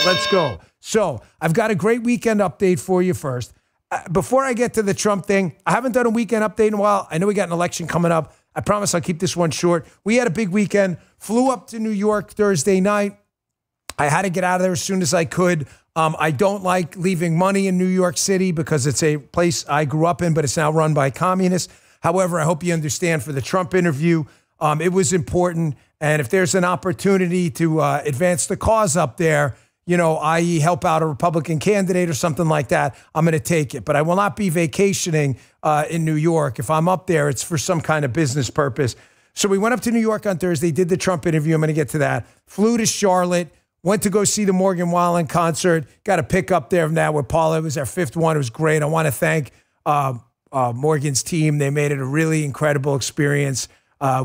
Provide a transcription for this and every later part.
Let's go. So I've got a great weekend update for you first. Before I get to the Trump thing, I haven't done a weekend update in a while. I know we got an election coming up. I promise I'll keep this one short. We had a big weekend. Flew up to New York Thursday night. I had to get out of there as soon as I could. I don't like leaving money in New York City because it's a place I grew up in, but it's now run by communists. However, I hope you understand for the Trump interview, it was important. And if there's an opportunity to advance the cause up there, you know, i.e. help out a Republican candidate or something like that, I'm going to take it. But I will not be vacationing in New York. If I'm up there, it's for some kind of business purpose. So we went up to New York on Thursday, did the Trump interview. I'm going to get to that. Flew to Charlotte, went to go see the Morgan Wallen concert. Got a pick up there from that with Paula. It was our fifth one. It was great. I want to thank Morgan's team. They made it a really incredible experience.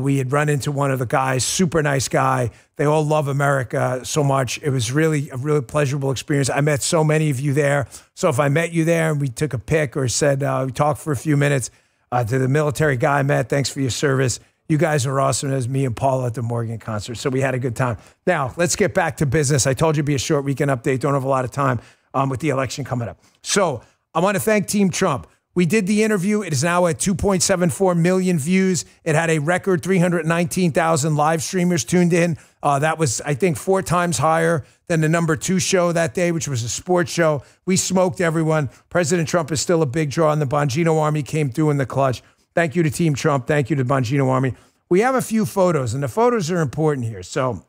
We had run into one of the guys, super nice guy. They all love America so much. It was really a really pleasurable experience. I met so many of you there. So if I met you there and we took a pic or said, we talked for a few minutes to the military guy I met, thanks for your service. You guys are awesome. As me and Paul at the Morgan concert. So we had a good time. Now, let's get back to business. I told you it'd be a short weekend update. Don't have a lot of time with the election coming up. So I want to thank Team Trump. We did the interview. It is now at 2.74 million views. It had a record 319,000 live streamers tuned in. That was, I think, 4 times higher than the #2 show that day, which was a sports show. We smoked everyone. President Trump is still a big draw, and the Bongino Army came through in the clutch. Thank you to Team Trump. Thank you to the Bongino Army. We have a few photos, and the photos are important here. So,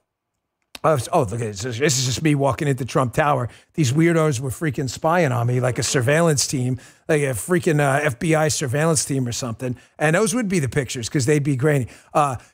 oh, look at this. This is just me walking into Trump Tower. These weirdos were freaking spying on me like a surveillance team, like a freaking FBI surveillance team or something. And those would be the pictures because they'd be grainy.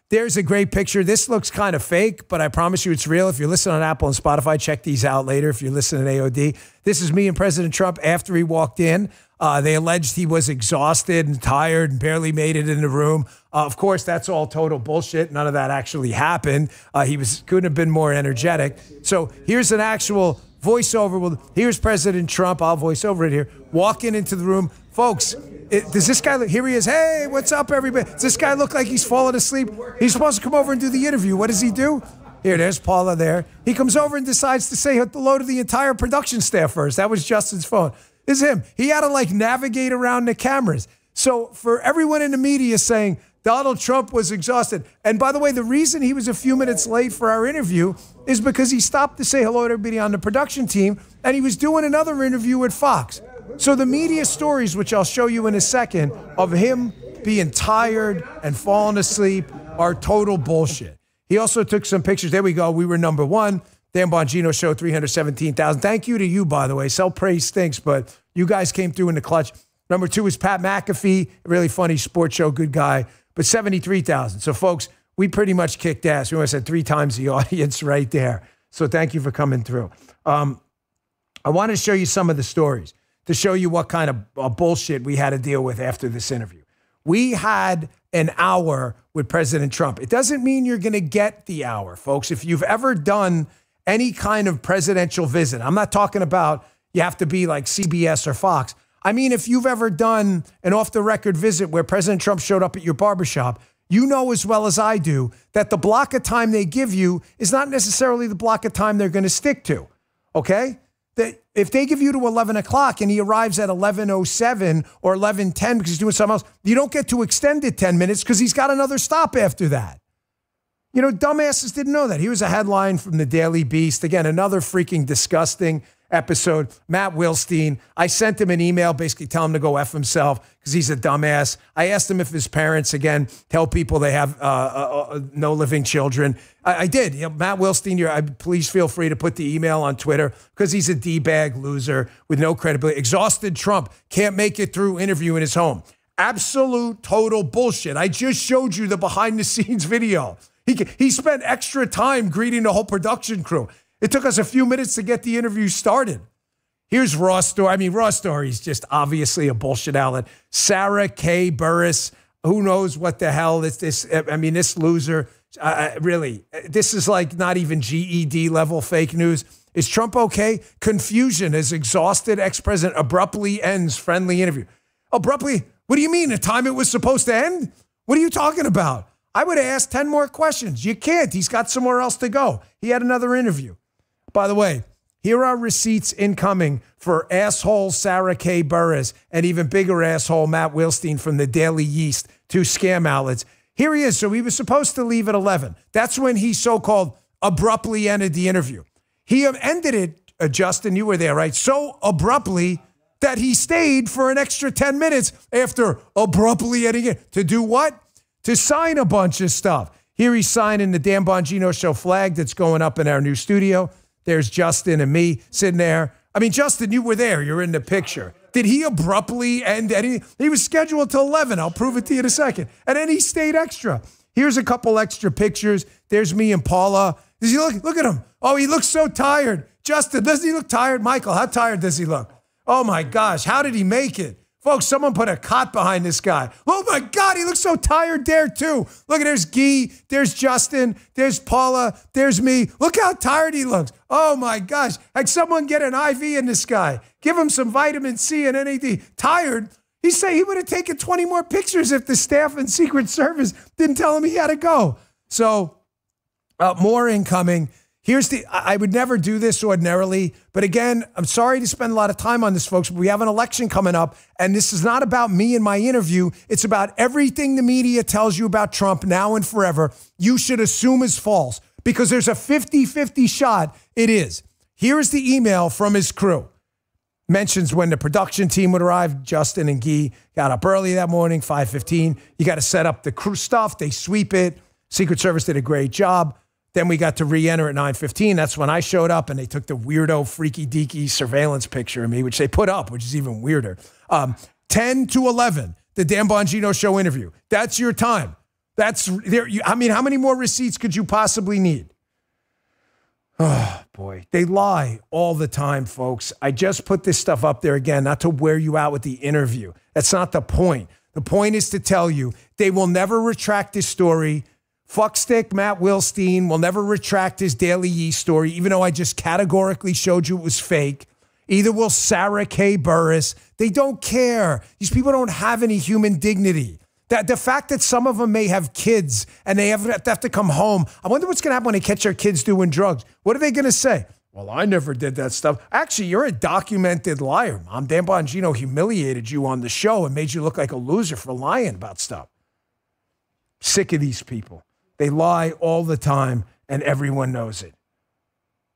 There's a great picture. This looks kind of fake, but I promise you it's real. If you're listening on Apple and Spotify, check these out later. If you're listening at AOD, this is me and President Trump after he walked in. They alleged he was exhausted and tired and barely made it in the room. Of course, that's all total bullshit. None of that actually happened. He couldn't have been more energetic. So here's an actual voiceover. Well, here's President Trump. I'll voice over it here. Walking into the room. Folks, does this guy look, here he is. Hey, what's up, everybody? Does this guy look like he's falling asleep? He's supposed to come over and do the interview. What does he do? Here, there's Paula there. He comes over and decides to say hello to the entire production staff first. That was Justin's phone. This is him. He had to like navigate around the cameras. So for everyone in the media saying Donald Trump was exhausted. And by the way, the reason he was a few minutes late for our interview is because he stopped to say hello to everybody on the production team, and he was doing another interview at Fox. So the media stories, which I'll show you in a second, of him being tired and falling asleep are total bullshit. He also took some pictures. There we go. We were #1. Dan Bongino show 317,000. Thank you to you, by the way. Self-praise stinks, but you guys came through in the clutch. #2 is Pat McAfee, really funny sports show, good guy, but 73,000. So, folks, we pretty much kicked ass. We almost had 3 times the audience right there. So thank you for coming through. I want to show you some of the stories to show you what kind of bullshit we had to deal with after this interview. We had an hour with President Trump. It doesn't mean you're going to get the hour, folks. If you've ever done any kind of presidential visit, I'm not talking about you have to be like CBS or Fox. I mean, if you've ever done an off-the-record visit where President Trump showed up at your barbershop, you know as well as I do that the block of time they give you is not necessarily the block of time they're going to stick to, okay? That if they give you to 11 o'clock and he arrives at 11:07 or 11:10 because he's doing something else, you don't get to extend it 10 minutes because he's got another stop after that. You know, dumbasses didn't know that. He was a headline from the Daily Beast. Again, another freaking disgusting episode. Matt Wilstein, I sent him an email basically telling him to go F himself because he's a dumbass. I asked him if his parents, again, tell people they have no living children. I did. You know, Matt Wilstein, please feel free to put the email on Twitter because he's a D-bag loser with no credibility. Exhausted Trump can't make it through interview in his home. Absolute total bullshit. I just showed you the behind-the-scenes video. He spent extra time greeting the whole production crew. It took us a few minutes to get the interview started. Here's Raw Story. I mean, Raw Story is just obviously a bullshit outlet. Sarah K. Burris, who knows what the hell is this? I mean, this loser, really, this is like not even GED level fake news. Is Trump okay? Confusion as exhausted ex-president abruptly ends friendly interview. Abruptly? What do you mean? The time it was supposed to end? What are you talking about? I would have asked 10 more questions. You can't. He's got somewhere else to go. He had another interview. By the way, Here are receipts incoming for asshole Sarah K. Burris and even bigger asshole Matt Wilstein from the Daily Yeast, 2 scam outlets. Here he is. So he was supposed to leave at 11. That's when he so-called abruptly ended the interview. He ended it, Justin, you were there, right? So abruptly that he stayed for an extra 10 minutes after abruptly ending it. To do what? To sign a bunch of stuff. Here he's signing the Dan Bongino Show flag that's going up in our new studio. There's Justin and me sitting there. I mean, Justin, you were there. You're in the picture. Did he abruptly end anything? He was scheduled till 11. I'll prove it to you in a second. And then he stayed extra. Here's a couple extra pictures. There's me and Paula. Does he look at him? Oh, he looks so tired. Justin, doesn't he look tired? Michael, how tired does he look? Oh, my gosh. How did he make it? Folks, someone put a cot behind this guy. Oh, my God, he looks so tired there, too. Look, there's Guy, there's Justin, there's Paula, there's me. Look how tired he looks. Oh, my gosh. Like someone get an IV in this guy. Give him some vitamin C and NAD. Tired? He said he would have taken 20 more pictures if the staff and Secret Service didn't tell him he had to go. So, more incoming. I would never do this ordinarily, but again, I'm sorry to spend a lot of time on this, folks, but we have an election coming up, and this is not about me and my interview. It's about everything the media tells you about Trump now and forever. You should assume is false because there's a 50-50 shot it is. Here's the email from his crew. Mentions when the production team would arrive. Justin and Guy got up early that morning, 5:15. You got to set up the crew stuff. They sweep it. Secret Service did a great job. Then we got to re-enter at 9:15. That's when I showed up, and they took the weirdo, freaky-deaky surveillance picture of me, which they put up, which is even weirder. 10 to 11, the Dan Bongino Show interview. That's your time. That's there. I mean, how many more receipts could you possibly need? Oh, boy. They lie all the time, folks. I just put this stuff up there again, not to wear you out with the interview. That's not the point. The point is to tell you they will never retract this story. Fuckstick Matt Wilstein will never retract his Daily Yeast story, even though I just categorically showed you it was fake. Either will Sarah K. Burris. They don't care. These people don't have any human dignity. The fact that some of them may have kids and they have to come home. I wonder what's going to happen when they catch their kids doing drugs. What are they going to say? Well, I never did that stuff. Actually, you're a documented liar, Mom. Dan Bongino humiliated you on the show and made you look like a loser for lying about stuff. Sick of these people. They lie all the time, and everyone knows it.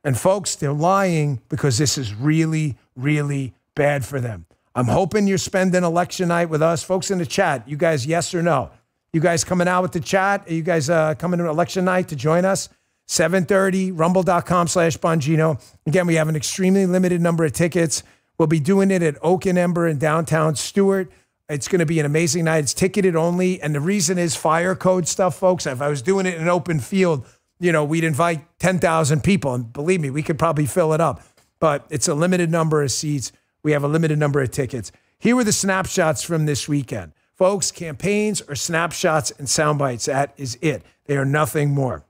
And folks, they're lying because this is really, really bad for them. I'm hoping you're spending election night with us. Folks in the chat, you guys, yes or no? You guys coming out with the chat? Are you guys coming to election night to join us? 7:30, rumble.com/Bongino. Again, we have an extremely limited number of tickets. We'll be doing it at Oak and Ember in downtown Stewart. It's going to be an amazing night. It's ticketed only. And the reason is fire code stuff, folks. If I was doing it in an open field, we'd invite 10,000 people. And believe me, we could probably fill it up. But it's a limited number of seats. We have a limited number of tickets. Here were the snapshots from this weekend. Folks, campaigns are snapshots and sound bites. That is it. They are nothing more.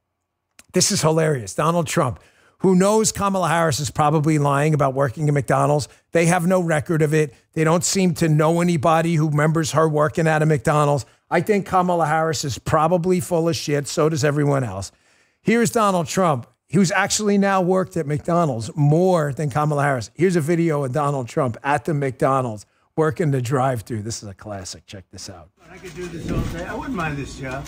This is hilarious. Donald Trump, who knows Kamala Harris is probably lying about working at McDonald's. They have no record of it. They don't seem to know anybody who remembers her working at a McDonald's. I think Kamala Harris is probably full of shit. So does everyone else. Here's Donald Trump, who's actually now worked at McDonald's more than Kamala Harris. Here's a video of Donald Trump at the McDonald's working the drive-thru. This is a classic. Check this out. I could do this all day. I wouldn't mind this job.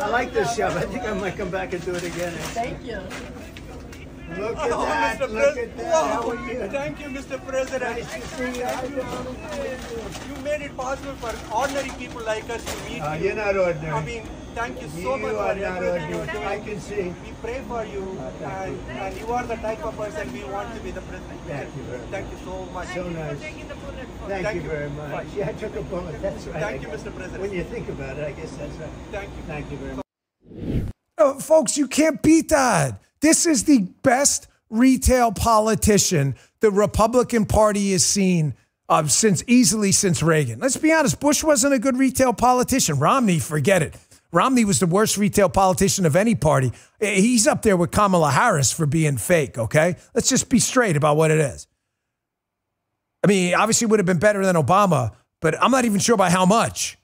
I like this job. I think I might come back and do it again. Thank you. Look at that. Mr. Look at that. Wow. How are you? Thank you, Mr. President. Nice to see you. You made it possible for ordinary people like us to meet you. You're not ordinary. I mean, thank you so much You for are not everything you're ordinary. doing. I can see. We pray for you, and you are the type of person we want to be the president. Thank you very much. Thank you so much. So nice. Thank you very much. Yeah, I took a bullet. That's right. Thank you, Mr. President. When you think about it, I guess that's right. Thank you. Thank you very much. Folks, you can't beat that. This is the best retail politician the Republican Party has seen since Reagan. Let's be honest, Bush wasn't a good retail politician. Romney, forget it. Romney was the worst retail politician of any party. He's up there with Kamala Harris for being fake, okay? Let's just be straight about what it is. I mean, obviously would have been better than Obama, but I'm not even sure by how much.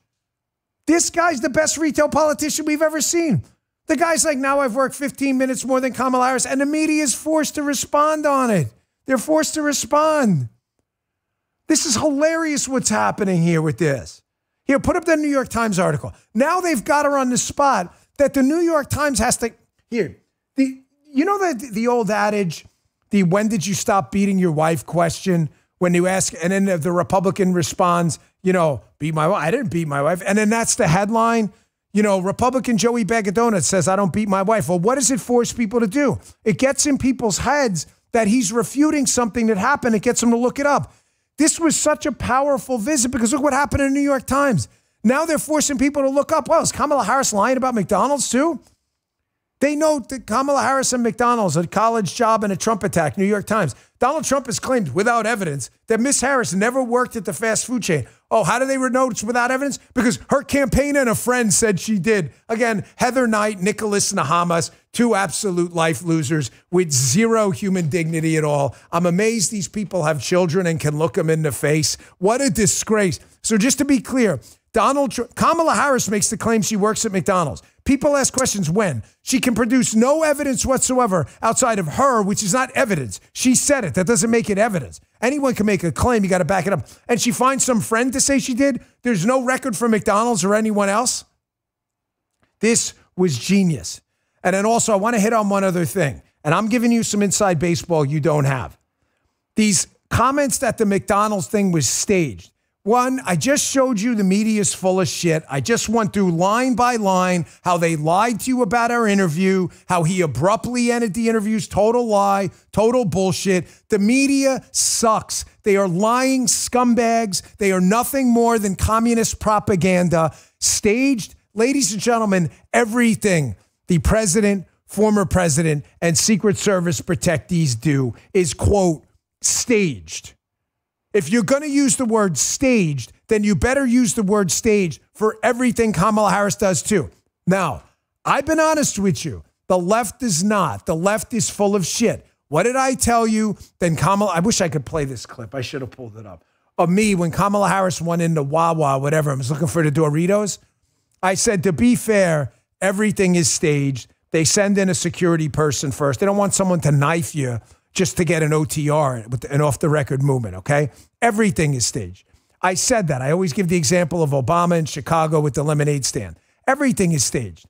This guy's the best retail politician we've ever seen. The guy's like, now I've worked 15 minutes more than Kamala Harris, and the media is forced to respond on it. They're forced to respond. This is hilarious what's happening here with this. Here, put up the New York Times article. Now they've got her on the spot that the New York Times has to, here, you know the old adage, the when did you stop beating your wife question, when you ask, and then the Republican responds, beat my wife. I didn't beat my wife. And then that's the headline. Republican Joey Bag of Donuts says, I don't beat my wife. Well, what does it force people to do? It gets in people's heads that he's refuting something that happened. It gets them to look it up. This was such a powerful visit because look what happened in the New York Times. Now they're forcing people to look up, well, is Kamala Harris lying about McDonald's too? They know that Kamala Harris and McDonald's, a college job and a Trump attack, New York Times. Donald Trump has claimed without evidence that Miss Harris never worked at the fast food chain. Oh, how do they know it's without evidence? Because her campaign and a friend said she did. Again, Heather Knight, Nicholas Nahamas, two absolute life losers with zero human dignity at all. I'm amazed these people have children and can look them in the face. What a disgrace. So just to be clear, Kamala Harris makes the claim she works at McDonald's. People ask questions when. She can produce no evidence whatsoever outside of her, which is not evidence. She said it. That doesn't make it evidence. Anyone can make a claim. You got to back it up. And she finds some friend to say she did. There's no record from McDonald's or anyone else. This was genius. And then also, I want to hit on one other thing. And I'm giving you some inside baseball you don't have. These comments that the McDonald's thing was staged. One, I just showed you the media is full of shit. I just went through line by line how they lied to you about our interview, how he abruptly ended the interviews. Total lie, total bullshit. The media sucks. They are lying scumbags. They are nothing more than communist propaganda. Staged, ladies and gentlemen, everything the president, former president, and Secret Service protectees do is, quote, staged. If you're going to use the word staged, then you better use the word staged for everything Kamala Harris does too. Now, I've been honest with you. The left is not. The left is full of shit. What did I tell you? Then Kamala, I wish I could play this clip. I should have pulled it up. Of me, when Kamala Harris went into Wawa, whatever, I was looking for the Doritos. I said, to be fair, everything is staged. They send in a security person first. They don't want someone to knife you just to get an OTR, with an off-the-record movement, okay? Everything is staged. I said that. I always give the example of Obama in Chicago with the lemonade stand. Everything is staged.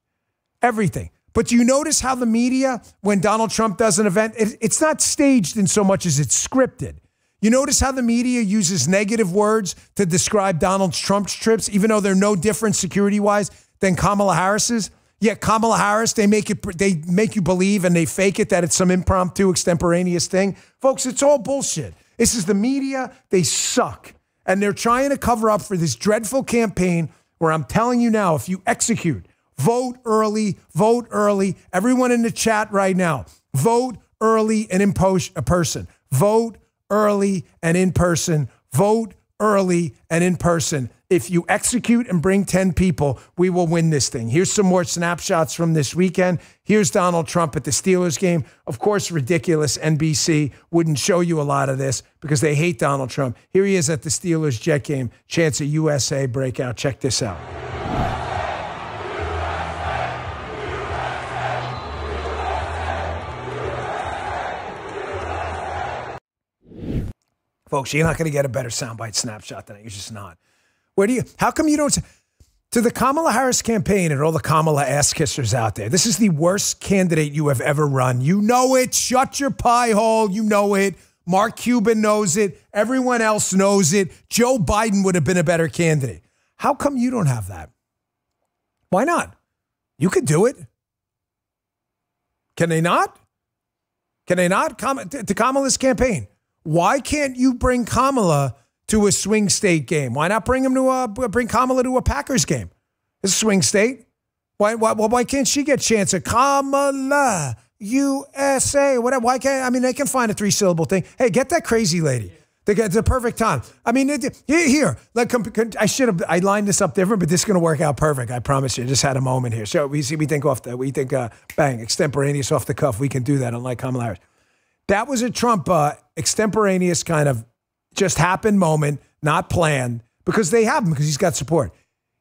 Everything. But do you notice how the media, when Donald Trump does an event, it's not staged in so much as it's scripted. You notice how the media uses negative words to describe Donald Trump's trips, even though they're no different security-wise than Kamala Harris's? Yet Kamala Harris, they make you believe and they fake it that it's some impromptu, extemporaneous thing. Folks, it's all bullshit. This is the media. They suck. And they're trying to cover up for this dreadful campaign where I'm telling you now, if you execute, vote early, vote early. Everyone in the chat right now, vote early and in person. Vote early and in person. Vote early and in person. If you execute and bring 10 people, we will win this thing. Here's some more snapshots from this weekend. Here's Donald Trump at the Steelers game. Of course, ridiculous. NBC wouldn't show you a lot of this because they hate Donald Trump. Here he is at the Steelers Jet game. Chance of USA breakout. Check this out. Folks, you're not going to get a better soundbite snapshot than that. You're just not. How come you don't, to the Kamala Harris campaign and all the Kamala ass kissers out there, this is the worst candidate you have ever run. You know it. Shut your pie hole. You know it. Mark Cuban knows it. Everyone else knows it. Joe Biden would have been a better candidate. How come you don't have that? Why not? You could do it. Can they not? Can they not? To Kamala's campaign. Why can't you bring Kamala to a swing state game? Why not bring Kamala to a Packers game? It's a swing state. Why can't she get a chance at Kamala, USA? Whatever. Why can't? I mean, they can find a 3-syllable thing. Hey, get that crazy lady. It's the perfect time. I mean, here. I lined this up different, but this is going to work out perfect. I promise you. I just had a moment here. So we think bang, extemporaneous off the cuff. We can do that, unlike Kamala Harris. That was a Trump extemporaneous kind of just happened moment, not planned, because they have him, because he's got support.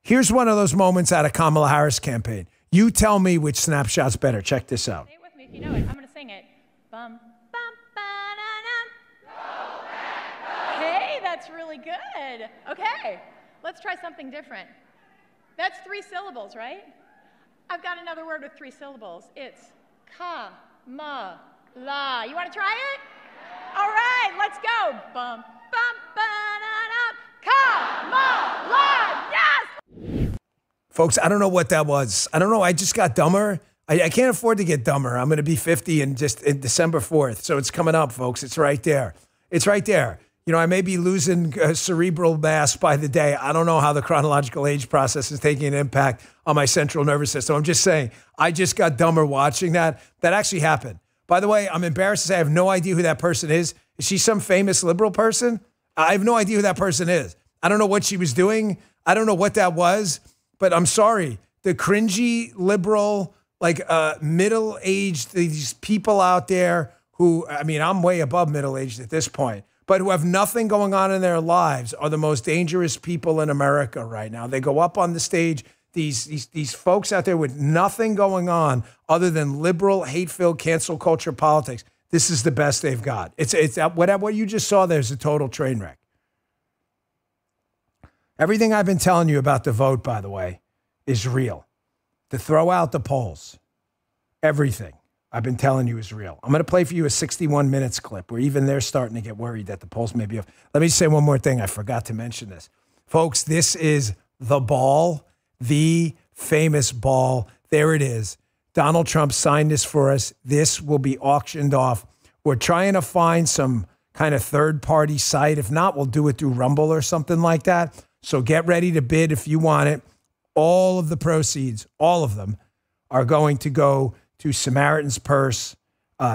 Here's one of those moments out of Kamala Harris campaign. You tell me which snapshot's better. Check this out. Say it with me if you know it. I'm going to sing it. Bum, bum, ba-da-dum. Hey, that's really good. Okay, let's try something different. That's 3 syllables, right? I've got another word with 3 syllables. It's ka-ma-la. You want to try it? All right, let's go. Bum, bum, ba-da-dum. Ka-ma-la. Yes! Folks, I don't know what that was. I don't know. I just got dumber. I can't afford to get dumber. I'm going to be 50 in December 4th. So it's coming up, folks. It's right there. It's right there. You know, I may be losing cerebral mass by the day. I don't know how the chronological age process is taking an impact on my central nervous system. I'm just saying, I just got dumber watching that. That actually happened. By the way, I'm embarrassed to say I have no idea who that person is. Is she some famous liberal person? I have no idea who that person is. I don't know what she was doing. I don't know what that was. But I'm sorry, the cringy liberal, like middle-aged, these people out there who, I mean, I'm way above middle-aged at this point, but who have nothing going on in their lives are the most dangerous people in America right now. They go up on the stage, these folks out there with nothing going on other than liberal, hate-filled, cancel culture politics. This is the best they've got. It's what you just saw there's a total train wreck. Everything I've been telling you about the vote, by the way, is real. To throw out the polls, everything I've been telling you is real. I'm going to play for you a 61 minutes clip where even they're starting to get worried that the polls may be off. Let me say one more thing. I forgot to mention this. Folks, this is the ball, the famous ball. There it is. Donald Trump signed this for us. This will be auctioned off. We're trying to find some kind of third-party site. If not, we'll do it through Rumble or something like that. So get ready to bid if you want it. All of the proceeds, all of them, are going to go to Samaritan's Purse.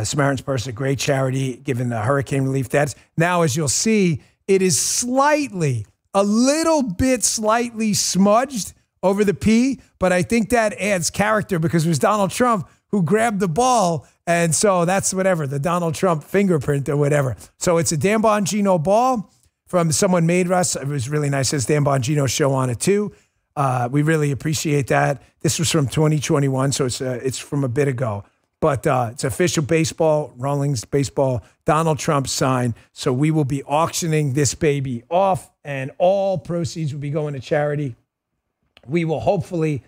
Samaritan's Purse, a great charity, given the hurricane relief debts. Now, as you'll see, it is slightly, a little bit slightly smudged over the P, but I think that adds character because it was Donald Trump who grabbed the ball. And so that's whatever, the Donald Trump fingerprint or whatever. So it's a Dan Bongino ball. From someone made us. It was really nice. It says Dan Bongino show on it too. We really appreciate that. This was from 2021, so it's from a bit ago. But it's official baseball, Rawlings baseball, Donald Trump sign. So we will be auctioning this baby off, and all proceeds will be going to charity. We will hopefully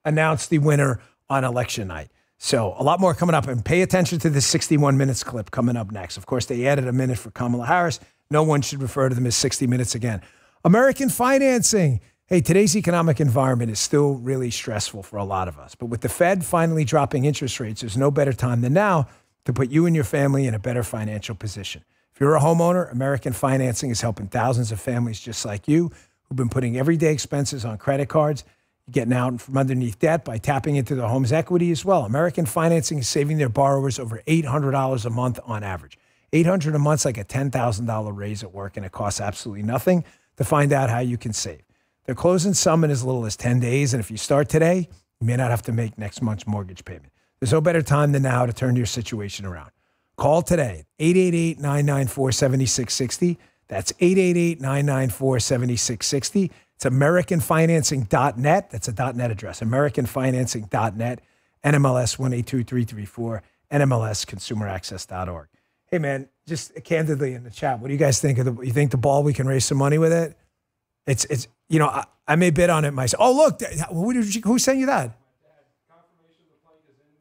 announce the winner on election night. So a lot more coming up, and pay attention to this 61 minutes clip coming up next. Of course, they added a minute for Kamala Harris. No one should refer to them as 60 minutes again. American financing. Hey, today's economic environment is still really stressful for a lot of us. But with the Fed finally dropping interest rates, there's no better time than now to put you and your family in a better financial position. If you're a homeowner, American financing is helping thousands of families just like you who've been putting everyday expenses on credit cards, getting out from underneath debt by tapping into their home's equity as well. American financing is saving their borrowers over $800 a month on average. $800 a month's like a $10,000 raise at work, and it costs absolutely nothing. To find out how you can save, they're closing some in as little as 10 days, and if you start today, you may not have to make next month's mortgage payment. There's no better time than now to turn your situation around. Call today, 888-994-7660. That's 888-994-7660. It's AmericanFinancing.net. That's a .net address, AmericanFinancing.net, NMLS 182334, NMLSConsumerAccess.org. Hey, man, just candidly in the chat, what do you guys think of you think the ball, we can raise some money with it? It's you know, I may bid on it myself. Oh, look, who sent you that?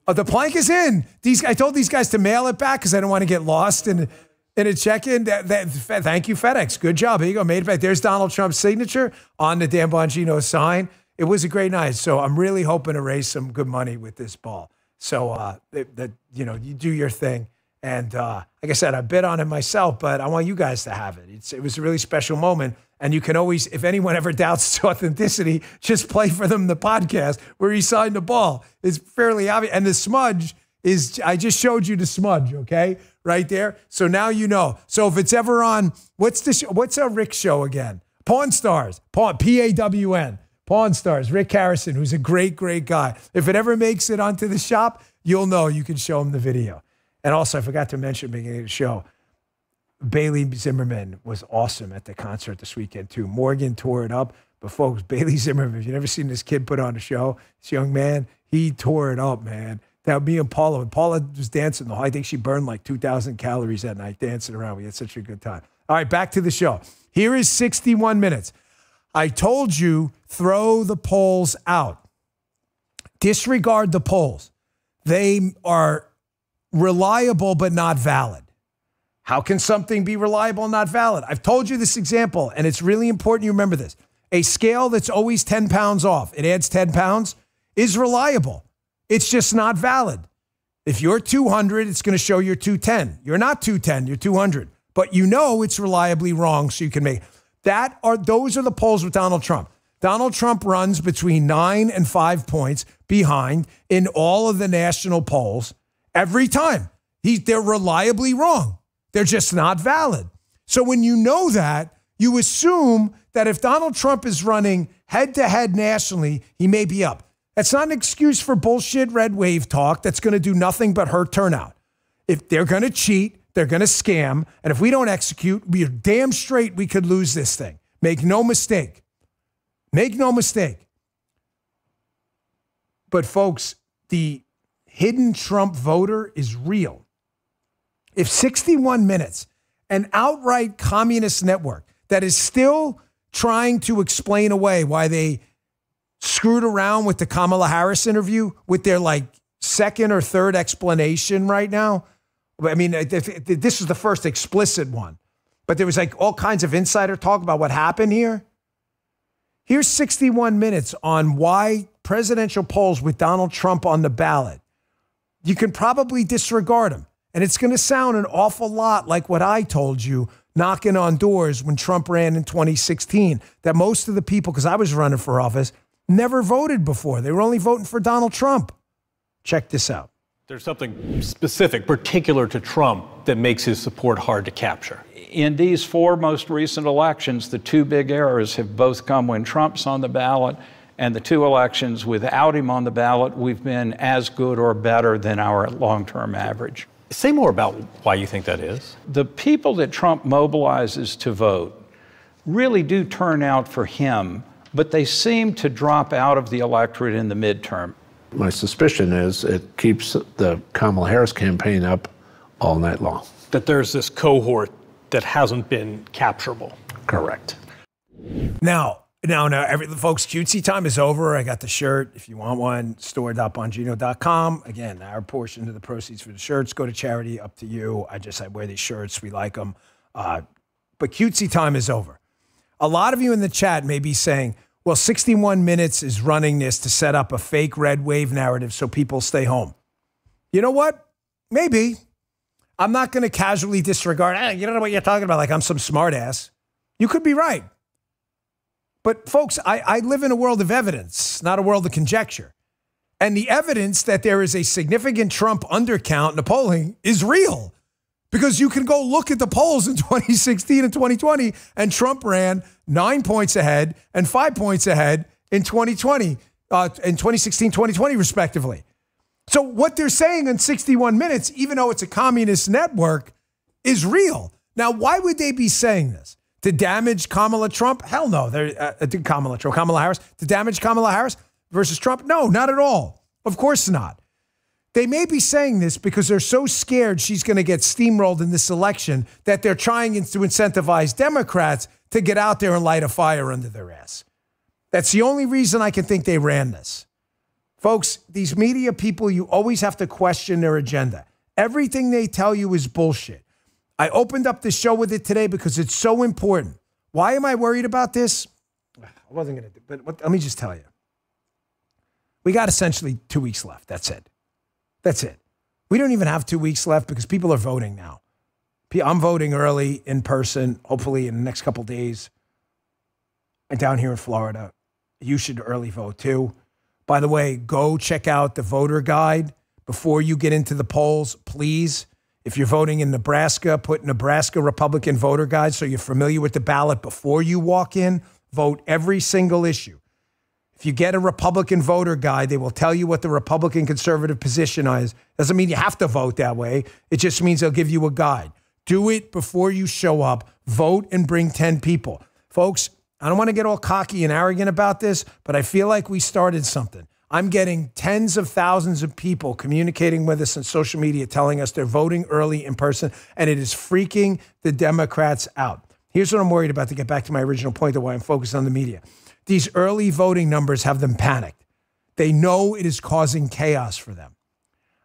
Oh, the plank is in. I told these guys to mail it back because I don't want to get lost in a check-in. Thank you, FedEx. Good job. Here you go. Made it back. There's Donald Trump's signature on the Dan Bongino sign. It was a great night. So I'm really hoping to raise some good money with this ball. So you know, you do your thing. And like I said, I bid on it myself, but I want you guys to have it. It was a really special moment. And you can always, if anyone ever doubts its authenticity, just play for them the podcast where he signed the ball. It's fairly obvious. And the smudge is, I just showed you the smudge, okay? Right there. So now you know. So if it's ever on, what's a Rick show again? Pawn Stars. P-A-W-N. Pawn Stars. Rick Harrison, who's a great, great guy. If it ever makes it onto the shop, you'll know. You can show him the video. And also, I forgot to mention at the beginning of the show, Bailey Zimmerman was awesome at the concert this weekend, too. Morgan tore it up. But folks, Bailey Zimmerman, if you've never seen this kid put on a show, this young man, he tore it up, man. That me and Paula was dancing the whole, I think she burned like 2,000 calories that night dancing around. We had such a good time. All right, back to the show. Here is 61 minutes. I told you, throw the polls out. Disregard the polls. They are reliable but not valid. How can something be reliable and not valid? I've told you this example, and it's really important you remember this. A scale that's always 10 pounds off, it adds 10 pounds, is reliable. It's just not valid. If you're 200, it's going to show you're 210. You're not 210, you're 200. But you know it's reliably wrong, so you can make those are the polls with Donald Trump. Donald Trump runs between 9 and 5 points behind in all of the national polls every time. They're reliably wrong. They're just not valid. So when you know that, you assume that if Donald Trump is running head-to-head nationally, he may be up. That's not an excuse for bullshit red wave talk that's going to do nothing but hurt turnout. If they're going to cheat, they're going to scam, and if we don't execute, we are damn straight we could lose this thing. Make no mistake. Make no mistake. But folks, the hidden Trump voter is real. If 61 Minutes, an outright communist network that is still trying to explain away why they screwed around with the Kamala Harris interview with their like second or third explanation right now. I mean, this is the first explicit one, but there was like all kinds of insider talk about what happened here. Here's 61 Minutes on why presidential polls with Donald Trump on the ballot, you can probably disregard them. And it's going to sound an awful lot like what I told you knocking on doors when Trump ran in 2016, that most of the people, because I was running for office, never voted before. They were only voting for Donald Trump. Check this out. There's something specific, particular to Trump, that makes his support hard to capture. In these four most recent elections, the two big errors have both come when Trump's on the ballot, and the two elections without him on the ballot, we've been as good or better than our long-term average. Say more about why you think that is. The people that Trump mobilizes to vote really do turn out for him, but they seem to drop out of the electorate in the midterm. My suspicion is it keeps the Kamala Harris campaign up all night long. That there's this cohort that hasn't been capturable. Correct. Now, folks, cutesy time is over. I got the shirt. If you want one, store.bongino.com. Again, our portion of the proceeds for the shirts go to charity, up to you. I wear these shirts. We like them. But cutesy time is over. A lot of you in the chat may be saying, well, 61 Minutes is running this to set up a fake red wave narrative so people stay home. You know what? Maybe. I'm not going to casually disregard, you don't know what you're talking about, like I'm some smartass. You could be right. But folks, I live in a world of evidence, not a world of conjecture. And the evidence that there is a significant Trump undercount in the polling is real. Because you can go look at the polls in 2016 and 2020, and Trump ran 9 points ahead and 5 points ahead in 2020, in 2016, 2020, respectively. So what they're saying in 61 Minutes, even though it's a communist network, is real. Now, why would they be saying this? To damage Kamala Trump? Hell no. Kamala Harris. To damage Kamala Harris versus Trump? No, not at all. Of course not. They may be saying this because they're so scared she's going to get steamrolled in this election that they're trying to incentivize Democrats to get out there and light a fire under their ass. That's the only reason I can think they ran this. Folks, these media people, you always have to question their agenda. Everything they tell you is bullshit. I opened up the show with it today because it's so important. Why am I worried about this? I wasn't going to, but let me just tell you. We got essentially 2 weeks left. That's it. That's it. We don't even have 2 weeks left because people are voting now. I'm voting early in person, hopefully in the next couple of days. I'm down here in Florida. You should early vote too. By the way, go check out the voter guide before you get into the polls, please. If you're voting in Nebraska, put Nebraska Republican voter guide so you're familiar with the ballot before you walk in. Vote every single issue. If you get a Republican voter guide, they will tell you what the Republican conservative position is. Doesn't mean you have to vote that way. It just means they'll give you a guide. Do it before you show up. Vote and bring 10 people. Folks, I don't want to get all cocky and arrogant about this, but I feel like we started something. I'm getting tens of thousands of people communicating with us on social media telling us they're voting early in person, and it is freaking the Democrats out. Here's what I'm worried about, to get back to my original point of why I'm focused on the media. These early voting numbers have them panicked. They know it is causing chaos for them.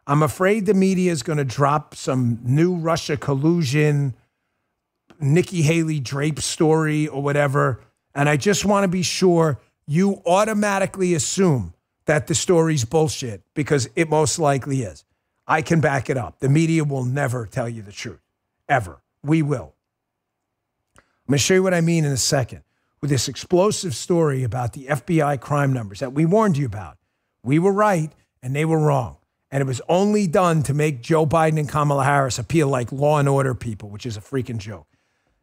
I'm afraid the media is going to drop some new Russia collusion, Nikki Haley Drape story or whatever, and I just want to be sure you automatically assume that the story's bullshit, because it most likely is. I can back it up. The media will never tell you the truth, ever. We will. I'm going to show you what I mean in a second with this explosive story about the FBI crime numbers that we warned you about. We were right and they were wrong. And it was only done to make Joe Biden and Kamala Harris appeal like law and order people, which is a freaking joke.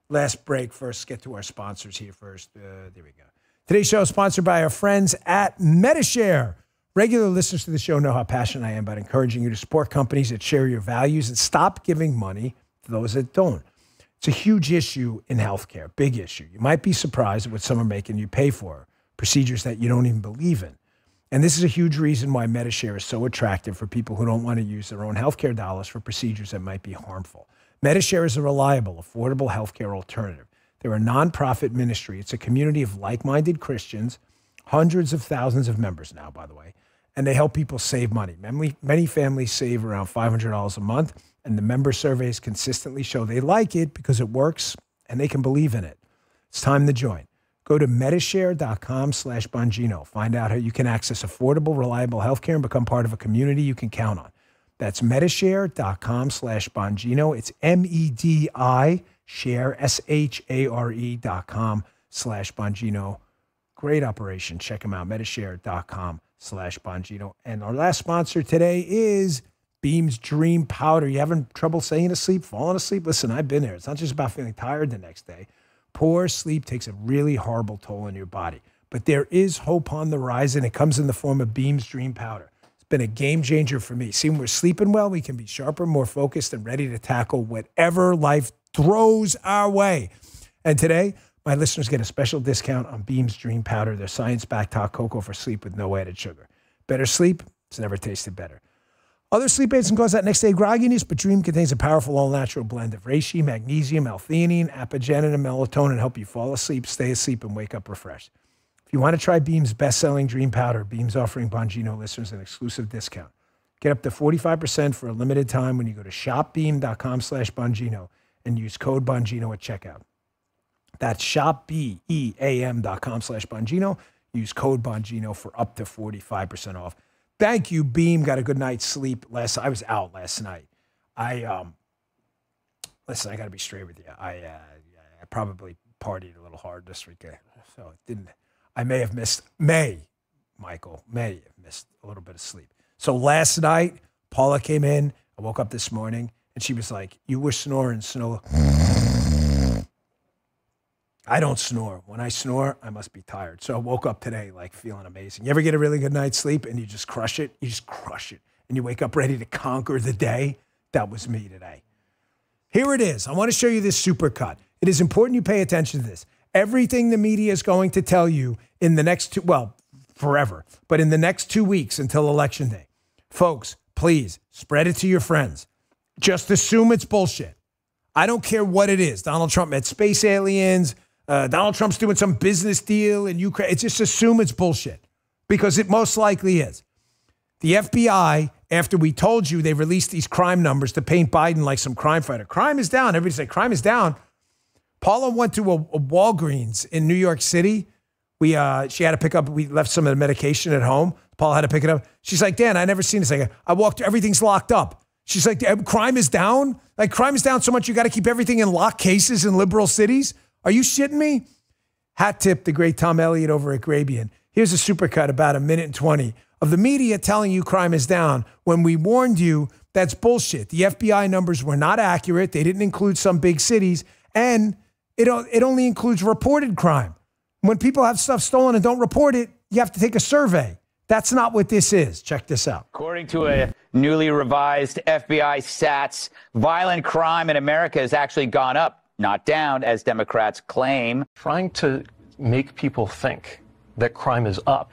Last break. First, get to our sponsors here first. There we go. Today's show is sponsored by our friends at MediShare. Regular listeners to the show know how passionate I am about encouraging you to support companies that share your values and stop giving money to those that don't. It's a huge issue in healthcare, big issue. You might be surprised at what some are making you pay for, procedures that you don't even believe in. And this is a huge reason why MediShare is so attractive for people who don't want to use their own healthcare dollars for procedures that might be harmful. MediShare is a reliable, affordable healthcare alternative. They're a nonprofit ministry. It's a community of like-minded Christians, hundreds of thousands of members now, by the way, and they help people save money. Many families save around $500 a month, and the member surveys consistently show they like it because it works and they can believe in it. It's time to join. Go to medishare.com/Bongino. Find out how you can access affordable, reliable healthcare and become part of a community you can count on. That's medishare.com/Bongino. It's MEDI share, SHARE.com/Bongino. Great operation. Check them out. medishare.com/Bongino. And our last sponsor today is Beam's Dream Powder. You having trouble staying asleep, falling asleep? Listen, I've been there. It's not just about feeling tired the next day. Poor sleep takes a really horrible toll on your body. But there is hope on the horizon. It comes in the form of Beam's Dream Powder. It's been a game changer for me. See, when we're sleeping well, we can be sharper, more focused, and ready to tackle whatever life throws our way. And today, my listeners get a special discount on Beam's Dream Powder, their science-backed hot cocoa for sleep with no added sugar. Better sleep, it's never tasted better. Other sleep aids can cause that next day grogginess, but Dream contains a powerful all-natural blend of reishi, magnesium, L-theanine, apigenin, and melatonin to help you fall asleep, stay asleep, and wake up refreshed. If you want to try Beam's best-selling Dream Powder, Beam's offering Bongino listeners an exclusive discount. Get up to 45% for a limited time when you go to shopbeam.com/Bongino and use code Bongino at checkout. That's shopbeam.com/Bongino. Use code Bongino for up to 45% off. Thank you, Beam. Got a good night's sleep. I was out last night. Listen, I got to be straight with you. I probably partied a little hard this weekend, so it didn't. I may have missed a little bit of sleep. So last night, Paula came in. I woke up this morning, and she was like, "You were snoring, Snow." I don't snore. When I snore, I must be tired. So I woke up today like feeling amazing. You ever get a really good night's sleep and you just crush it? You just crush it. And you wake up ready to conquer the day? That was me today. Here it is. I want to show you this supercut. It is important you pay attention to this. Everything the media is going to tell you in the next forever, but in the next 2 weeks until Election Day. Folks, please spread it to your friends. Just assume it's bullshit. I don't care what it is. Donald Trump met space aliens. Donald Trump's doing some business deal in Ukraine. It's just assume it's bullshit because it most likely is. The FBI, after we told you they released these crime numbers to paint Biden like some crime fighter. Crime is down. Everybody say crime is down. Paula went to a Walgreens in New York City. She had to pick up, we left some of the medication at home. Paula had to pick it up. She's like, Dan, I never seen this. I walked, everything's locked up. She's like, crime is down? Like crime is down so much you got to keep everything in locked cases in liberal cities? Are you shitting me? Hat tip the great Tom Elliott over at Grabian. Here's a supercut about 1:20 of the media telling you crime is down when we warned you that's bullshit. The FBI numbers were not accurate. They didn't include some big cities, and it only includes reported crime. When people have stuff stolen and don't report it, you have to take a survey. That's not what this is. Check this out. According to a newly revised FBI stats, violent crime in America has actually gone up, not down, as Democrats claim. Trying to make people think that crime is up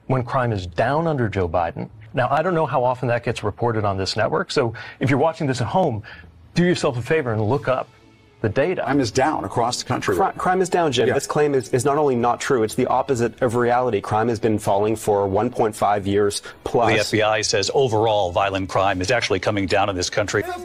when crime is down under Joe Biden. Now, I don't know how often that gets reported on this network, so if you're watching this at home, do yourself a favor and look up the data. Crime is down across the country. Crime is down, Jim. Yeah. This claim is not only not true, it's the opposite of reality. Crime has been falling for 1.5 years plus. The FBI says overall violent crime is actually coming down in this country. You're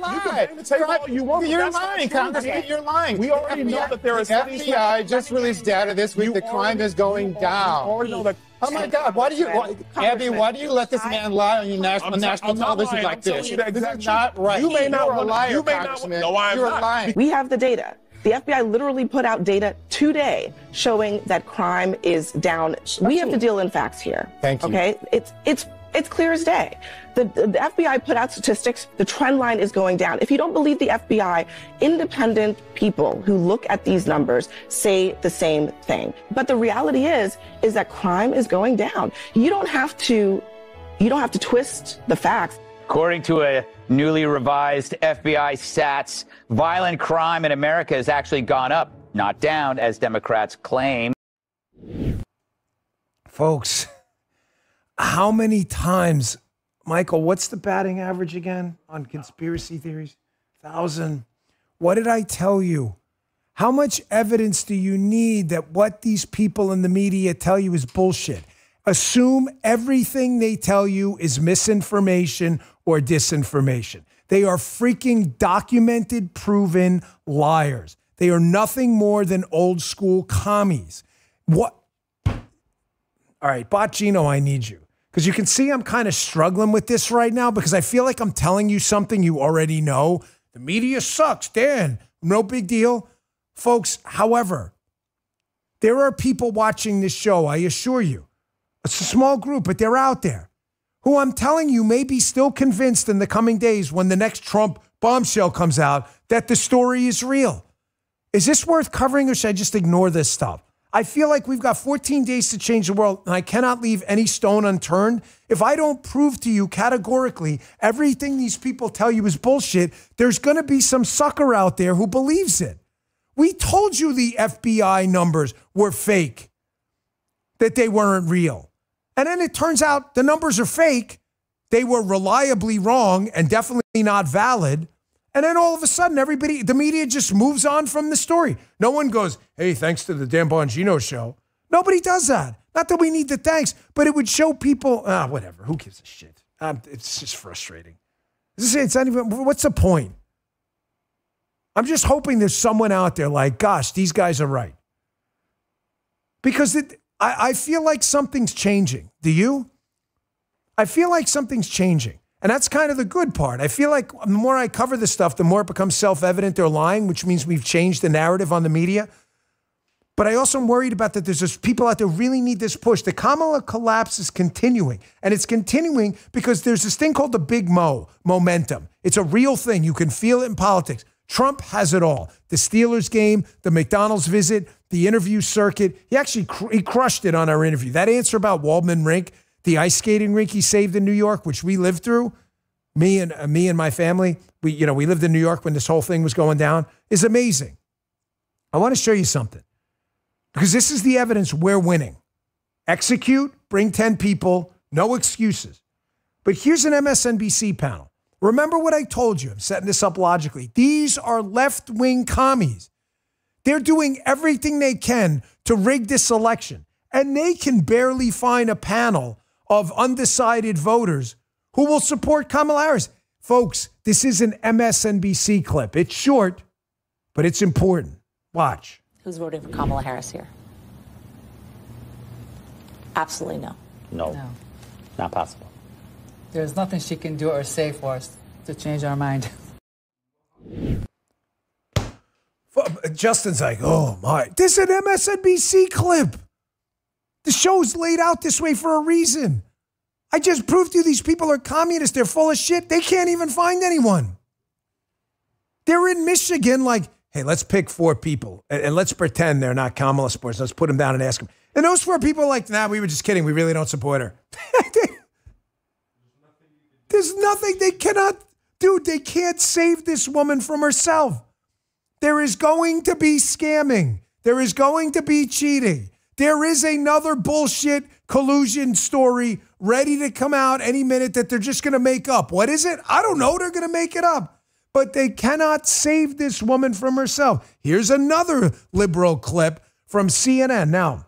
lying, Congressman. You're lying. We already know that there is. The FBI just released data this week. The crime is going down. Oh my God! Why do you, Abby? Why do you let this man lie on your national television like this? This is not right. You may not. You're a liar, Congressman. No, I'm not. You're lying. We have the data. The FBI literally put out data today showing that crime is down. We have to deal in facts here. Thank you. Okay, it's clear as day. The FBI put out statistics. The trend line is going down. If you don't believe the FBI, independent people who look at these numbers say the same thing. But the reality is that crime is going down. You don't have to twist the facts. According to a newly revised FBI stats, violent crime in America has actually gone up, not down, as Democrats claim. Folks, how many times, Michael, what's the batting average again on conspiracy theories? 1,000. What did I tell you? How much evidence do you need that what these people in the media tell you is bullshit? Assume everything they tell you is misinformation or disinformation. They are freaking documented, proven liars. They are nothing more than old school commies. What? All right, Bongino, I need you. Because you can see I'm kind of struggling with this right now because I feel like I'm telling you something you already know. The media sucks, Dan. No big deal. Folks, however, there are people watching this show, I assure you. It's a small group, but they're out there, who I'm telling you may be still convinced in the coming days when the next Trump bombshell comes out that the story is real. Is this worth covering or should I just ignore this stuff? I feel like we've got 14 days to change the world and I cannot leave any stone unturned. If I don't prove to you categorically everything these people tell you is bullshit, there's going to be some sucker out there who believes it. We told you the FBI numbers were fake, that they weren't real. And then it turns out the numbers are fake. They were reliably wrong and definitely not valid. And then all of a sudden, the media just moves on from the story. No one goes, hey, thanks to the Dan Bongino show. Nobody does that. Not that we need the thanks, but it would show people, whatever, who gives a shit? It's just frustrating. It's not even, what's the point? I'm just hoping there's someone out there like, gosh, these guys are right. Because I feel like something's changing. Do you? I feel like something's changing. And that's kind of the good part. I feel like the more I cover this stuff, the more it becomes self-evident they're lying, which means we've changed the narrative on the media. But I also am worried about that there's just people out there who really need this push. The Kamala collapse is continuing. And it's continuing because there's this thing called the big momentum. It's a real thing. You can feel it in politics. Trump has it all. The Steelers game, the McDonald's visit, the interview circuit. He crushed it on our interview. That answer about Waldman Rink, the ice skating rink he saved in New York, which we lived through, me and my family, we lived in New York when this whole thing was going down, is amazing. I want to show you something because this is the evidence we're winning. Execute, bring 10 people, no excuses. But here's an MSNBC panel. Remember what I told you. I'm setting this up logically. These are left-wing commies. They're doing everything they can to rig this election, and they can barely find a panel of undecided voters who will support Kamala Harris. Folks, this is an MSNBC clip. It's short, but it's important. Watch. Who's voting for Kamala Harris here? Absolutely no. No. Not possible. There's nothing she can do or say for us to change our mind. Justin's like, oh my, this is an MSNBC clip. The show's laid out this way for a reason. I just proved to you these people are communists. They're full of shit. They can't even find anyone. They're in Michigan like, hey, let's pick 4 people and let's pretend they're not Kamala supporters. Let's put them down and ask them. And those 4 people are like, nah, we were just kidding. We really don't support her. There's nothing they cannot do. They can't save this woman from herself. There is going to be scamming. There is going to be cheating. There is another bullshit collusion story ready to come out any minute that they're just going to make up. What is it? I don't know. They're going to make it up. But they cannot save this woman from herself. Here's another liberal clip from CNN. Now,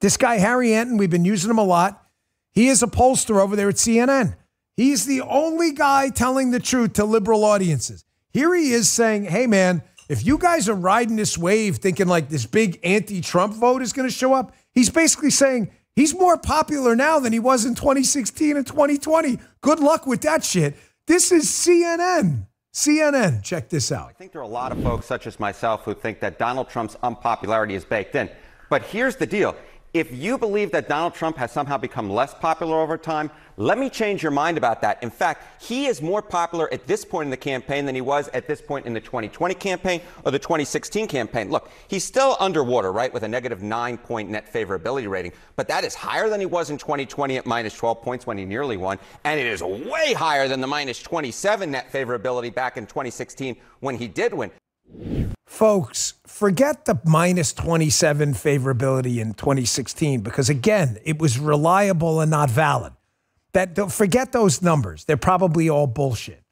this guy, Harry Anton, we've been using him a lot. He is a pollster over there at CNN. He's the only guy telling the truth to liberal audiences. Here he is saying, hey, man, if you guys are riding this wave thinking like this big anti-Trump vote is going to show up, he's basically saying he's more popular now than he was in 2016 and 2020. Good luck with that shit. This is CNN. CNN, check this out. I think there are a lot of folks, such as myself, who think that Donald Trump's unpopularity is baked in. But here's the deal. If you believe that Donald Trump has somehow become less popular over time, let me change your mind about that. In fact, he is more popular at this point in the campaign than he was at this point in the 2020 campaign or the 2016 campaign. Look, he's still underwater, right, with a negative 9-point net favorability rating. But that is higher than he was in 2020 at minus 12 points when he nearly won. And it is way higher than the minus 27 net favorability back in 2016 when he did win. Folks, forget the minus 27 favorability in 2016 because, again, it was reliable and not valid. Forget those numbers. They're probably all bullshit.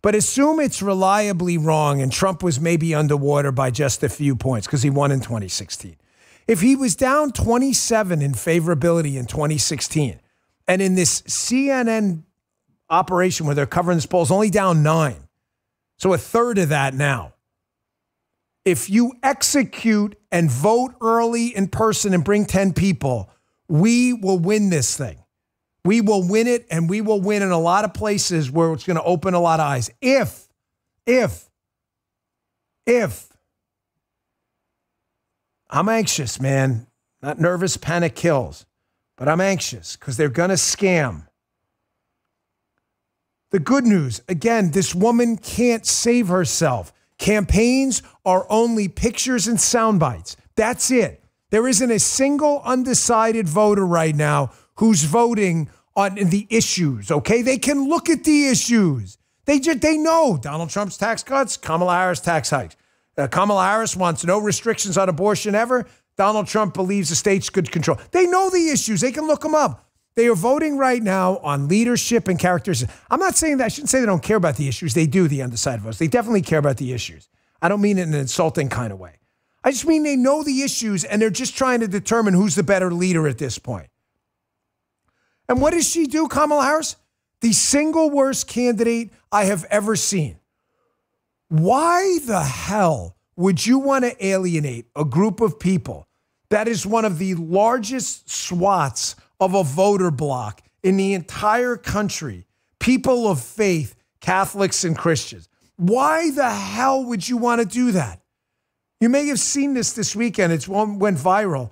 But assume it's reliably wrong and Trump was maybe underwater by just a few points because he won in 2016. If he was down 27 in favorability in 2016 and in this CNN operation where they're covering this poll is only down 9, so a third of that now. If you execute and vote early in person and bring 10 people, we will win this thing. We will win it, and we will win in a lot of places where it's going to open a lot of eyes. If I'm anxious, man, not nervous, panic kills, but I'm anxious because they're going to scam. The good news, again, this woman can't save herself. Campaigns are only pictures and sound bites. That's it. There isn't a single undecided voter right now who's voting on the issues, okay? They can look at the issues. They know Donald Trump's tax cuts, Kamala Harris tax hikes. Kamala Harris wants no restrictions on abortion ever. Donald Trump believes the states could control. They know the issues. They can look them up. They are voting right now on leadership and characteristics. I'm not saying that. I shouldn't say they don't care about the issues. They do, the undecided votes. They definitely care about the issues. I don't mean it in an insulting kind of way. I just mean they know the issues and they're just trying to determine who's the better leader at this point. And what does she do, Kamala Harris? The single worst candidate I have ever seen. Why the hell would you want to alienate a group of people that is one of the largest swaths of a voter bloc in the entire country, people of faith, Catholics and Christians? Why the hell would you want to do that? You may have seen this weekend. It went viral.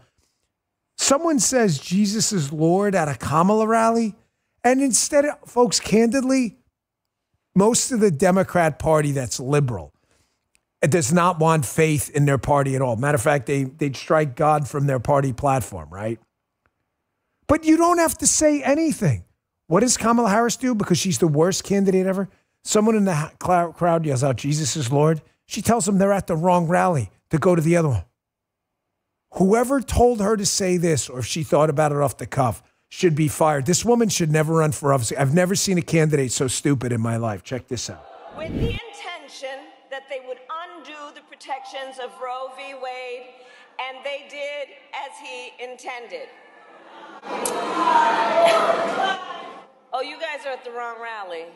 Someone says Jesus is Lord at a Kamala rally. And instead of, folks, candidly, most of the Democrat Party that's liberal does not want faith in their party at all. Matter of fact, they'd strike God from their party platform, right? But you don't have to say anything. What does Kamala Harris do? Because she's the worst candidate ever. Someone in the crowd yells out, Jesus is Lord. She tells them they're at the wrong rally to go to the other one. Whoever told her to say this, or if she thought about it off the cuff, should be fired. This woman should never run for office. I've never seen a candidate so stupid in my life. Check this out. With the intention that they would undo the protections of Roe v. Wade, and they did as he intended. Oh, you guys are at the wrong rally.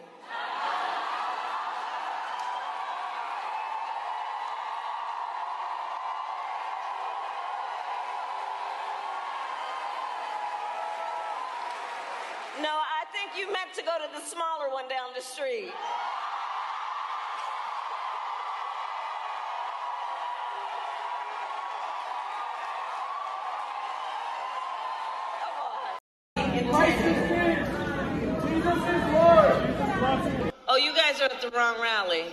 No, I think you meant to go to the smaller one down the street. Oh, you guys are at the wrong rally.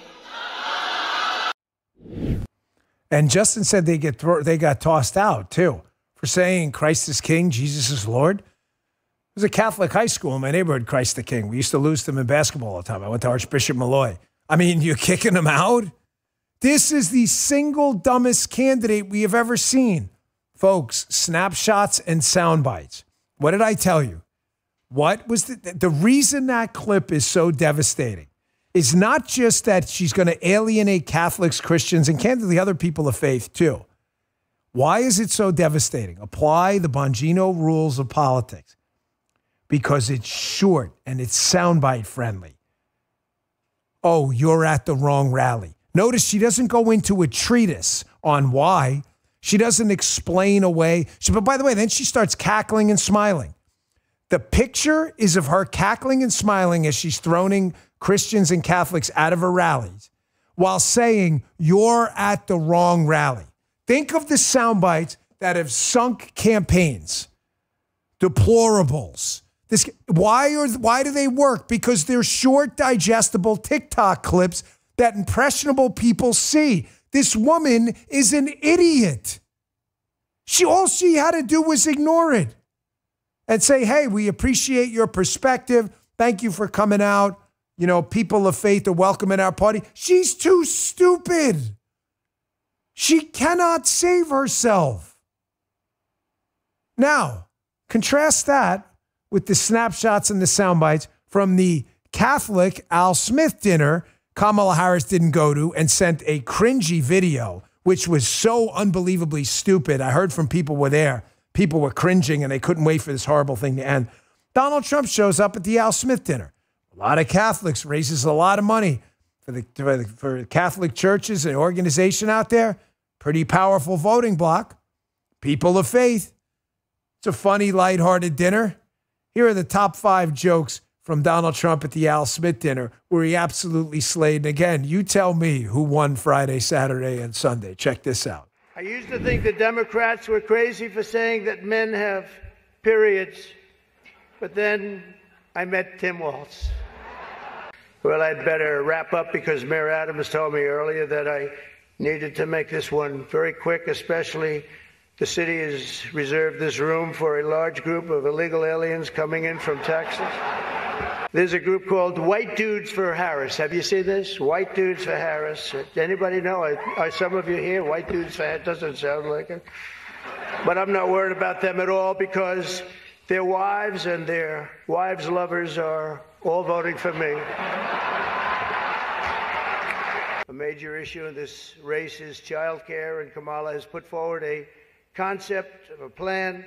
And Justin said they got tossed out, too, for saying Christ is King, Jesus is Lord. It was a Catholic high school in my neighborhood, Christ the King. We used to lose them in basketball all the time. I went to Archbishop Malloy. I mean, you're kicking them out? This is the single dumbest candidate we have ever seen. Folks, snapshots and sound bites. What did I tell you? What was the reason that clip is so devastating is not just that she's going to alienate Catholics, Christians, and candidly other people of faith too. Why is it so devastating? Apply the Bongino rules of politics. Because it's short and it's soundbite friendly. Oh, you're at the wrong rally. Notice she doesn't go into a treatise on why. She doesn't explain away. But by the way, then she starts cackling and smiling. The picture is of her cackling and smiling as she's throwing Christians and Catholics out of her rallies while saying, you're at the wrong rally. Think of the sound bites that have sunk campaigns. Deplorables. Why do they work? Because they're short, digestible TikTok clips that impressionable people see. This woman is an idiot. All she had to do was ignore it and say, hey, we appreciate your perspective. Thank you for coming out. You know, people of faith are welcome in our party. She's too stupid. She cannot save herself. Now, contrast that with the snapshots and the sound bites from the Catholic Al Smith dinner Kamala Harris didn't go to and sent a cringy video, which was so unbelievably stupid. I heard from people were there. People were cringing and they couldn't wait for this horrible thing to end. Donald Trump shows up at the Al Smith dinner. A lot of Catholics, raises a lot of money for Catholic churches and organization out there. Pretty powerful voting bloc. People of faith. It's a funny, lighthearted dinner. Here are the top 5 jokes from Donald Trump at the Al Smith dinner, where he absolutely slayed. And again, you tell me who won Friday, Saturday, and Sunday. Check this out. I used to think the Democrats were crazy for saying that men have periods, but then I met Tim Walz. Well, I'd better wrap up because Mayor Adams told me earlier that I needed to make this one very quick, especially the city has reserved this room for a large group of illegal aliens coming in from Texas. There's a group called White Dudes for Harris. Have you seen this? White Dudes for Harris. Anybody know? Are some of you here? White Dudes for Harris? Doesn't sound like it. But I'm not worried about them at all because their wives and their wives' lovers are all voting for me. A major issue in this race is child care, and Kamala has put forward a concept of a plan.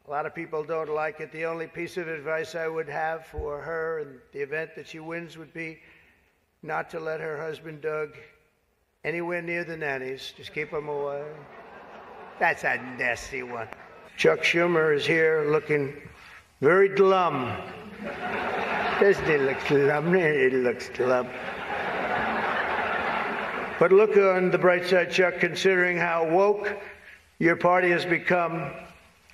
A lot of people don't like it. The only piece of advice I would have for her in the event that she wins would be not to let her husband, Doug, anywhere near the nannies. Just keep him away. That's a nasty one. Chuck Schumer is here looking very glum. Doesn't he look glum? He looks glum. But look on the bright side, Chuck, considering how woke your party has become.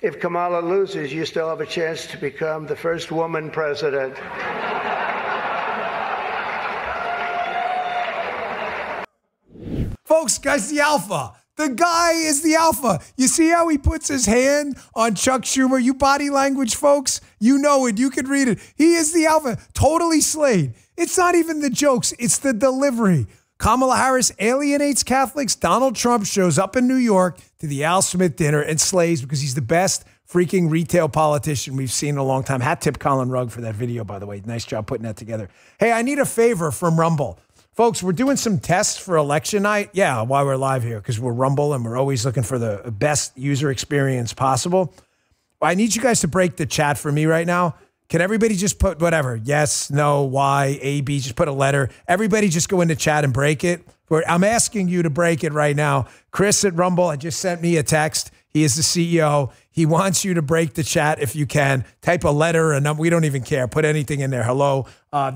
If Kamala loses, you still have a chance to become the first woman president. Folks, guy's the alpha. The guy is the alpha. You see how he puts his hand on Chuck Schumer? You body language, folks, you know it. You can read it. He is the alpha. Totally slayed. It's not even the jokes. It's the delivery. Kamala Harris alienates Catholics. Donald Trump shows up in New York to the Al Smith dinner and slays because he's the best freaking retail politician we've seen in a long time. Hat tip Colin Rugg for that video, by the way. Nice job putting that together. Hey, I need a favor from Rumble. Folks, we're doing some tests for election night. Yeah, while we're live here, because we're Rumble and we're always looking for the best user experience possible. I need you guys to break the chat for me right now. Can everybody just put whatever, yes, no, Y, A, B, just put a letter. Everybody just go into chat and break it. I'm asking you to break it right now. Chris at Rumble just sent me a text. He is the CEO. He wants you to break the chat if you can. Type a letter or a number. We don't even care. Put anything in there. Hello.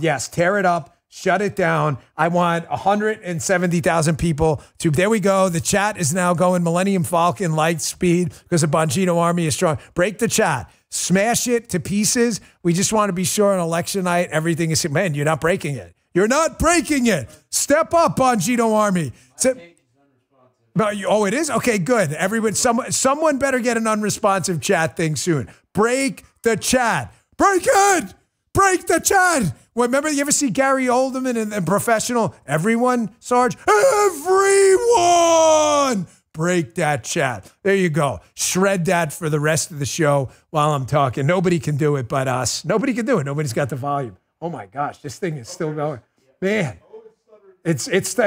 Yes, tear it up. Shut it down. I want 170,000 people to, there we go. The chat is now going Millennium Falcon light speed because the Bongino army is strong. Break the chat. Smash it to pieces. We just want to be sure on election night, everything is, man, you're not breaking it. You're not breaking it. Step up, Bongino army. Oh, it is? Okay, good. Everyone, someone better get an unresponsive chat thing soon. Break the chat. Break it. Break the chat. Well, remember, you ever see Gary Oldman in Professional? Everyone, Sarge? Everyone! break that chat. There you go. Shred that for the rest of the show while I'm talking. Nobody can do it but us. Nobody can do it. Nobody's got the volume. Oh my gosh, this thing is still going. Man, it's like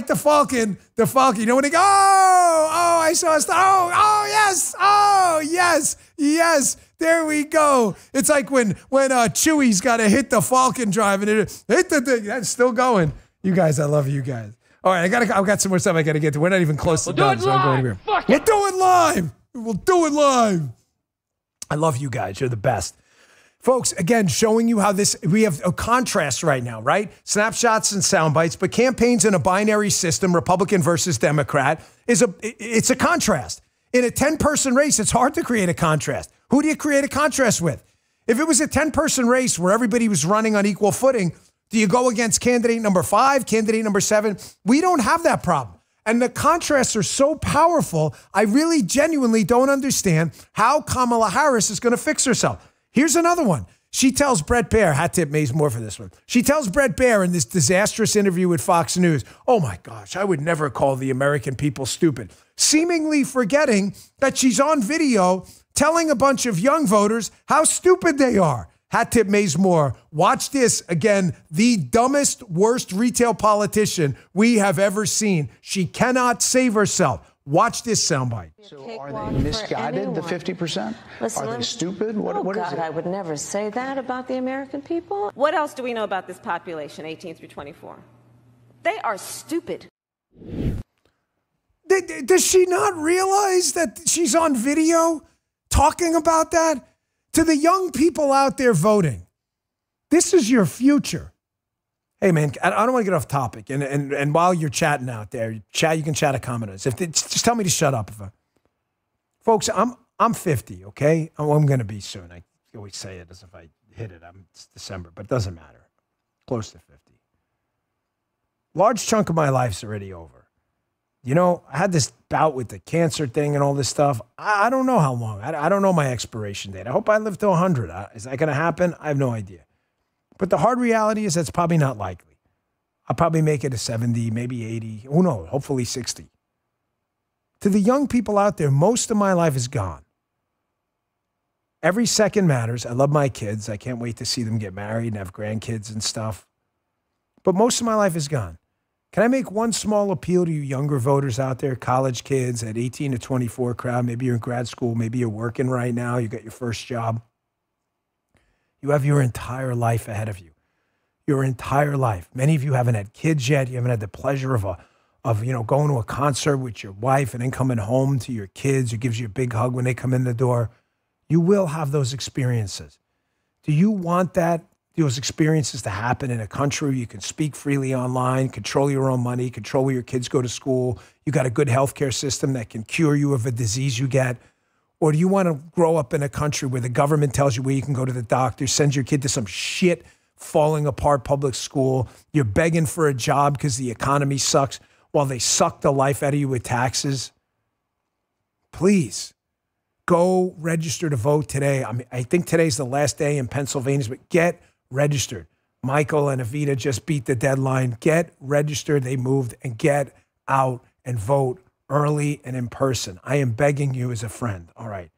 the Falcon. The Falcon. You know when they go, oh, I saw a star. Oh, yes. There we go. It's like when Chewie's got to hit the Falcon drive and it hit the thing. That's still going. You guys, I love you guys. All right, I've got some more stuff I got to get to. We're not even close to done, so I'm going here. We'll do it live. We'll do it live. I love you guys. You're the best. Folks, again, showing you how we have a contrast right now, right? Snapshots and sound bites, but campaigns in a binary system, Republican versus Democrat, it's a contrast. In a 10-person race, it's hard to create a contrast. Who do you create a contrast with? If it was a 10-person race where everybody was running on equal footing, do you go against candidate number 5, candidate number 7? We don't have that problem. And the contrasts are so powerful, I really genuinely don't understand how Kamala Harris is going to fix herself. Here's another one. She tells Brett Baer, hat tip Mays Moore for this one. She tells Brett Baer in this disastrous interview with Fox News, oh my gosh, I would never call the American people stupid. Seemingly forgetting that she's on video telling a bunch of young voters how stupid they are. Hat tip Mays Moore. Watch this. Again, the dumbest, worst retail politician we have ever seen. She cannot save herself. Watch this soundbite. So are they misguided, the 50%? Listen, are they stupid? What is it? I would never say that about the American people. What else do we know about this population, 18 through 24? They are stupid. Does she not realize that she's on video talking about that? To the young people out there voting, this is your future. Hey, man, I don't want to get off topic. And while you're chatting out there, you can chat a comment on this. Just tell me to shut up. Folks, I'm 50, okay? I'm going to be soon. I always say it as if I hit it. It's December, but it doesn't matter. Close to 50. Large chunk of my life's already over. You know, I had this bout with the cancer thing and all this stuff. I don't know how long. I don't know my expiration date. I hope I live to 100. Is that going to happen? I have no idea. But the hard reality is that's probably not likely. I'll probably make it to 70, maybe 80. Who knows? Hopefully 60. To the young people out there, most of my life is gone. Every second matters. I love my kids. I can't wait to see them get married and have grandkids and stuff. But most of my life is gone. Can I make one small appeal to you younger voters out there, college kids at 18 to 24 crowd? Maybe you're in grad school. Maybe you're working right now. You got your first job. You have your entire life ahead of you. Your entire life. Many of you haven't had kids yet. You haven't had the pleasure of going to a concert with your wife and then coming home to your kids who gives you a big hug when they come in the door. You will have those experiences. Do you want those experiences to happen in a country where you can speak freely online, control your own money, control where your kids go to school, you got a good healthcare system that can cure you of a disease you get? Or do you want to grow up in a country where the government tells you where you can go to the doctor, sends your kid to some shit falling apart public school, you're begging for a job because the economy sucks while they suck the life out of you with taxes? Please, go register to vote today. I think today's the last day in Pennsylvania, but get registered. Michael and Avita just beat the deadline. Get registered. They moved, and get out and vote early and in person. I am begging you as a friend. All right,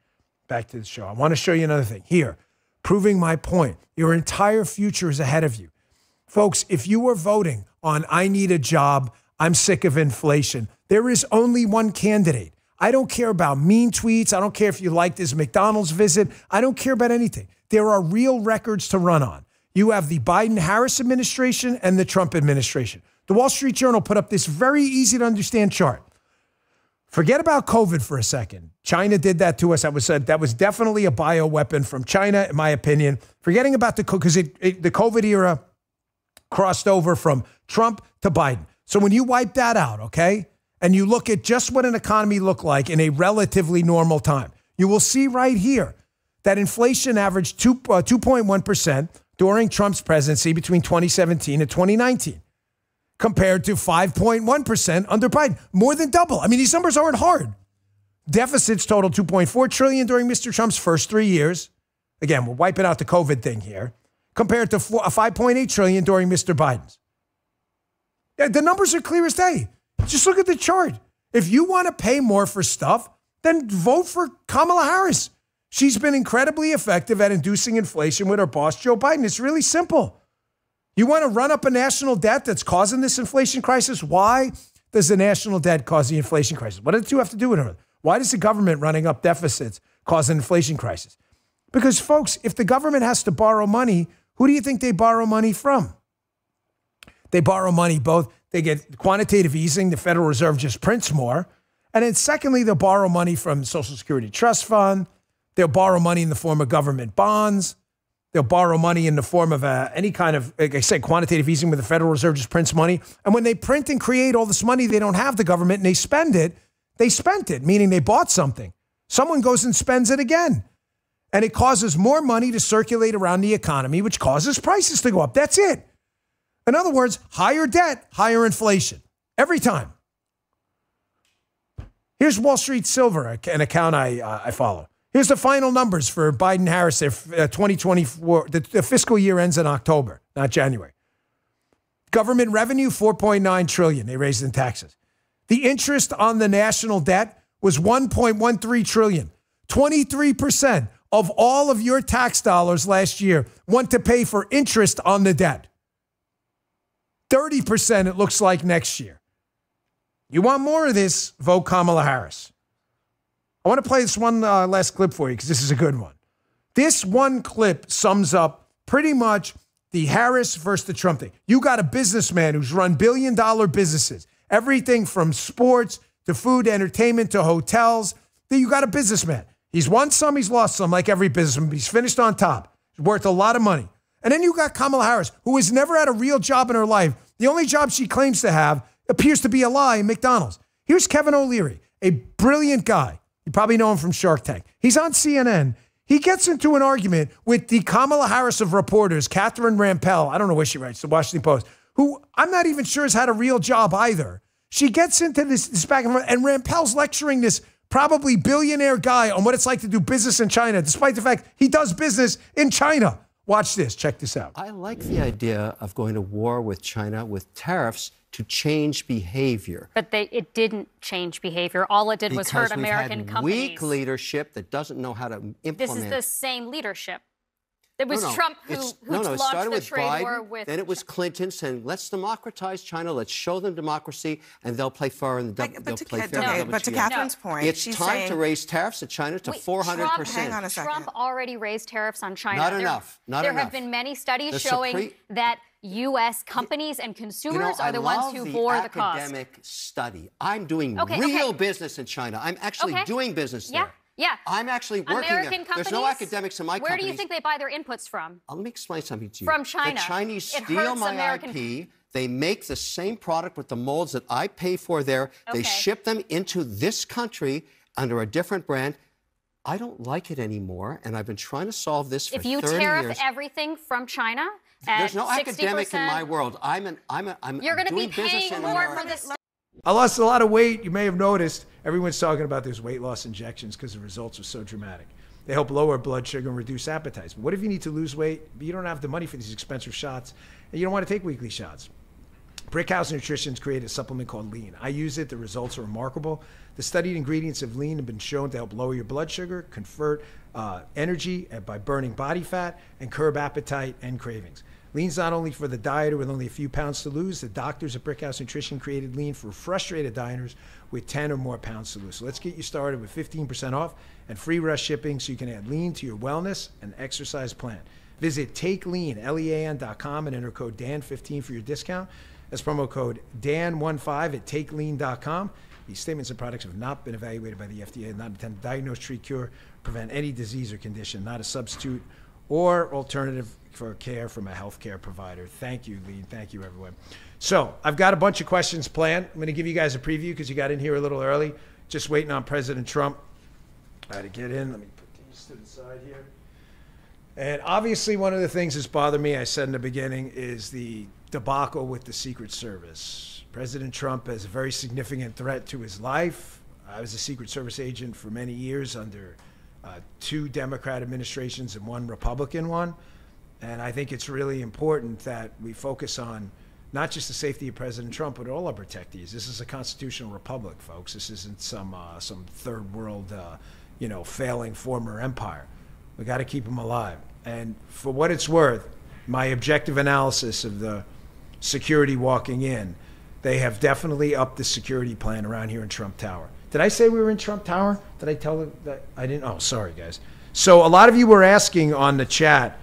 back to the show. I want to show you another thing here, proving my point. Your entire future is ahead of you. Folks, if you are voting on I need a job, I'm sick of inflation, there is only one candidate. I don't care about mean tweets. I don't care if you liked his McDonald's visit. I don't care about anything. There are real records to run on. You have the Biden-Harris administration and the Trump administration. The Wall Street Journal put up this very easy to understand chart. Forget about COVID for a second. China did that to us. That was definitely a bioweapon from China, in my opinion. Forgetting about the COVID era crossed over from Trump to Biden. So when you wipe that out, okay, and you look at just what an economy looked like in a relatively normal time, you will see right here that inflation averaged 2.1% during Trump's presidency between 2017 and 2019, compared to 5.1% under Biden. More than double. I mean, these numbers aren't hard. Deficits totaled $2.4 trillion during Mr. Trump's first 3 years. Again, we're wiping out the COVID thing here, compared to $5.8 trillion during Mr. Biden's. The numbers are clear as day. Just look at the chart. If you want to pay more for stuff, then vote for Kamala Harris. She's been incredibly effective at inducing inflation with her boss, Joe Biden. It's really simple. You want to run up a national debt that's causing this inflation crisis? Why does the national debt cause the inflation crisis? What do the two have to do with it? Why does the government running up deficits cause an inflation crisis? Because, folks, if the government has to borrow money, who do you think they borrow money from? They borrow money both. They get quantitative easing. The Federal Reserve just prints more. And then secondly, they'll borrow money from the Social Security Trust Fund. They'll borrow money in the form of government bonds. They'll borrow money in the form of any kind of, like I said, quantitative easing where the Federal Reserve just prints money. And when they print and create all this money, they don't have the government and they spend it. They spent it, meaning they bought something. Someone goes and spends it again. And it causes more money to circulate around the economy, which causes prices to go up. That's it. In other words, higher debt, higher inflation. Every time. Here's Wall Street Silver, an account I follow. Here's the final numbers for Biden-Harris. 2024, the fiscal year ends in October, not January. Government revenue, $4.9 trillion. They raised in taxes. The interest on the national debt was $1.13 trillion. 23% of all of your tax dollars last year went to pay for interest on the debt. 30% it looks like next year. You want more of this, vote Kamala Harris. I want to play this one last clip for you because this is a good one. This one clip sums up pretty much the Harris versus the Trump thing. You got a businessman who's run billion-dollar businesses, everything from sports to food, entertainment to hotels. Then you got a businessman. He's won some, he's lost some, like every businessman, but he's finished on top. He's worth a lot of money. And then you got Kamala Harris, who has never had a real job in her life. The only job she claims to have appears to be a lie in McDonald's. Here's Kevin O'Leary, a brilliant guy. You probably know him from Shark Tank. He's on CNN. He gets into an argument with the Kamala Harris of reporters, Catherine Rampell. I don't know where she writes, the Washington Post, who I'm not even sure has had a real job either. She gets into this back and forth, and Rampell's lecturing this probably billionaire guy on what it's like to do business in China, despite the fact he does business in China. Watch this. Check this out. I like the idea of going to war with China with tariffs to change behavior. But it didn't change behavior. All it did was hurt American companies. Weak leadership that doesn't know how to implement. This is the same leadership. It was Trump who it launched started the with trade Biden, war with. Then it was Clinton saying, let's democratize China, let's show them democracy, and they'll play fair and they'll play fair. But to Catherine's point, it's time to raise tariffs to China to 400%. Hang on a second. Trump already raised tariffs on China. Not enough. There have been many studies showing that U.S. companies and consumers are the ones who bore the cost. Academic study. I'm doing real business in China. I'm actually doing business there. Yeah. I'm actually working American there. Companies, there's no academics in my company. Where do you think they buy their inputs from? Let me explain something to you. From China. The Chinese steal my IP. They make the same product with the molds that I pay for there. They ship them into this country under a different brand. I don't like it anymore, and I've been trying to solve this for 30 years. If you tariff everything from China at there's no 60%, academic in my world. I'm you're going to be doing paying more for this. I lost a lot of weight. You may have noticed everyone's talking about those weight loss injections because the results are so dramatic. They help lower blood sugar and reduce appetites. But what if you need to lose weight, but you don't have the money for these expensive shots, and you don't want to take weekly shots? Brickhouse Nutrition's created a supplement called Lean. I use it. The results are remarkable. The studied ingredients of Lean have been shown to help lower your blood sugar, convert energy by burning body fat, and curb appetite and cravings. Lean's not only for the dieter with only a few pounds to lose. The doctors at Brickhouse Nutrition created Lean for frustrated dieters with 10 or more pounds to lose. So let's get you started with 15% off and free rush shipping so you can add Lean to your wellness and exercise plan. Visit TakeLean.com and enter code DAN15 for your discount. That's promo code DAN15 at TakeLean.com. These statements and products have not been evaluated by the FDA, not intended to diagnose, treat, cure, prevent any disease or condition, not a substitute or alternative for care from a healthcare provider. Thank you, Lean. Thank you, everyone. So I've got a bunch of questions planned. I'm going to give you guys a preview because you got in here a little early. Just waiting on President Trump to get in. Let me put these to the side here. And obviously one of the things that's bothered me, I said in the beginning, is the debacle with the Secret Service. President Trump has a very significant threat to his life. I was a Secret Service agent for many years under 2 Democrat administrations and 1 Republican one. And I think it's really important that we focus on not just the safety of President Trump, but all our protectees. This is a constitutional republic, folks. This isn't some third world, failing former empire. We got to keep them alive. And for what it's worth, my objective analysis of the security walking in, they have definitely upped the security plan around here in Trump Tower. Did I say we were in Trump Tower? Did I tell them that? I didn't. Oh, sorry, guys. So a lot of you were asking on the chat,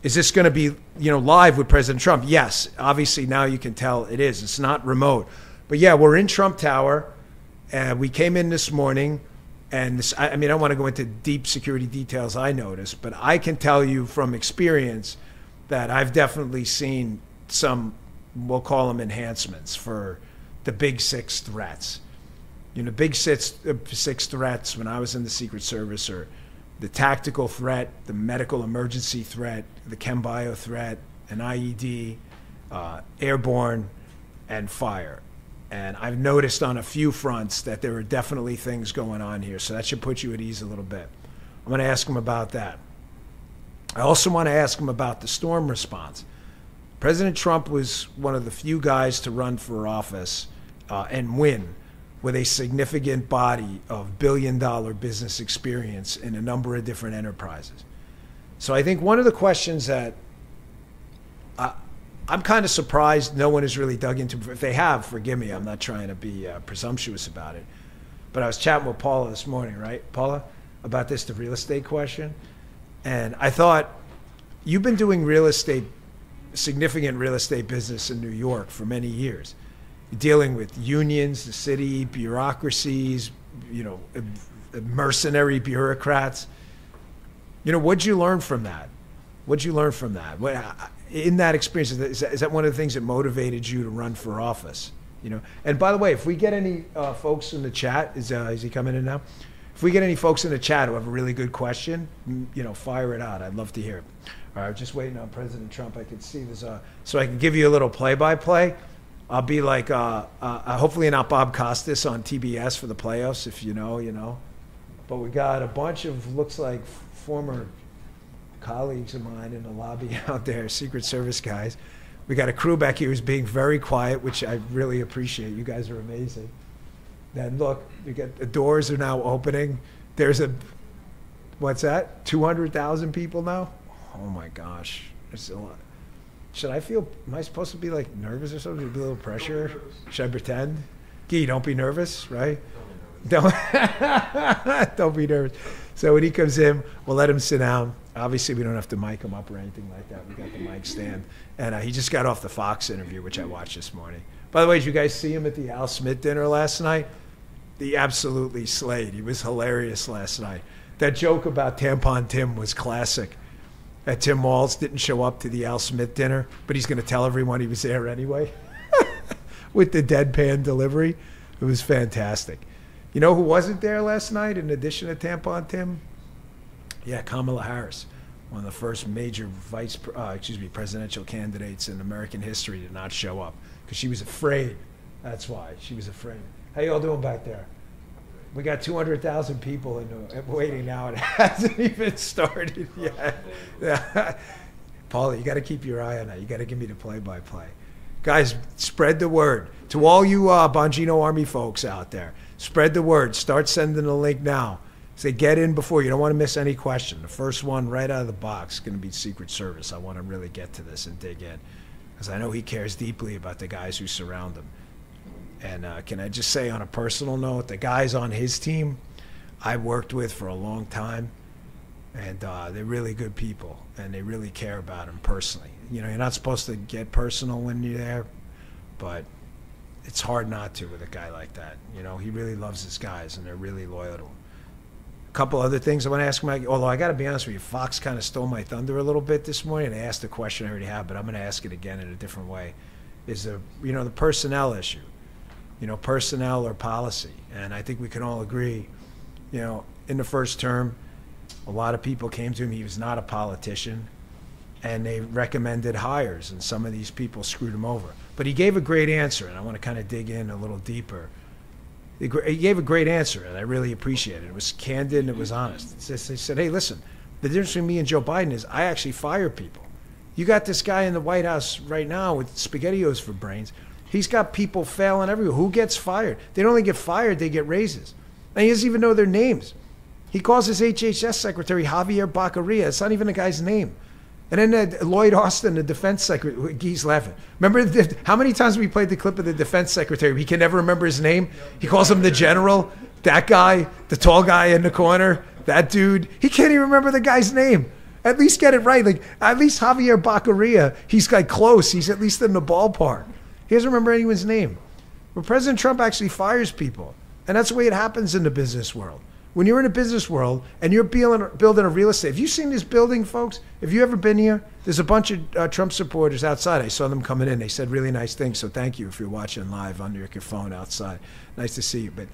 is this going to be, live with President Trump? Yes. Obviously, now you can tell it is. It's not remote. But yeah, we're in Trump Tower. We came in this morning. And this, I don't want to go into deep security details I noticed, but I can tell you from experience that I've definitely seen some, we'll call them enhancements for the big six threats. Big six threats when I was in the Secret Service are the tactical threat, the medical emergency threat, the chem bio threat, an IED, airborne, and fire. And I've noticed on a few fronts that there are definitely things going on here. So that should put you at ease a little bit. I'm going to ask him about that. I also want to ask him about the storm response. President Trump was one of the few guys to run for office and win with a significant body of billion-dollar business experience in a number of different enterprises. So I think one of the questions that I'm kind of surprised no one has really dug into. If they have, forgive me. I'm not trying to be presumptuous about it. But I was chatting with Paula this morning, right, Paula, about the real estate question. And I thought, you've been doing significant real estate business in New York for many years. You're dealing with unions, the city, bureaucracies, mercenary bureaucrats. What'd you learn from that? What'd you learn from that? In that experience, is that one of the things that motivated you to run for office? And by the way, if we get any folks in the chat, is he coming in now? If we get any folks in the chat who have a really good question, fire it out. I'd love to hear it. All right, just waiting on President Trump. I could see this, so I can give you a little play-by-play. I'll be like, hopefully not Bob Costas on TBS for the playoffs. If you know. But we got a bunch of, looks like former colleagues of mine in the lobby out there, Secret Service guys. We got a crew back here who's being very quiet, which I really appreciate. You guys are amazing. Then look, the doors are now opening. There's what's that? 200,000 people now? Oh my gosh. There's a lot. Am I supposed to be like nervous or something? Be a little pressure? Should I pretend? Guy, don't be nervous, right? Don't be nervous. So when he comes in, we'll let him sit down. Obviously, we don't have to mic him up or anything like that. We got the mic stand. And he just got off the Fox interview, which I watched this morning. By the way, did you guys see him at the Al Smith dinner last night? He absolutely slayed. He was hilarious last night. That joke about Tampon Tim was classic. That Tim Walz didn't show up to the Al Smith dinner, but he's going to tell everyone he was there anyway. With the deadpan delivery. It was fantastic. You know who wasn't there last night in addition to Tampon Tim? Yeah, Kamala Harris, one of the first major presidential candidates in American history to not show up because she was afraid. That's why she was afraid. How you all doing back there? We got 200,000 people waiting now. It hasn't even started yet. Paula, you got to keep your eye on that. You got to give me the play-by-play. Guys, spread the word. To all you Bongino Army folks out there, spread the word. Start sending the link now. Say, get in before. You don't want to miss any question. The first one right out of the box is going to be Secret Service. I want to really get to this and dig in because I know he cares deeply about the guys who surround him. And can I just say on a personal note, the guys on his team I worked with for a long time, and they're really good people, and they really care about him personally. You're not supposed to get personal when you're there, but it's hard not to with a guy like that. He really loves his guys, and they're really loyal to him. A couple other things I want to ask him, although I got to be honest with you, Fox kind of stole my thunder a little bit this morning. They asked a question I already have, but I'm going to ask it again in a different way. Is the personnel issue. Personnel or policy. And I think we can all agree, in the first term, a lot of people came to him. He was not a politician, and they recommended hires, and some of these people screwed him over. But he gave a great answer, and I want to kind of dig in a little deeper. He gave a great answer, and I really appreciate it. It was candid and it was honest. He said, hey, listen, the difference between me and Joe Biden is I actually fire people. You got this guy in the White House right now with SpaghettiOs for brains. He's got people failing everywhere. Who gets fired? They don't only get fired, they get raises. And he doesn't even know their names. He calls his HHS secretary Javier Baccaria. It's not even the guy's name. And then Lloyd Austin, the defense secretary, he's laughing. Remember how many times we played the clip of the defense secretary? He can never remember his name. He calls him the general. That guy, the tall guy in the corner, that dude. He can't even remember the guy's name. At least get it right. Like, at least Javier Baccaria, he's like close. He's at least in the ballpark. He doesn't remember anyone's name. But President Trump actually fires people. And that's the way it happens in the business world. When you're in a business world and you're building a real estate, have you seen this building, folks? Have you ever been here? There's a bunch of Trump supporters outside. I saw them coming in. They said really nice things. So thank you if you're watching live on your phone outside. Nice to see you. But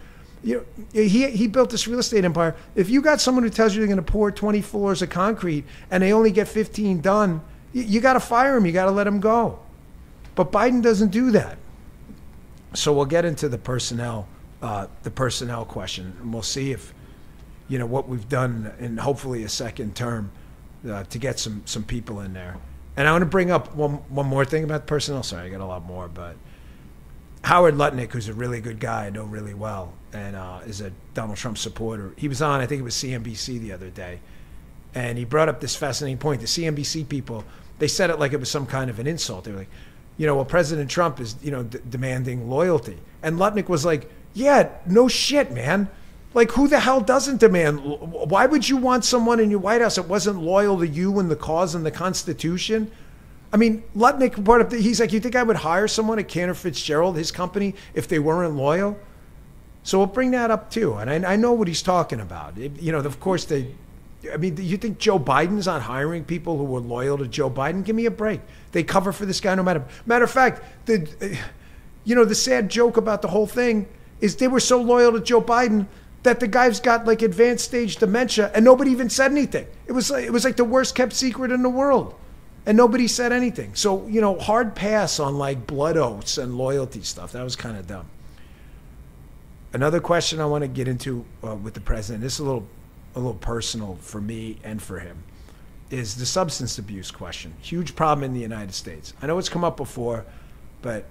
you know, he built this real estate empire. If you got someone who tells you they're going to pour 20 floors of concrete and they only get 15 done, you got to fire him. You got to let him go. But Biden doesn't do that. So we'll get into the personnel question, and we'll see if, you know, what we've done in hopefully a second term to get some people in there. And I want to bring up one more thing about personnel. Sorry, I got a lot more, but Howard Lutnick, who's a really good guy I know really well, and is a Donald Trump supporter. He was on, I think it was CNBC the other day, and he brought up this fascinating point. The CNBC people, they said it like it was some kind of an insult. They were like, you know, well, President Trump is, you know, demanding loyalty. And Lutnick was like, yeah, no shit, man. Like, who the hell doesn't demand? Why would you want someone in your White House that wasn't loyal to you and the cause and the Constitution? I mean, Lutnick brought up, he's like, you think I would hire someone at Cantor Fitzgerald, his company, if they weren't loyal? So we'll bring that up too. And I know what he's talking about. You know, of course, I mean, you think Joe Biden's not hiring people who were loyal to Joe Biden? Give me a break. They cover for this guy no matter. Matter of fact, you know, the sad joke about the whole thing is they were so loyal to Joe Biden that the guy's got like advanced stage dementia and nobody even said anything. It was like the worst kept secret in the world and nobody said anything. So, you know, hard pass on like blood oaths and loyalty stuff. That was kind of dumb. Another question I want to get into with the president, this is a little personal for me and for him, is the substance abuse question. Huge problem in the United States. I know it's come up before, but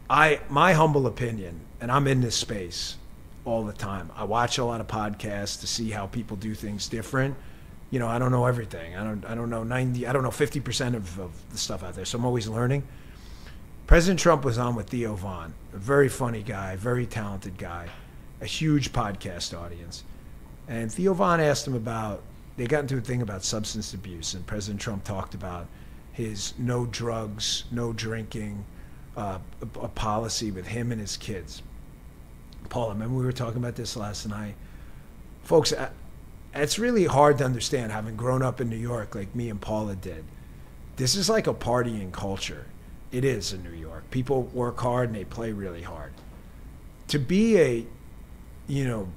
my humble opinion, and I'm in this space all the time. I watch a lot of podcasts to see how people do things different. You know, I don't know everything. I don't know 50% of the stuff out there. So I'm always learning. President Trump was on with Theo Von, a very funny guy, very talented guy, a huge podcast audience. And Theo Von asked him they got into a thing about substance abuse, and President Trump talked about his no drugs, no drinking, a policy with him and his kids. Paula, remember we were talking about this last night? Folks, it's really hard to understand, having grown up in New York like me and Paula did. This is like a partying culture. It is in New York. People work hard and they play really hard. To be a, you know,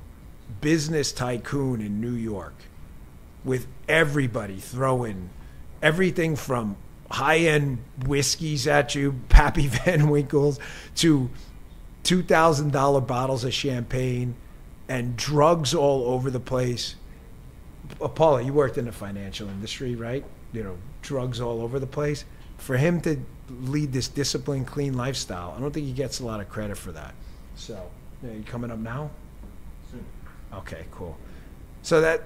business tycoon in New York with everybody throwing everything from high-end whiskeys at you, Pappy Van Winkles, to $2,000 bottles of champagne and drugs all over the place. Paula, you worked in the financial industry, right? You know, drugs all over the place. For him to lead this disciplined, clean lifestyle, I don't think he gets a lot of credit for that. So, are you coming up now? Soon. Okay, cool. So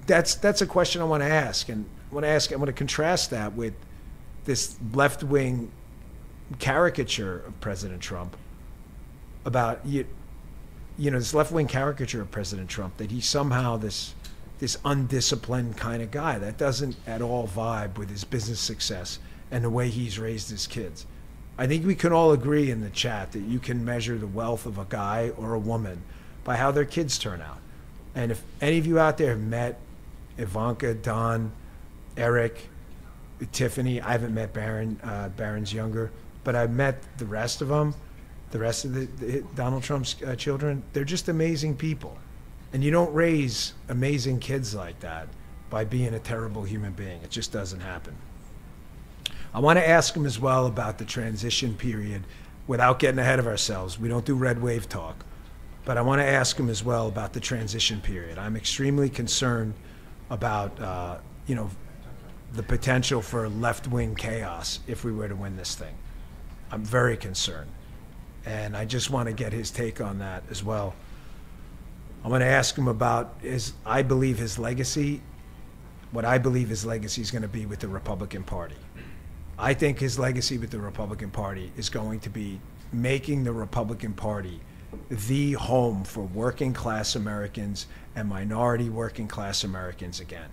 that's a question I want to ask, and I want to contrast that with this left-wing caricature of President Trump about you know, this left-wing caricature of President Trump, that he's somehow this undisciplined kind of guy that doesn't at all vibe with his business success and the way he's raised his kids. I think we can all agree in the chat that you can measure the wealth of a guy or a woman by how their kids turn out. And if any of you out there have met Ivanka, Don, Eric, Tiffany, I haven't met Barron's younger, but I've met the rest of them, the rest of the Donald Trump's children. They're just amazing people. And you don't raise amazing kids like that by being a terrible human being. It just doesn't happen. I want to ask him as well about the transition period without getting ahead of ourselves. We don't do red wave talk. But I want to ask him as well about the transition period. I'm extremely concerned about, you know, the potential for left-wing chaos if we were to win this thing. I'm very concerned. And I just want to get his take on that as well. I'm going to ask him about I believe his legacy, what I believe his legacy is going to be with the Republican Party. I think his legacy with the Republican Party is going to be making the Republican Party the home for working class Americans and minority working class Americans again.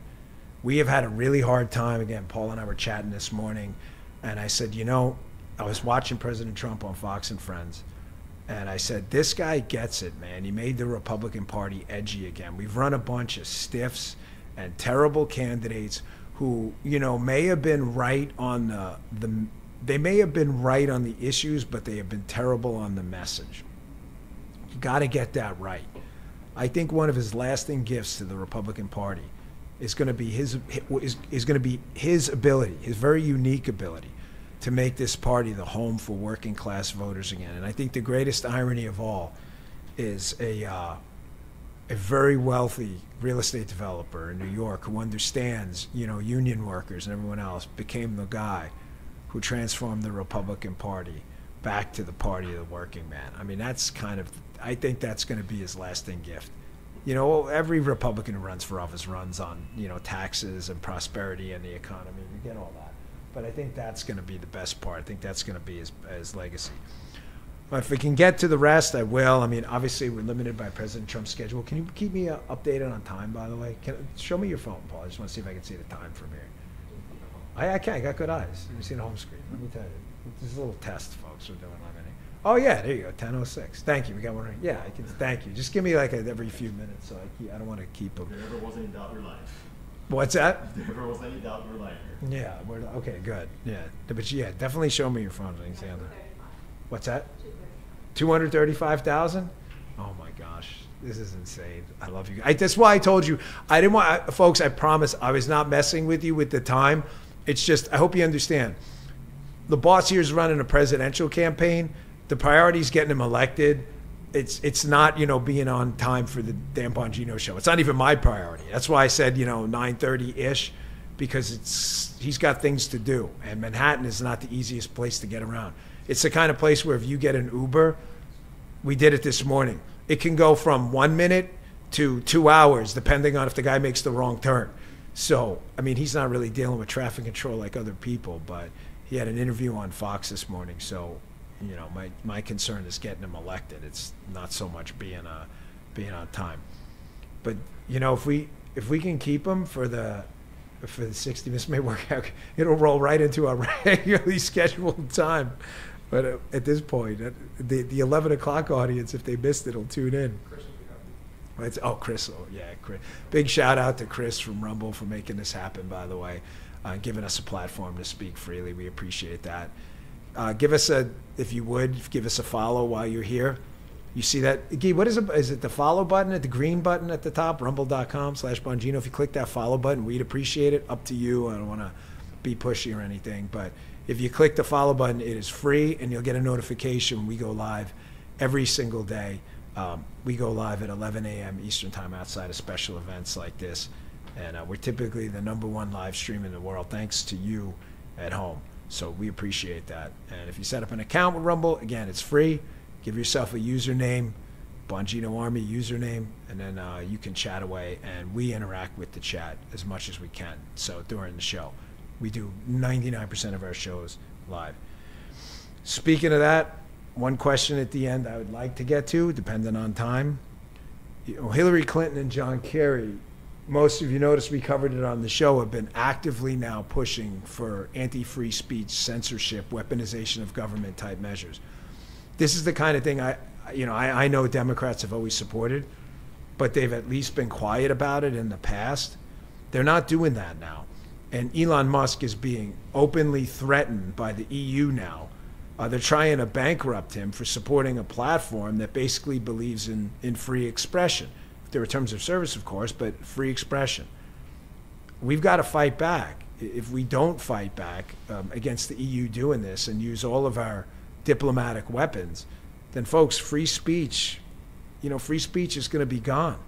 We have had a really hard time. Again, Paul and I were chatting this morning, and I said, I was watching President Trump on Fox and Friends, and I said, this guy gets it, man. He made the Republican Party edgy again. We've run a bunch of stiffs and terrible candidates who, may have been right on they may have been right on the issues, but they have been terrible on the message. You got to get that right. I think one of his lasting gifts to the Republican Party is going to be his ability, his very unique ability, to make this party the home for working class voters again. And I think the greatest irony of all is a very wealthy real estate developer in New York who understands, union workers and everyone else, became the guy who transformed the Republican Party back to the party of the working man. I mean, I think that's going to be his lasting gift. Every Republican who runs for office runs on, taxes and prosperity and the economy. You get all that. But I think that's going to be the best part. I think that's going to be his legacy. But if we can get to the rest, I will. I mean, obviously, we're limited by President Trump's schedule. Can you keep me updated on time, by the way? Show me your phone, Paul. I just want to see if I can see the time from here. I can. I got good eyes. Let me see the home screen. Let me tell you. This is a little test, folks, we're doing on any. Oh, yeah, there you go, 10:06. Thank you. We got one right. Yeah, I can. Thank you. Just give me every few minutes, so I don't want to keep them. If there ever was any doubt in your life. What's that? If there ever was any doubt in your life. Yeah, okay, good. Yeah, but definitely show me your phone. What's that? 235,000? Oh my gosh, this is insane. I love you. That's why I told you I didn't want, folks. I promise I was not messing with you with the time. It's just I hope you understand. The boss here is running a presidential campaign. The priority is getting him elected. It's not, being on time for the damn Bongino show. It's not even my priority. That's why I said, 9:30-ish, because he's got things to do. And Manhattan is not the easiest place to get around. It's the kind of place where if you get an Uber, we did it this morning, it can go from 1 minute to 2 hours, depending on if the guy makes the wrong turn. So, I mean, he's not really dealing with traffic control like other people, but he had an interview on Fox this morning. So, my concern is getting him elected. It's not so much being on time. But if we can keep him for the 60 minutes, may work out. It'll roll right into our regularly scheduled time. But at this point, the 11 o'clock audience, if they missed it, will tune in. Chris. Chris. Big shout out to Chris from Rumble for making this happen, by the way, giving us a platform to speak freely. We appreciate that. If you would, give us a follow while you're here. You see that? Guy, what is it? Is it the follow button the green button at the top, rumble.com/Bongino? If you click that follow button, we'd appreciate it. Up to you. I don't want to be pushy or anything, but if you click the follow button, it is free, and you'll get a notification when we go live every single day. We go live at 11 a.m. Eastern time outside of special events like this, and we're typically the #1 live stream in the world, thanks to you at home. So we appreciate that. And if you set up an account with Rumble, again, it's free. Give yourself a username, Bongino Army username, and then you can chat away, and we interact with the chat as much as we can. So during the show, we do 99% of our shows live. Speaking of that, one question at the end I would like to get to, depending on time. Hillary Clinton and John Kerry, most of you noticed we covered it on the show, have been actively now pushing for anti-free speech, censorship, weaponization of government type measures. This is the kind of thing I know Democrats have always supported, but they've at least been quiet about it in the past. They're not doing that now. And Elon Musk is being openly threatened by the EU now. They're trying to bankrupt him for supporting a platform that basically believes in free expression. There are terms of service, of course, but free expression. We've got to fight back. If we don't fight back against the EU doing this and use all of our diplomatic weapons, then folks, free speech is going to be gone.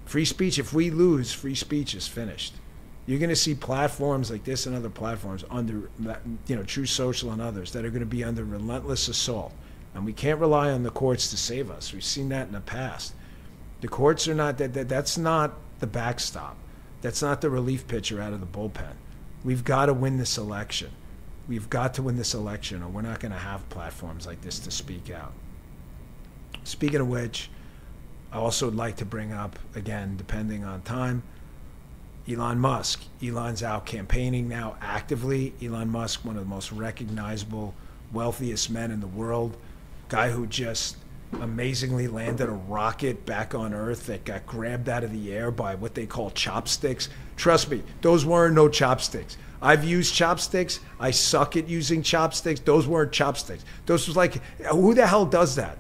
Free speech, if we lose, free speech is finished. You're going to see platforms like this and other platforms under, True Social and others that are going to be under relentless assault. And we can't rely on the courts to save us. We've seen that in the past. The courts are not, that's not the backstop. That's not the relief pitcher out of the bullpen. We've got to win this election. We've got to win this election, or we're not going to have platforms like this to speak out. Speaking of which, I also would like to bring up, again, depending on time, Elon Musk. Elon's out campaigning now actively. Elon Musk, one of the most recognizable, wealthiest men in the world, guy who just amazingly landed a rocket back on Earth that got grabbed out of the air by what they call chopsticks. Trust me, those weren't no chopsticks. I've used chopsticks. I suck at using chopsticks. Those weren't chopsticks. Those was like, who the hell does that?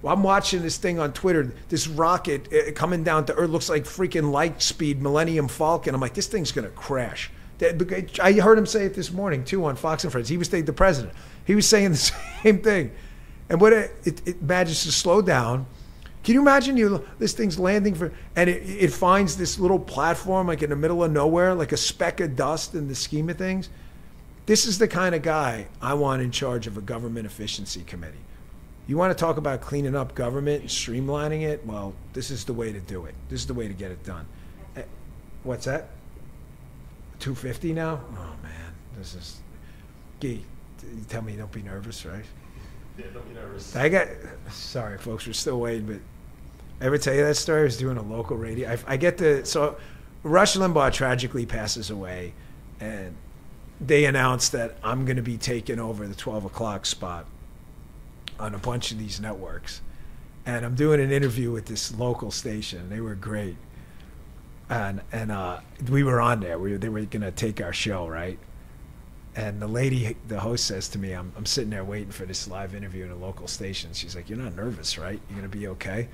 Well, I'm watching this thing on Twitter, this rocket coming down to Earth, looks like freaking light speed Millennium Falcon. I'm like, this thing's going to crash. I heard him say it this morning, too, on Fox and Friends. He was the president. He was saying the same thing. And what it manages to slow down. Can you imagine this thing's landing and it finds this little platform like in the middle of nowhere, like a speck of dust in the scheme of things? This is the kind of guy I want in charge of a government efficiency committee. You want to talk about cleaning up government and streamlining it? Well, this is the way to do it. This is the way to get it done. What's that? 250 now? Oh, man. This is... Gee, you tell me don't be nervous, right? Yeah, don't be nervous. Sorry, folks, we're still waiting, but I ever tell you that story? I was doing a local radio. So Rush Limbaugh tragically passes away, and they announced that I'm going to be taking over the 12 o'clock spot on a bunch of these networks. And I'm doing an interview with this local station. They were great. And we were on there. They were going to take our show, right? And the host says to me, I'm sitting there waiting for this live interview in a local station. She's like, you're not nervous, right? You're going to be okay?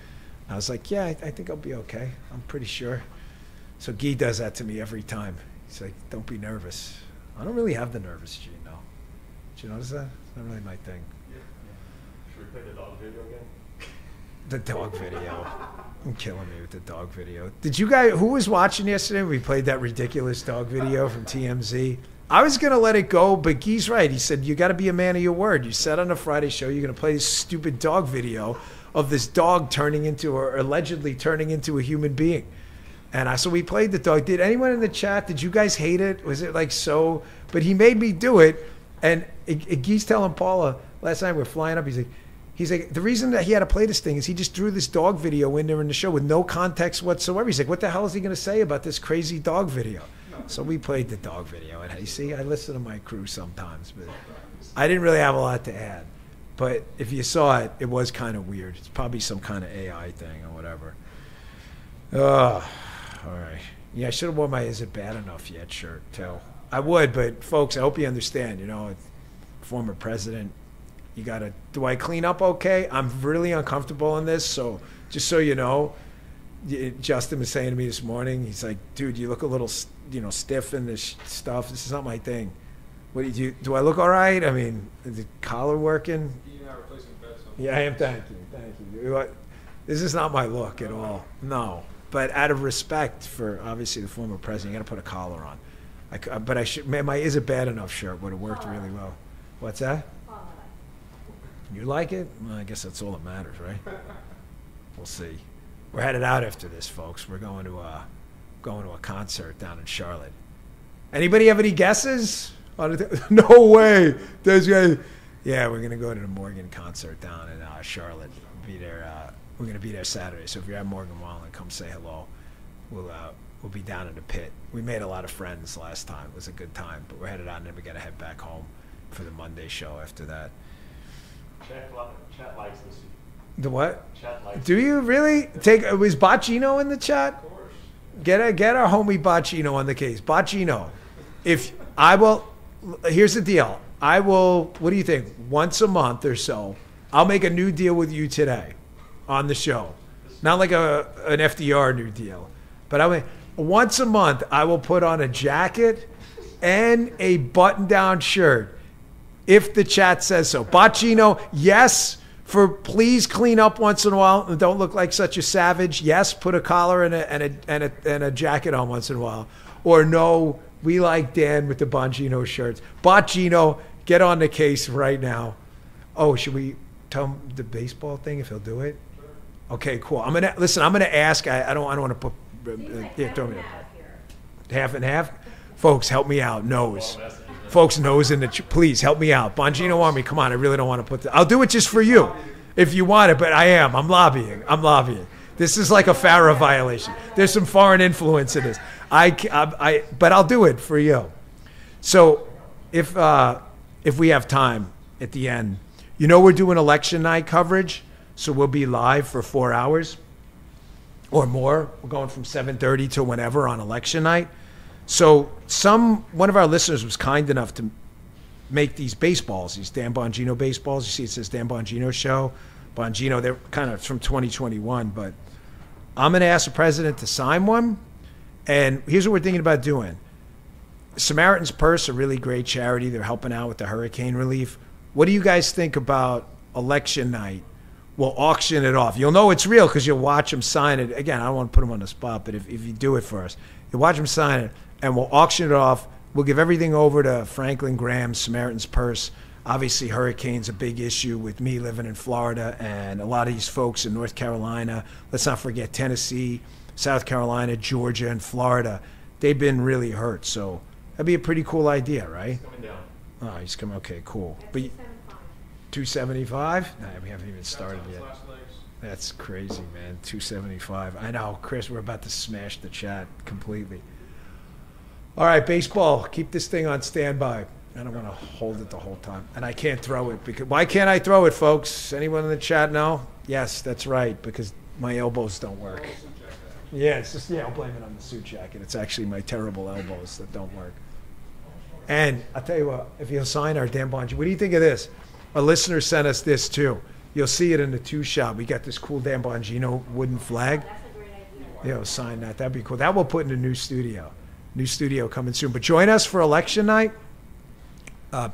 I was like, yeah, I think I'll be okay. I'm pretty sure. So Guy does that to me every time. He's like, don't be nervous. I don't really have the nervous gene, though. Did you notice that? It's not really my thing. Yeah. Should we play the dog video again? The dog video. I'm killing me with the dog video. Did you guys, who was watching yesterday when we played that ridiculous dog video from TMZ? I was going to let it go, but Guy's right. He said, you got to be a man of your word. You said on a Friday show you're going to play this stupid dog video of this dog allegedly turning into a human being. And so we played the dog. Did anyone in the chat, did you guys hate it? Was it like so? But he made me do it. And Guy's telling Paula, last night we're flying up, he's like, the reason that he had to play this thing is he just threw this dog video in there in the show with no context whatsoever. He's like, what the hell is he going to say about this crazy dog video? So we played the dog video. And you see, I listen to my crew sometimes, but I didn't really have a lot to add. But if you saw it, it was kind of weird. It's probably some kind of AI thing or whatever. All right. Yeah, I should have worn my Is It Bad Enough Yet shirt, too. I would, but folks, I hope you understand, former president, you got to, do I clean up okay? I'm really uncomfortable in this, so just so you know, Justin was saying to me this morning, he's like, dude, you look a little, stiff in this stuff. This is not my thing. What do I look all right? I mean, is the collar working? Yeah, I am. Thank you. This is not my look at all. No. But out of respect for, obviously, the former president, you got to put a collar on. But I should. My Is It Bad Enough shirt would have worked really well. What's that? You like it? Well, I guess that's all that matters, right? We'll see. We're headed out after this, folks. We're going to a concert down in Charlotte. Anybody have any guesses? No way. Yeah, we're gonna go to the Morgan concert down in Charlotte. Be there. We're gonna be there Saturday. So if you're at Morgan Wallen, come say hello. We'll be down in the pit. We made a lot of friends last time. It was a good time. But we're headed out, and then we gotta head back home for the Monday show after that. Chat likes this. The what? Chat likes. Do you really was Bongino in the chat? Of course. Get our homie Bongino on the case. Bongino, here's the deal. What do you think? Once a month or so, I'll make a new deal with you today on the show. Not like an FDR new deal. But once a month, I will put on a jacket and a button-down shirt if the chat says so. Bongino, yes, please clean up once in a while and don't look like such a savage. Yes, put a collar and a jacket on once in a while. or no, we like Dan with the Bongino shirts. Bongino, get on the case right now. Oh, should we tell him the baseball thing if he'll do it? Okay, cool. I'm gonna ask. I don't want to put. Throw me half and half. Folks, help me out. Nose. Folks, nose in the. Please help me out. Bongino Army, come on. I really don't want to put. I'll do it just for you, if you want it. But I'm lobbying. This is like a FARA violation. There's some foreign influence in this. But I'll do it for you. So, if we have time at the end, we're doing election night coverage, so we'll be live for 4 hours or more. We're going from 7:30 to whenever on election night. So one of our listeners was kind enough to make these baseballs, these Dan Bongino baseballs. You see, it says Dan Bongino Show. Bongino, they're kind of from 2021, but I'm going to ask the president to sign one. And here's what we're thinking about doing. Samaritan's Purse, a really great charity. They're helping out with the hurricane relief. What do you guys think about election night? We'll auction it off. You'll know it's real because you'll watch them sign it. Again, I don't want to put them on the spot, but if you do it for us, you'll watch them sign it, and we'll auction it off. We'll give everything over to Franklin Graham's Samaritan's Purse. Obviously, hurricane's a big issue with me living in Florida and a lot of these folks in North Carolina. Let's not forget Tennessee, South Carolina, Georgia, and Florida. They've been really hurt, so that'd be a pretty cool idea, right? He's coming down. Oh, he's coming. Okay, cool. But 275? No, we haven't even started yet. That's crazy, man. 275. I know, Chris. We're about to smash the chat completely. All right, baseball. Keep this thing on standby. I don't want to hold it the whole time. And I can't throw it. Because why can't I throw it, folks? Anyone in the chat know? Yes, that's right, because my elbows don't work. Yeah, it's just, I'll blame it on the suit jacket. It's actually my terrible elbows that don't work. And I'll tell you what, if you'll sign our Dan Bongino, what do you think of this? A listener sent us this, too. You'll see it in the 2 shop. We got this cool Dan Bongino wooden flag. That's a great idea. Sign that. That'd be cool. That we'll put in a new studio. New studio coming soon. But join us for election night.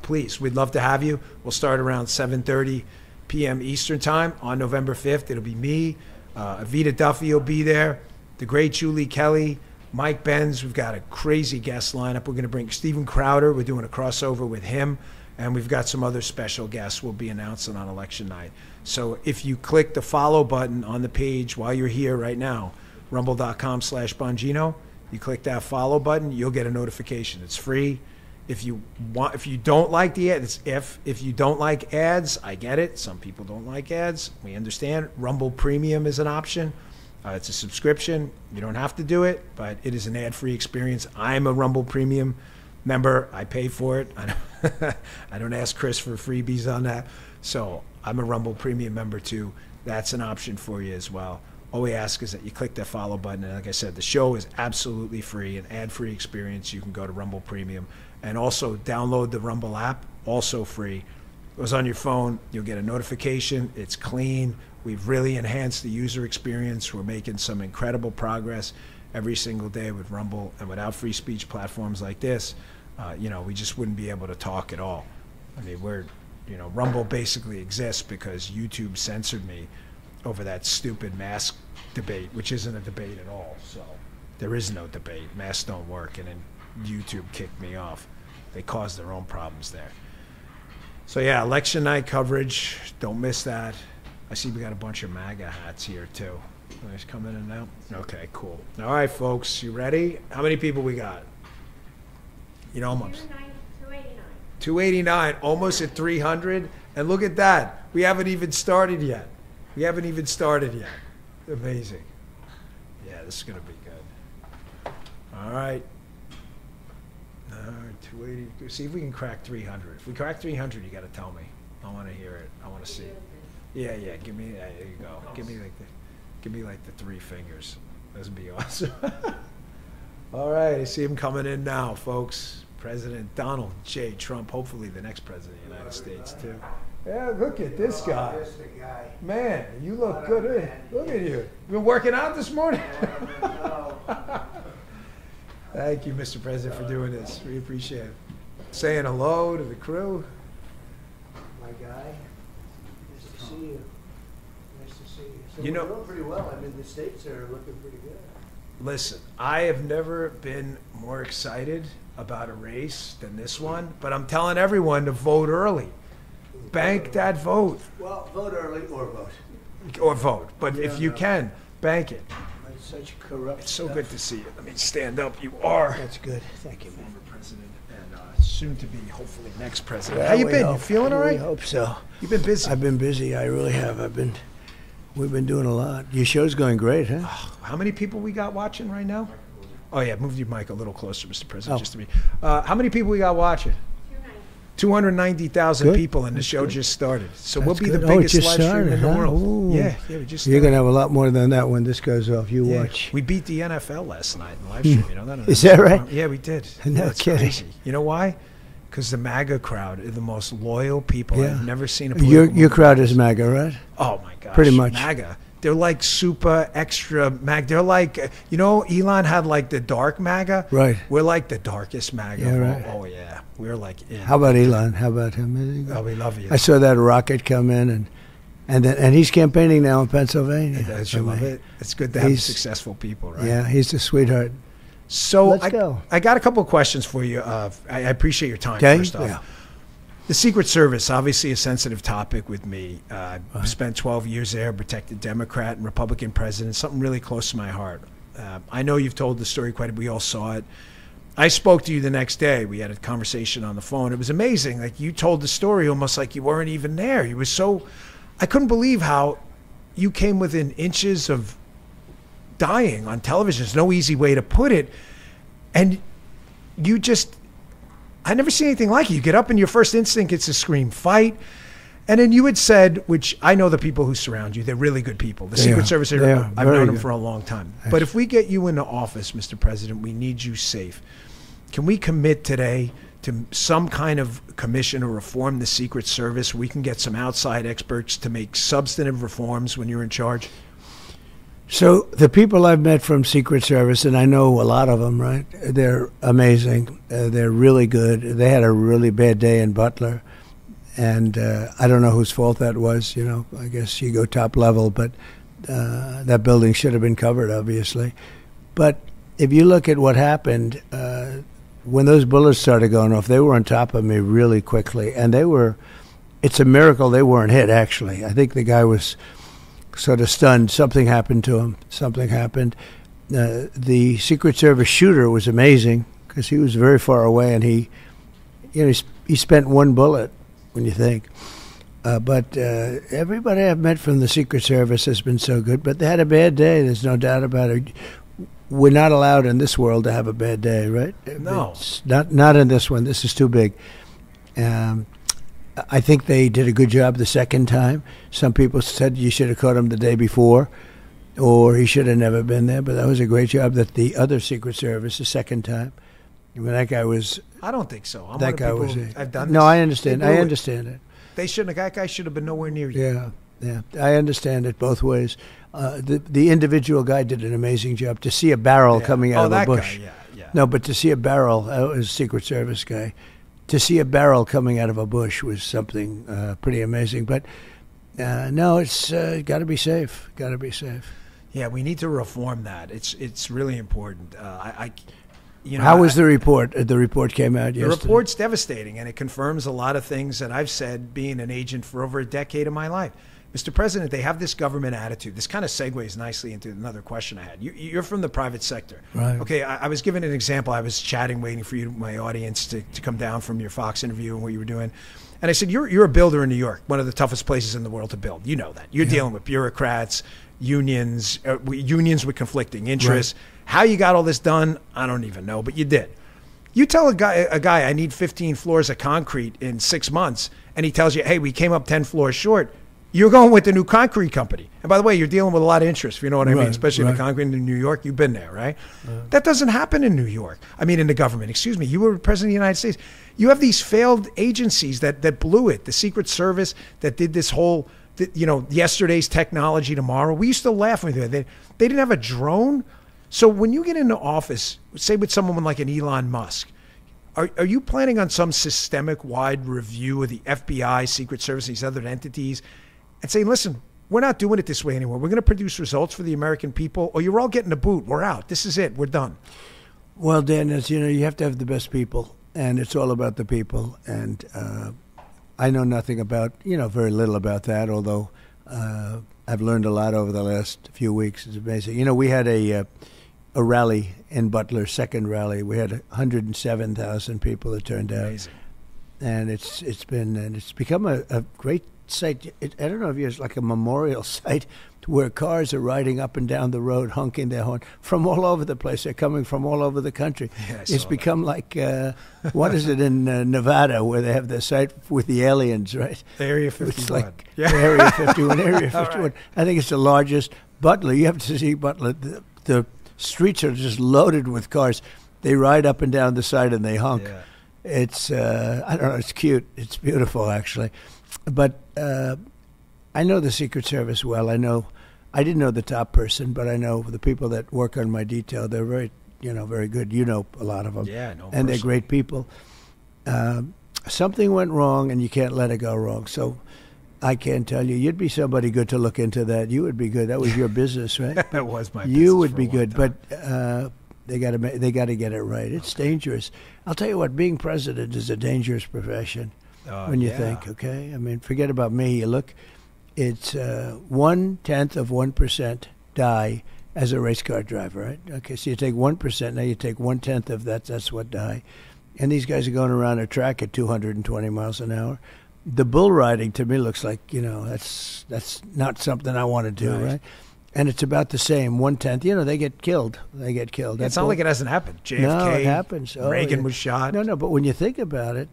Please, we'd love to have you. We'll start around 7:30 p.m. Eastern time on November 5th. It'll be me. Avita Duffy will be there. The great Julie Kelly. Mike Benz. We've got a crazy guest lineup. We're going to bring Steven Crowder. We're doing a crossover with him. And we've got some other special guests we'll be announcing on election night. So if you click the follow button on the page while you're here right now, rumble.com/Bongino, you click that follow button, you'll get a notification. It's free. If you don't like the ads, if you don't like ads, I get it. Some people don't like ads. We understand. Rumble Premium is an option. It's a subscription. You don't have to do it, but it is an ad-free experience. I'm a Rumble Premium member. I pay for it. I don't ask Chris for freebies on that. So I'm a Rumble Premium member too. That's an option for you as well. All we ask is that you click that follow button. And like I said, the show is absolutely free, an ad-free experience. You can go to Rumble Premium and also download the Rumble app, also free. It goes on your phone. You'll get a notification. It's clean. We've really enhanced the user experience. We're making some incredible progress every single day with Rumble. And without free speech platforms like this, we just wouldn't be able to talk at all. I mean, Rumble basically exists because YouTube censored me over that stupid mask debate, which isn't a debate at all. So there is no debate. Masks don't work. And then YouTube kicked me off. They caused their own problems there. So yeah, election night coverage. Don't miss that. I see we got a bunch of MAGA hats here too. Nice coming in now. Okay, cool. All right, folks, you ready? How many people we got? Almost 289, almost at 300. And look at that. We haven't even started yet. Amazing. Yeah, this is going to be good. All right. 280. See if we can crack 300. If we crack 300, you got to tell me. I want to hear it. I want to see it. Yeah. Give me. There you go. Give me like the 3 fingers. This would be awesome. All right. I see him coming in now, folks. President Donald J. Trump. Hopefully the next president of the United States too. Yeah, look at this guy. Man, you look good. Look at you. You been working out this morning? Thank you, Mr. President, for doing this. We appreciate it. Saying hello to the crew. My guy. Nice to see you. So we're doing pretty well. I mean, the states are looking pretty good. Listen, I have never been more excited about a race than this one, but I'm telling everyone to vote early. Bank that vote. Well, vote early or vote. Or vote, but if you can, bank it. It's such corrupt It's so stuff. good to see you. Let me stand up. You are. That's good. Thank you, man. Former president and soon to be, hopefully, next president. Well, How you we been? hope- You feeling all right? We hope so. You've been busy. I've been busy. I really have. We've been doing a lot. Your show's going great, huh? How many people we got watching right now? Oh yeah, move your mic a little closer, Mr. President, Oh. just to be. How many people we got watching? 290,000 Good. people, and the That's show good. just started. So we'll That's be the good. Oh, it biggest just live stream started, in the huh? world. Ooh. Yeah, we just You're started. going to have a lot more than that when this goes off. You Yeah. watch. We beat the NFL last night in live stream. You know that? Is that right? Yeah, we did. No That's kidding. crazy. You know why? Because the MAGA crowd are the most loyal people. Yeah. I've never seen a Your political crowd is MAGA, right? Oh my gosh. Pretty much. MAGA. They're like super extra MAGA. They're like, Elon had like the dark MAGA. Right. We're like the darkest MAGA. Yeah, right. Oh yeah. We're like in. How about Elon? How about him? Oh, we love you. I saw that rocket come in, and he's campaigning now in Pennsylvania. Don't you love it? It's good to have successful people, right? Yeah, he's a sweetheart. So Let's go. I got a couple of questions for you. I appreciate your time, Okay, first off. yeah. The Secret Service, obviously a sensitive topic with me. I spent 12 years there, protected Democrat and Republican presidents, something really close to my heart. I know you've told the story quite a bit. We all saw it. I spoke to you the next day. We had a conversation on the phone. It was amazing. Like, you told the story almost like you weren't even there. You were so... I couldn't believe how you came within inches of dying on television. There's no easy way to put it. And you just... I never seen anything like it. You get up and your first instinct is to scream, fight. And then you had said, which I know the people who surround you, they're really good people. The Secret Service, I've known them for a long time. But if we get you into office, Mr. President, we need you safe. Can we commit today to some kind of commission or reform the Secret Service? We can get some outside experts to make substantive reforms when you're in charge. So the people I've met from Secret Service, and I know a lot of them, right? They're amazing. They're really good. They had a really bad day in Butler, and I don't know whose fault that was. I guess you go top level, but that building should have been covered, obviously. But if you look at what happened, when those bullets started going off, they were on top of me really quickly, and it's a miracle they weren't hit, actually. I think the guy was sort of stunned. Something happened to him. Something happened. The Secret Service shooter was amazing because he was very far away, and he spent one bullet, when you think. But everybody I've met from the Secret Service has been so good. But they had a bad day. There's no doubt about it. We're not allowed in this world to have a bad day, right? No. It's not in this one. This is too big. I think they did a good job the second time. Some people said you should have caught him the day before, or he should have never been there. But that was a great job that the other Secret Service, the second time. I mean, that guy was... I don't think so. I'm that guy was... I've done No, this. I understand. I understand it. They shouldn't. That guy should have been nowhere near you. Yeah. I understand it both ways. The individual guy did an amazing job. To see a barrel coming out of a bush. Guy, yeah. No, but to see a barrel, that was a Secret Service guy. To see a barrel coming out of a bush was something pretty amazing. But no, it's got to be safe. Got to be safe. Yeah, we need to reform that. It's really important. How was the report? The report came out yesterday. The report's devastating, and it confirms a lot of things that I've said being an agent for over a decade of my life. Mr. President, they have this government attitude. This kind of segues nicely into another question I had. You're from the private sector. Right. Okay, I was given an example. I was chatting, waiting for you, my audience, to come down from your Fox interview and what you were doing. And I said, you're a builder in New York, one of the toughest places in the world to build. You know that. You're dealing with bureaucrats, unions with conflicting interests. Right. How you got all this done, I don't even know, but you did. You tell a guy, I need 15 floors of concrete in 6 months, and he tells you, hey, we came up 10 floors short. You're going with the new concrete company. And by the way, you're dealing with a lot of interest, if you know what I mean, especially in the concrete in New York. You've been there, right? That doesn't happen in New York. I mean, in the government, excuse me. You were president of the United States. You have these failed agencies that blew it. The Secret Service that did this whole, yesterday's technology tomorrow. We used to laugh when they didn't have a drone. So when you get into office, say with someone like an Elon Musk, are you planning on some systemic wide review of the FBI, Secret Service, these other entities, and saying, listen, we're not doing it this way anymore. We're going to produce results for the American people, or you're all getting the boot. We're out. This is it. We're done. Well, Dan, as you know, you have to have the best people, and it's all about the people. And I know nothing about, very little about that, although I've learned a lot over the last few weeks. It's amazing. We had a rally in Butler, second rally. We had 107,000 people that turned out. Amazing. And it's become a great site. I don't know if it's like a memorial site where cars are riding up and down the road, honking their horn from all over the place. They're coming from all over the country. Yeah, it's become like, what is it in Nevada where they have the site with the aliens, right? The Area 51. It's like Area 51, Area 51. Right. I think it's the largest. Butler, you have to see Butler. The streets are just loaded with cars. They ride up and down the side and they honk. Yeah. It's, I don't know, it's cute. It's beautiful, actually. But I know the Secret Service well. I didn't know the top person, but I know the people that work on my detail. They're very, very good. You know a lot of them. Yeah, no. And they're great people. Something went wrong, and you can't let it go wrong. So I can't tell you. You'd be somebody good to look into that. You would be good. That was your business, right? That was my business. You would be good, but they got to get it right. It's dangerous. I'll tell you what. Being president is a dangerous profession. When you think, okay? I mean, forget about me. You look, it's 1/10 of 1% die as a race car driver, right? Okay, so you take 1%, now you take 1/10 of that, that's what die. And these guys are going around a track at 220 miles an hour. The bull riding to me looks like, that's not something I want to do, right? And it's about the same, 1/10. They get killed. It's not like it hasn't happened. JFK, no, it happens. Reagan was shot. No, but when you think about it,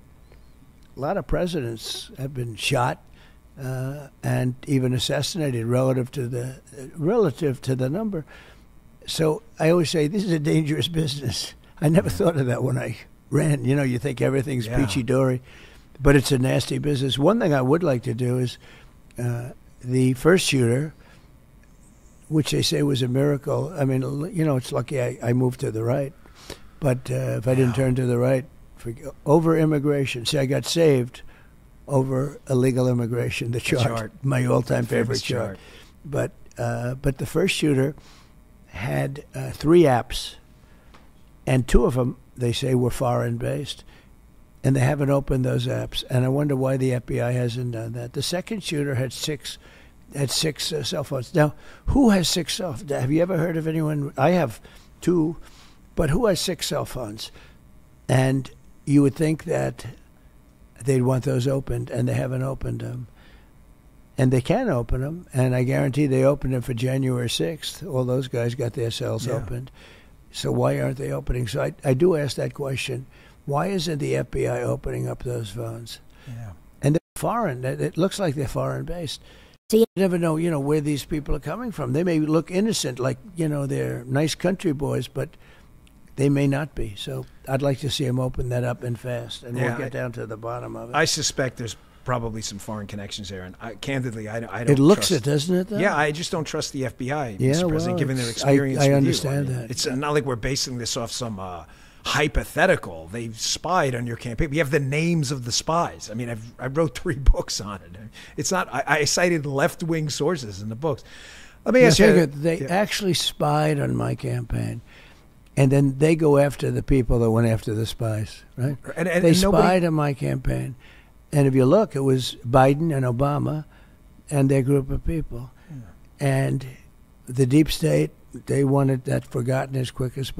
a lot of presidents have been shot and even assassinated relative to the number. So I always say this is a dangerous business. I never thought of that when I ran. You think everything's peachy dory, but it's a nasty business. One thing I would like to do is the first shooter, which they say was a miracle. I mean, it's lucky I moved to the right, but if I didn't turn to the right. Over immigration. See, I got saved over illegal immigration. The chart. My all-time favorite chart. But the first shooter had 3 apps, and 2 of them they say were foreign-based, and they haven't opened those apps. And I wonder why the FBI hasn't done that. The second shooter had 6 cell phones. Now, who has 6 cell phones? Have you ever heard of anyone? I have 2, but who has 6 cell phones? And you would think that they'd want those opened, and they haven't opened them. And they can open them, and I guarantee they opened them for January 6th. All those guys got their cells opened. So why aren't they opening? So I do ask that question. Why isn't the FBI opening up those phones? Yeah. And they're foreign. It looks like they're foreign-based. So you never know, where these people are coming from. They may look innocent, like, they're nice country boys, but they may not be. So I'd like to see them open that up and fast, and we'll get down to the bottom of it. I suspect there's probably some foreign connections there, and candidly, I don't. It looks trust, doesn't it? Though? Yeah, I just don't trust the FBI, yeah, Mr. President, given their experience. I with understand you. that. It's not like we're basing this off some hypothetical. They spied on your campaign. We have the names of the spies. I mean, I wrote 3 books on it. It's not. I cited left-wing sources in the books. Let me ask you. They actually spied on my campaign. And then they go after the people that went after the spies, right? And they spied on my campaign. And if you look, it was Biden and Obama and their group of people. Yeah. And the deep state, they wanted that forgotten as quickly as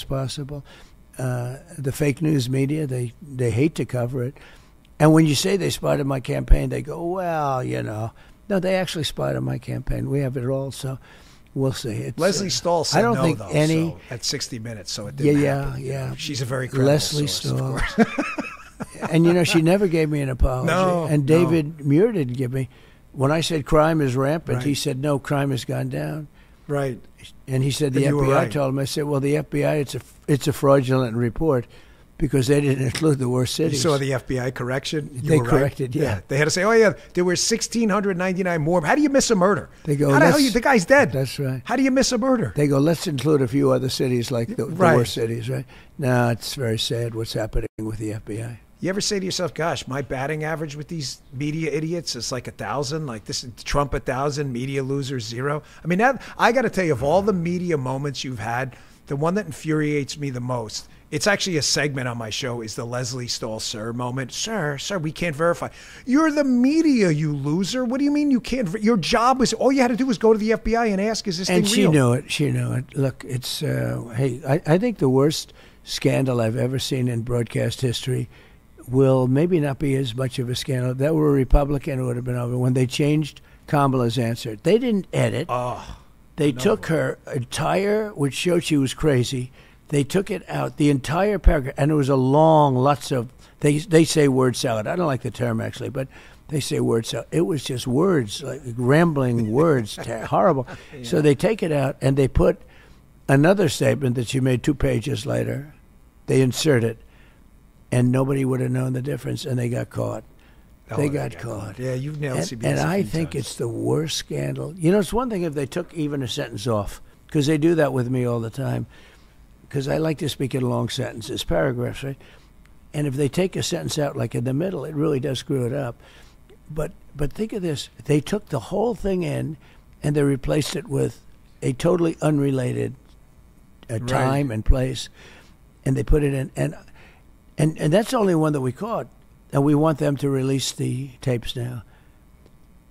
possible. The fake news media, they hate to cover it. And when you say they spied on my campaign, they go, well, No, they actually spied on my campaign. We have it all, so... We'll see. Leslie Stahl said I don't think though, any at 60 Minutes, so it didn't happen. Yeah. She's a very credible Leslie source, Stahl. of course. And she never gave me an apology. No, and David Muir didn't give me. When I said crime is rampant, he Right. said no, crime has gone down. Right. And he said the And you were FBI right. told him. I said, well, the FBI, it's a fraudulent report because they didn't include the worst You cities. saw the FBI correction? They were right. corrected, yeah. They had to say, oh, yeah, there were 1,699 more. How do you miss a murder? They go, how the hell the guy's dead? That's right. How do you miss a murder? They go, let's include a few other cities like the Right. worst cities, right? No, it's very sad what's happening with the FBI. You ever say to yourself, gosh, my batting average with these media idiots is like 1,000, like this is Trump 1,000, media losers 0. I mean, I got to tell you, of all the media moments you've had, the one that infuriates me the most, it's actually a segment on my show, is the Leslie Stahl sir moment. Sir, we can't verify. You're the media, you loser. What do you mean you can't? Your job was, all you had to do was go to the FBI and ask, is this thing real? And she knew it. Look, it's, hey, I think the worst scandal I've ever seen in broadcast history will maybe not be as much of a scandal. If that were a Republican, it would have been over. When they changed Kamala's answer, they didn't edit. They took her entire, which showed she was crazy. They took it out, the entire paragraph, and it was a long, lots of, they say word salad. I don't like the term, actually, but they say word salad. It was just words, like rambling words, horrible. Yeah. So they take it out, and they put another statement that she made 2 pages later. They insert it. And nobody would have known the difference, and they got caught. They got caught. Yeah, you've nailed CBS. And I think it's the worst scandal. You know, it's one thing if they took even a sentence off, because they do that with me all the time, because I like to speak in long sentences, paragraphs, right? And if they take a sentence out, like in the middle, it really does screw it up. But think of this. They took the whole thing in, and they replaced it with a totally unrelated time and place, and they put it in. And that's the only one that we caught. And we want them to release the tapes now.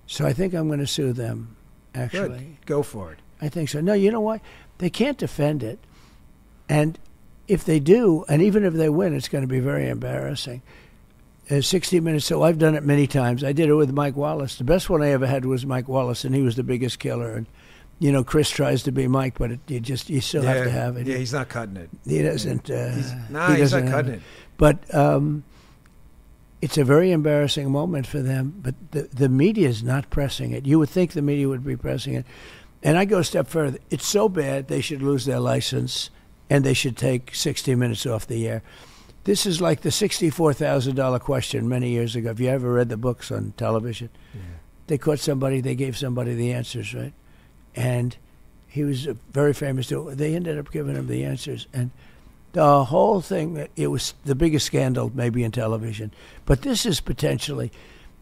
So I think I'm going to sue them, actually. Good. Go for it. I think so. No, you know what? They can't defend it. And if they do, and even if they win, it's going to be very embarrassing. 60 Minutes, so I've done it many times. I did it with Mike Wallace. The best one I ever had was Mike Wallace, and he was the biggest killer. And, you know, Chris tries to be Mike, but you still have to have it. Yeah, he's not cutting it. He doesn't. He's not cutting it. But it's a very embarrassing moment for them. But the media is not pressing it. You would think the media would be pressing it. And I go a step further. It's so bad they should lose their license, and they should take 60 Minutes off the air. This is like the $64,000 question many years ago. Have you ever read the books on television? Yeah. They caught somebody. They gave somebody the answers, right? And he was very famous. They ended up giving him the answers. And the whole thing, it was the biggest scandal maybe in television. But this is potentially,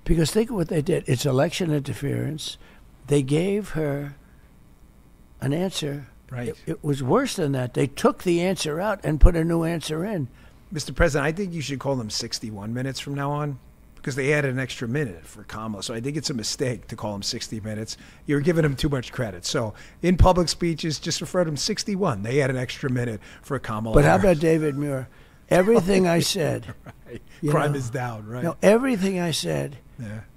because think of what they did. It's election interference. They gave her an answer. Right. It was worse than that. They took the answer out and put a new answer in. Mr. President, I think you should call them 61 minutes from now on, because they added an extra minute for Kamala. So I think it's a mistake to call them 60 minutes. You're giving them too much credit. So in public speeches, just refer to them 61. They add an extra minute for Kamala. But how about David Muir? Everything I said. Right. Crime is down, right? No, everything I said,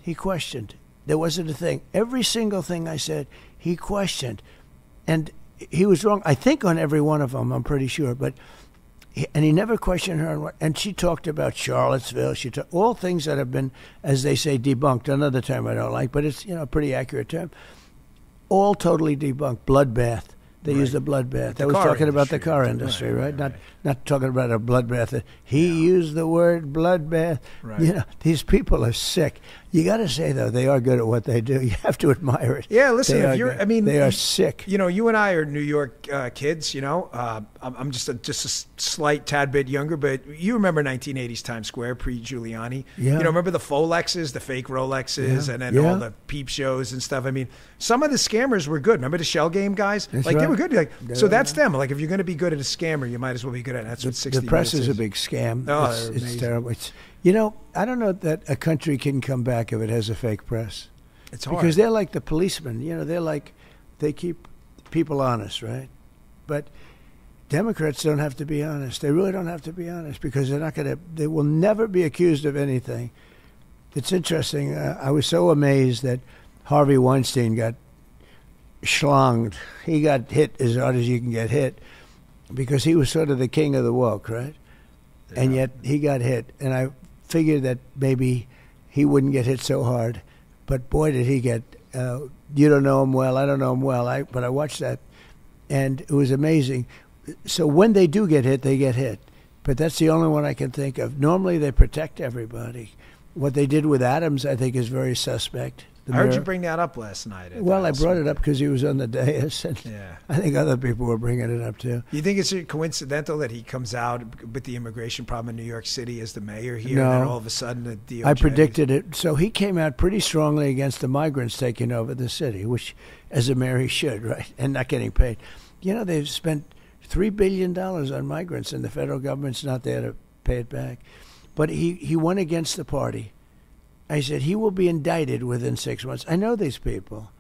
he questioned. There wasn't a thing. Every single thing I said, he questioned. And he was wrong, I think, on every one of them, I'm pretty sure. But he never questioned her. And she talked about Charlottesville. She talked all things that have been, as they say, debunked. Another term I don't like, but it's, you know, a pretty accurate term. All totally debunked. Bloodbath. They used a bloodbath. I was talking about the car industry, right? Not talking about a bloodbath. He used the word bloodbath. Right. You know, these people are sick. You got to say, though, they are good at what they do. You have to admire it. Yeah, listen, they are sick. You know, you and I are New York kids, you know. I'm just a slight tad bit younger, but you remember 1980s Times Square, pre-Giuliani. Yeah. You know, remember the Folexes, the fake Rolexes, and then all the peep shows and stuff. I mean, some of the scammers were good. Remember the shell game guys? That's like, right. They were good. Like, so that's them. Like, if you're going to be good at a scammer, you might as well be good at it. That's what 60 The press minutes is a big scam. Oh, it's terrible. You know, I don't know that a country can come back if it has a fake press. It's hard. Because they're like the policemen. You know, they keep people honest, right? But Democrats don't have to be honest. They really don't have to be honest, because they will never be accused of anything. It's interesting. I was so amazed that Harvey Weinstein got schlonged. He got hit as hard as you can get hit, because he was sort of the king of the woke, right? Yeah. And yet he got hit. And I figured that maybe he wouldn't get hit so hard. But boy, did he get... you don't know him well. I don't know him well. But I watched that, and it was amazing. So when they do get hit, they get hit. But that's the only one I can think of. Normally, they protect everybody. What they did with Adams, I think, is very suspect. I heard you bring that up last night. Well, I brought it up because he was on the dais, and Yeah. I think other people were bringing it up too. You think it's coincidental that he comes out with the immigration problem in New York City as the mayor here, No. and then all of a sudden the DOJ... I predicted it. So he came out pretty strongly against the migrants taking over the city, which, as a mayor, he should, right? And not getting paid. You know, they've spent $3 billion on migrants, and the federal government's not there to pay it back. But he went against the party. I said, he will be indicted within 6 months. I know these people.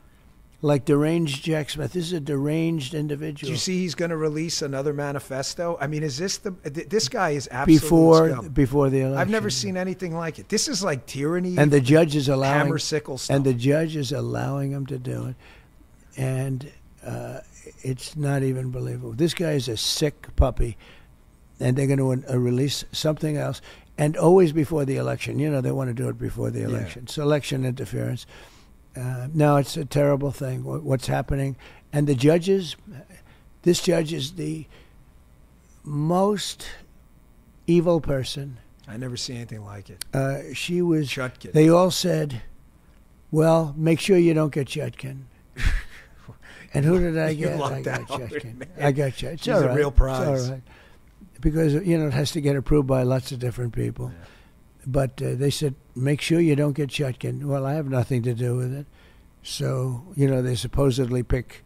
Like deranged Jack Smith. This is a deranged individual. Do you see he's going to release another manifesto? I mean, is this this guy is absolutely scum. Before the election. I've never seen anything like it. This is like tyranny. And the judge is allowing hammer sickle stuff. And the judge is allowing him to do it. And it's not even believable. This guy is a sick puppy, and they're going to release something else. And always before the election. You know, they want to do it before the election. It's election interference. No, it's a terrible thing, what's happening. And the judges, this judge is the most evil person. I never see anything like it. She was, Chutkin. They all said, well, make sure you don't get Chutkin. And who did I get? I got Chutkin. I got Chutkin. It's She's all a right. real prize. It's all right. Because, you know, it has to get approved by lots of different people. Yeah. But they said, make sure you don't get Chutkin. Well, I have nothing to do with it. So, you know, they supposedly pick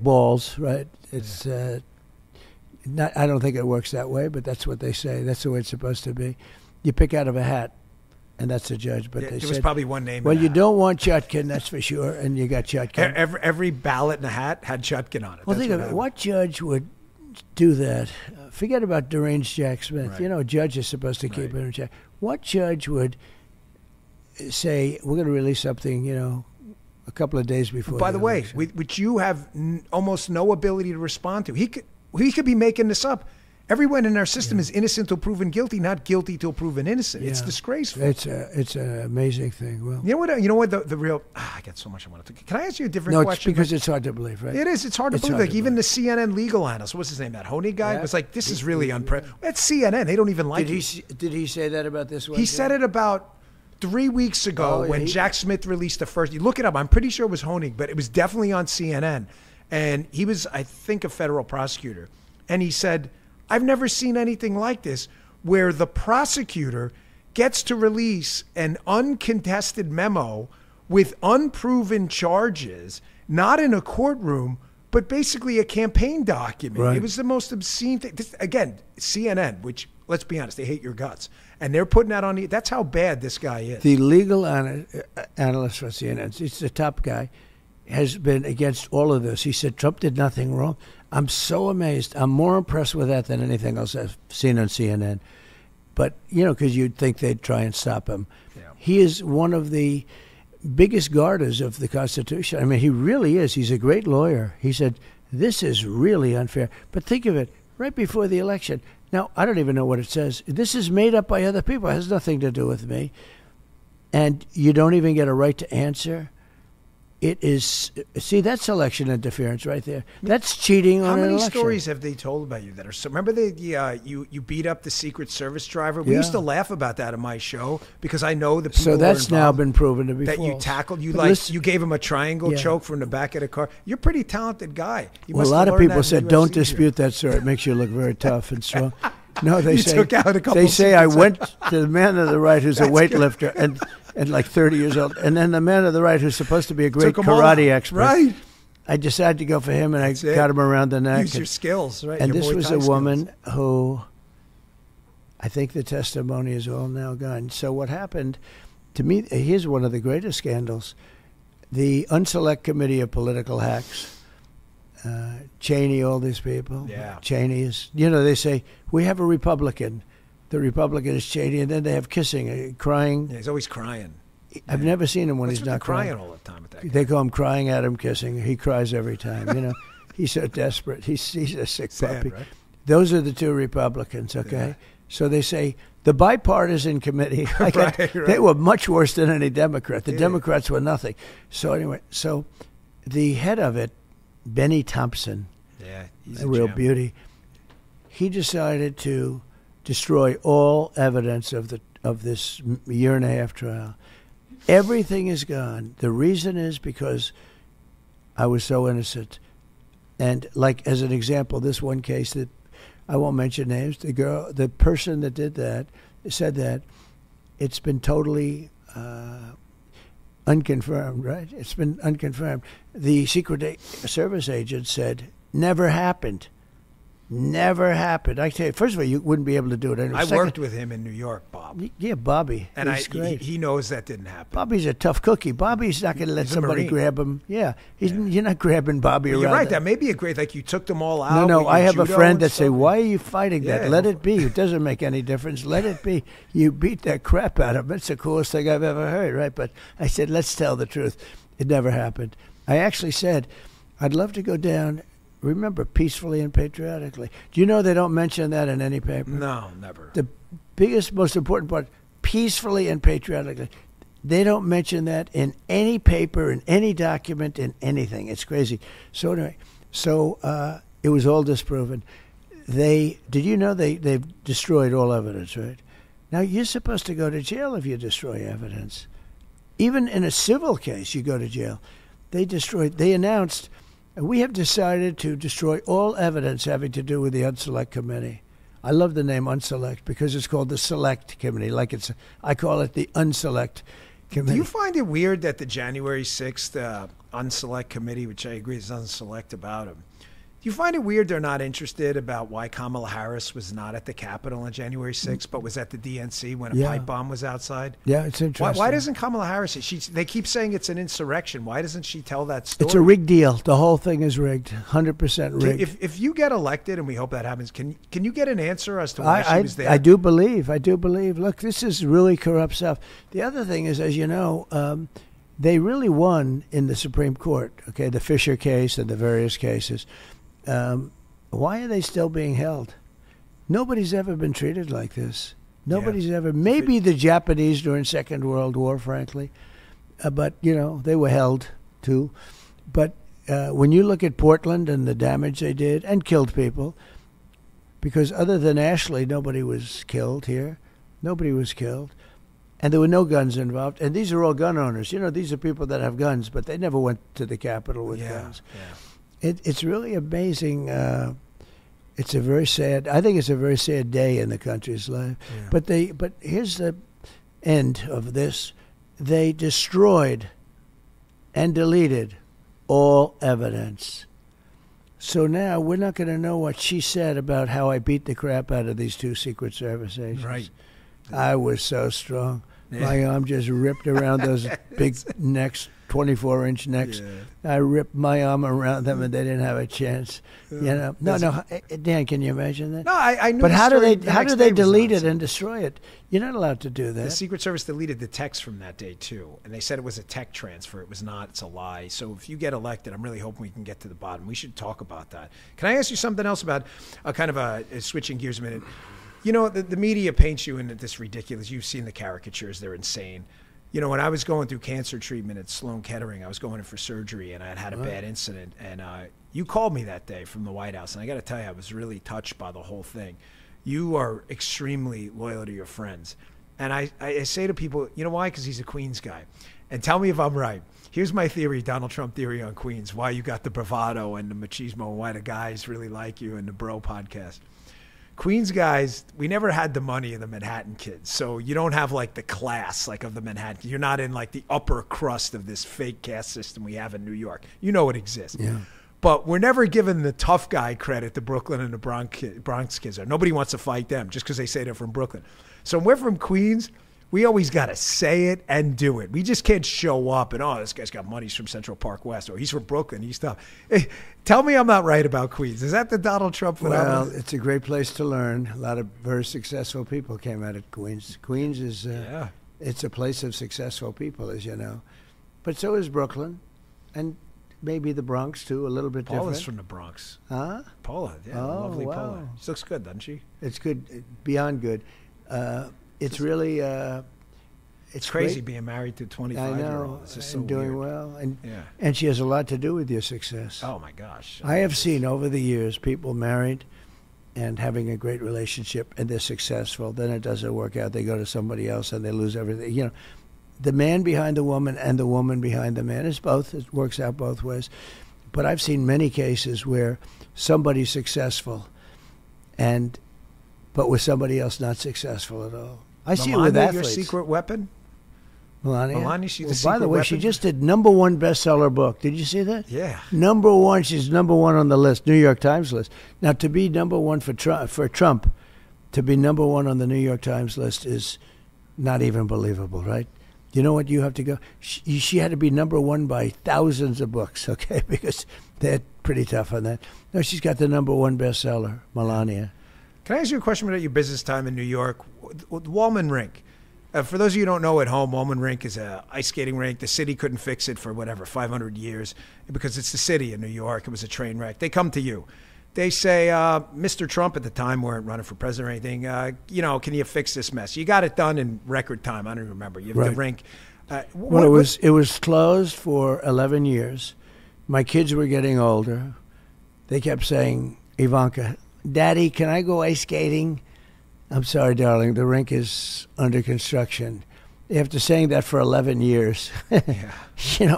balls, right? It's not. I don't think it works that way, but that's what they say. That's the way it's supposed to be. You pick out of a hat, and that's a judge. But they there said, was probably one name. well, in you the don't want Chutkin, that's for sure, and you got Chutkin. Every ballot in a hat had Chutkin on it. Well, That's think of it. happened. What judge would do that? Forget about deranged Jack Smith. Right. You know, a judge is supposed to keep it in check. What judge would say, we're going to release something, you know, a couple of days before By the way, election? which you have almost no ability to respond to. He could be making this up. Everyone in our system is innocent till proven guilty, not guilty till proven innocent. It's Yeah. disgraceful. It's an amazing thing. Well, You know what? The real. I got so much I want to. Can I ask you a different no, it's question? because it's hard to believe, right? It is. It's hard to believe. Like even the CNN legal analyst, what's his name? That Honig guy was like, "This is really unprecedented." That's CNN. They don't even like it. Did he say that about this one? He said it about 3 weeks ago when Jack Smith released the first. You look it up. I'm pretty sure it was Honig, but it was definitely on CNN. And he was, I think, a federal prosecutor. And he said, I've never seen anything like this where the prosecutor gets to release an uncontested memo with unproven charges, not in a courtroom, but basically a campaign document. Right. It was the most obscene thing. Again, CNN, which, let's be honest, they hate your guts. And they're putting that on you. That's how bad this guy is. The legal analyst for CNN, he's the top guy, has been against all of this. He said Trump did nothing wrong. I'm so amazed. I'm more impressed with that than anything else I've seen on CNN. But, you know, because you'd think they'd try and stop him. Yeah. He is one of the biggest guarders of the Constitution. I mean, he really is. He's a great lawyer. He said, this is really unfair. But think of it, right before the election. Now, I don't even know what it says. This is made up by other people. It has nothing to do with me. And you don't even get a right to answer. It is, see, that's election interference right there. That's cheating on an election. How many stories have they told about you that are so? Remember you beat up the Secret Service driver? We Yeah. used to laugh about that on my show because I know the people. So that's now been proven to be that false. you tackled. You But you gave him a triangle Yeah. choke from the back of the car. You're a pretty talented guy. You Well, a must lot have of learned people that in said, don't UFC here." dispute that, sir. It makes you look very tough and strong. No, they You say, took out a couple they say I secrets. went to the man to the right who's a That's good. weightlifter and like 30 years old. And then the man to the right who's supposed to be a great Took 'em all karate out. expert. Right. I decided to go for him, and I it. got him around the neck. Use your skills, right? And Your this Muay was Thai a woman skills. who, I think the testimony is all now gone. So what happened, to me, here's one of the greatest scandals. The Unselect Committee of Political Hacks, Cheney, all these people. Yeah. Cheney is, you know, they say, we have a Republican. The Republican is Cheney, and then they have kissing, crying. Yeah, he's always crying. I've never seen him when What's he's with not the crying crying. all the time with that guy? They call him crying at him, kissing. He cries every time, you know. He's so desperate. He's a sick Sad, puppy. right? Those are the two Republicans, okay? Yeah. So they say the bipartisan committee, Right. they were much worse than any Democrat. The Yeah. Democrats were nothing. So anyway, so the head of it, Benny Thompson, Yeah, he's a real gem. beauty, he decided to destroy all evidence of this year-and-a-half trial. Everything is gone. The reason is because I was so innocent. And like as an example, this one case that I won't mention names, the person that did that said that it's been totally unconfirmed, right? It's been unconfirmed. The Secret Service agent said, never happened. Never happened. I tell you, first of all, you wouldn't be able to do it. I worked with him in New York, Bob. Yeah, Bobby. And he's great. He knows that didn't happen. Bobby's a tough cookie. Bobby's not going to let somebody grab him. Yeah, you're not grabbing Bobby around. You're right. That may be a great, like you took them all out. No, I have a friend that say, why are you fighting that? Let it be. It doesn't make any difference. Let it be. You beat that crap out of him. It's the coolest thing I've ever heard, right? But I said, let's tell the truth. It never happened. I actually said, I'd love to go down. Remember, peacefully and patriotically. Do you know they don't mention that in any paper? No, never. The biggest, most important part, peacefully and patriotically. They don't mention that in any paper, in any document, in anything. It's crazy. So anyway, it was all disproven. Did you know they've destroyed all evidence, right? Now, you're supposed to go to jail if you destroy evidence. Even in a civil case, you go to jail. They announced, we have decided to destroy all evidence having to do with the Unselect Committee. I love the name Unselect because it's called the Select Committee. I call it the Unselect Committee. Do you find it weird that the January 6th Unselect Committee, which I agree is unselect about him, do you find it weird they're not interested about why Kamala Harris was not at the Capitol on January 6th, but was at the DNC when a pipe bomb was outside? Yeah, it's interesting. Why doesn't Kamala Harris? They keep saying it's an insurrection. Why doesn't she tell that story? It's a rigged deal. The whole thing is rigged, 100% rigged. If you get elected, and we hope that happens, can you get an answer as to why she was there? I do believe. Look, this is really corrupt stuff. The other thing is, as you know, they really won in the Supreme Court, okay, the Fisher case and the various cases. Why are they still being held? Nobody's ever been treated like this. Nobody's ever. Maybe the Japanese during Second World War, frankly, but they were held too. But when you look at Portland and the damage they did and killed people, because other than Ashley, nobody was killed here. Nobody was killed, and there were no guns involved. And these are all gun owners. These are people that have guns, but they never went to the Capitol with guns. Yeah. It's really amazing. It's a very sad. I think it's a very sad day in the country's life. Yeah. But here's the end of this: they destroyed and deleted all evidence. So now we're not going to know what she said about how I beat the crap out of these two Secret Service agents. Right. I was so strong. Yeah. My arm just ripped around those big necks. 24-inch necks. Yeah. I ripped my arm around them, and they didn't have a chance. No, Dan, can you imagine that? No, I knew. But how do they delete it and destroy it? You're not allowed to do that. The Secret Service deleted the text from that day too, and they said it was a tech transfer. It was not. It's a lie. So if you get elected, I'm really hoping we can get to the bottom. We should talk about that. Can I ask you something else about switching gears a minute? The media paints you in this ridiculous. You've seen the caricatures; they're insane. When I was going through cancer treatment at Sloan Kettering, I was going in for surgery, and I had a bad incident. And you called me that day from the White House, and I got to tell you, I was really touched by the whole thing. You are extremely loyal to your friends. And I say to people, you know why? Because he's a Queens guy. And tell me if I'm right. Here's my theory, Donald Trump theory on Queens, why you got the bravado and the machismo, and why the guys really like you and the Bro podcast. Queens guys, we never had the money of the Manhattan kids. So you don't have the class of the Manhattan. You're not in the upper crust of this fake caste system we have in New York. You know it exists. Yeah. But we're never given the tough guy credit the Brooklyn and the Bronx kids are. Nobody wants to fight them just because they say they're from Brooklyn. So when we're from Queens, we always got to say it and do it. We just can't show up and, this guy's got money. He's from Central Park West, or he's from Brooklyn. He's tough. Hey, tell me I'm not right about Queens. Is that the Donald Trump phenomenon? Well, it's a great place to learn. A lot of very successful people came out of Queens. Queens is it's a place of successful people, as you know. But so is Brooklyn, and maybe the Bronx, too, a little bit different. Paula's from the Bronx. Huh? Paula, lovely wow. Paula. She looks good, doesn't she? It's good, beyond good. It's really it's crazy great. Being married to a 25-year-old. It's just so doing weird. well, and she has a lot to do with your success. Oh my gosh! I have seen over the years people married and having a great relationship, and they're successful. Then it doesn't work out. They go to somebody else and they lose everything. the man behind the woman and the woman behind the man. It's both. It works out both ways. But I've seen many cases where somebody's successful, but with somebody else not successful at all. I see it with athletes. Your secret weapon? Melania, she's well, the secret by the way, weapon? she just did #1 bestseller book. Did you see that? Yeah. #1. She's #1 on the list, New York Times list. Now, to be #1 for Trump, to be #1 on the New York Times list is not even believable, right? You know what? You have to go. She had to be #1 by thousands of books, okay? Because they're pretty tough on that. No, she's got the #1 bestseller, Melania. Can I ask you a question about your business time in New York? Wallman Rink. For those of you who don't know at home, Wallman Rink is an ice skating rink. The city couldn't fix it for 500 years because it's the city of New York. It was a train wreck. They come to you. They say, Mr. Trump at the time weren't running for president or anything. Can you fix this mess? You got it done in record time. I don't even remember. You have the rink. Well, it was closed for 11 years. My kids were getting older. They kept saying, Ivanka, Daddy, can I go ice skating? I'm sorry, darling, the rink is under construction. After saying that for 11 years,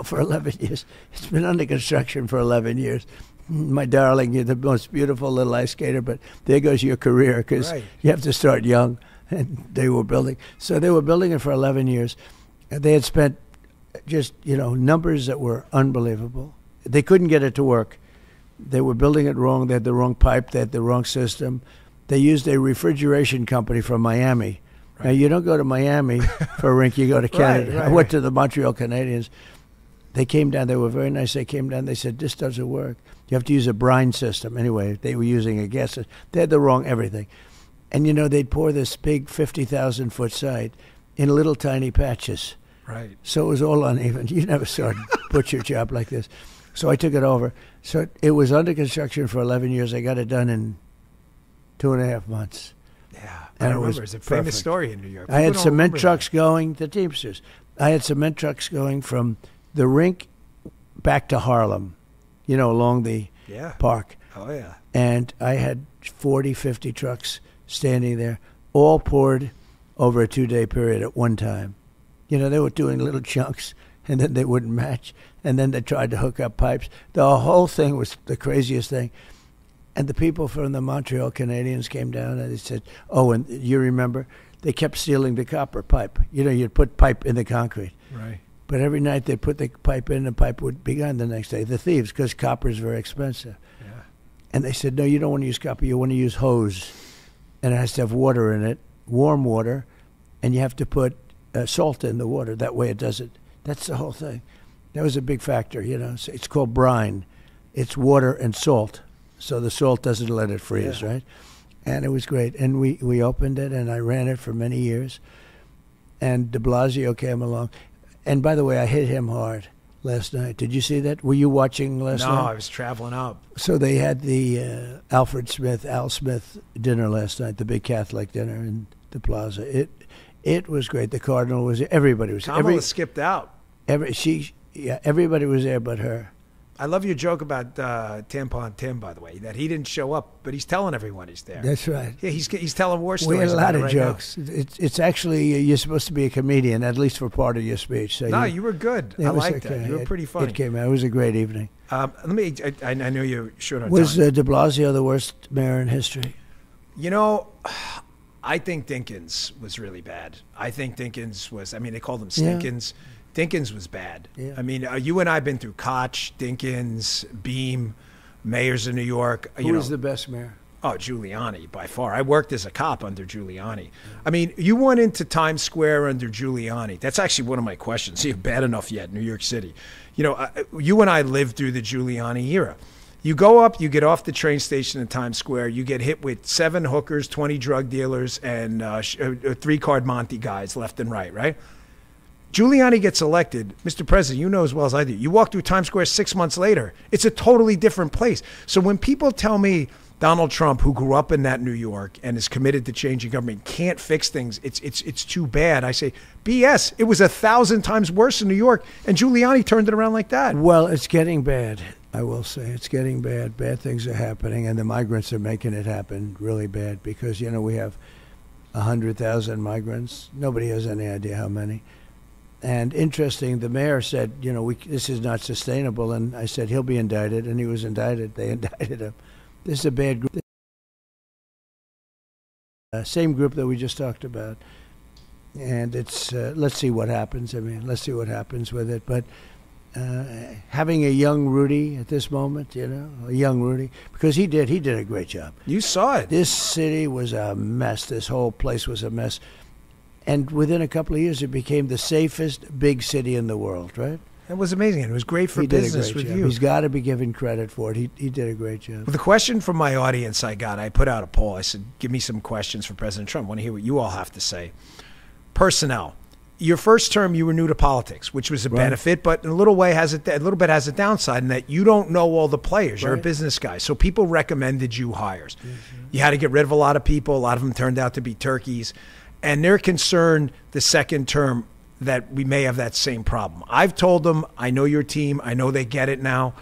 for 11 years, it's been under construction for 11 years. My darling, you're the most beautiful little ice skater, but there goes your career because you have to start young. And they were building. So they were building it for 11 years. They had spent just, numbers that were unbelievable. They couldn't get it to work. They were building it wrong. They had the wrong pipe. They had the wrong system. They used a refrigeration company from Miami. Right. Now, you don't go to Miami for a rink. You go to Canada. I went to the Montreal Canadiens. They came down. They were very nice. They came down. They said, this doesn't work. You have to use a brine system. Anyway, they were using a gas system. They had the wrong everything. And, they'd pour this big 50,000-foot site in little tiny patches. Right. So it was all uneven. You never saw a butcher job like this. So I took it over. So it was under construction for 11 years. I got it done in 2.5 months. Yeah, I remember. It's a famous story in New York. I had cement trucks going, the Teamsters. I had cement trucks going from the rink back to Harlem, along the park. Oh, yeah. And I had 40, 50 trucks standing there, all poured over a 2-day period at one time. They were doing little chunks, and then they wouldn't match, and then they tried to hook up pipes. The whole thing was the craziest thing. And the people from the Montreal Canadiens came down and they said, and you remember, they kept stealing the copper pipe. You'd put pipe in the concrete. Right. But every night they'd put the pipe in, the pipe would be gone the next day. The thieves, because copper is very expensive. Yeah. And they said, no, you don't want to use copper. You want to use hose. And it has to have water in it, warm water, and you have to put salt in the water. That way it doesn't. That's the whole thing. That was a big factor, So it's called brine. It's water and salt. So the salt doesn't let it freeze, right? And it was great. And we opened it, and I ran it for many years. And de Blasio came along. And by the way, I hit him hard last night. Did you see that? Were you watching last night? No, I was traveling up. So they had the Al Smith dinner last night, the big Catholic dinner in the Plaza. It was great. The Cardinal was there. Everybody was there. Kamala skipped out. Everybody was there but her. I love your joke about Tampon Tim, by the way, that he didn't show up, but he's telling everyone he's there. That's right. Yeah, he's telling war stories. We had a lot of right jokes. It's actually, you're supposed to be a comedian, at least for part of your speech. So you were good. I liked that. You were pretty funny. It came out. It was a great evening. I know you're short on time. Was de Blasio the worst mayor in history? I think Dinkins was really bad. I think Dinkins was, they called him Stinkins. Yeah. Dinkins was bad. Yeah. You and I have been through Koch, Dinkins, Beam, mayors of New York. Who was the best mayor? Oh, Giuliani, by far. I worked as a cop under Giuliani. You went into Times Square under Giuliani. That's actually one of my questions. See, bad enough yet, New York City. You and I lived through the Giuliani era. You go up, you get off the train station in Times Square, you get hit with 7 hookers, 20 drug dealers, and 3-card Monte guys left and right? Giuliani gets elected. Mr. President, you know as well as I do. You walk through Times Square 6 months later. It's a totally different place. So when people tell me Donald Trump, who grew up in that New York and is committed to changing government, can't fix things, it's too bad. I say, BS. It was 1,000 times worse in New York, and Giuliani turned it around like that. Well, it's getting bad. I will say it's getting bad. Bad things are happening, and the migrants are making it happen really bad because, we have 100,000 migrants. Nobody has any idea how many. And interesting, the mayor said, this is not sustainable. And I said, he'll be indicted. And he was indicted. They indicted him. This is a bad group. Same group that we just talked about. And it's, let's see what happens. Let's see what happens with it. But having a young Rudy at this moment, a young Rudy, because he did a great job. You saw it. This city was a mess. This whole place was a mess. And within a couple of years, it became the safest big city in the world, right? It was amazing. It was great for business with you. He's got to be given credit for it. He did a great job. Well, the question from my audience I put out a poll. I said, give me some questions for President Trump. I want to hear what you all have to say. Personnel. Your first term, you were new to politics, which was a benefit, but in a little bit has a downside in that you don't know all the players. You're a business guy. So people recommended you hires. Mm-hmm. You had to get rid of a lot of people. A lot of them turned out to be turkeys. And they're concerned the second term that we may have that same problem. I've told them, I know your team. I know they get it now.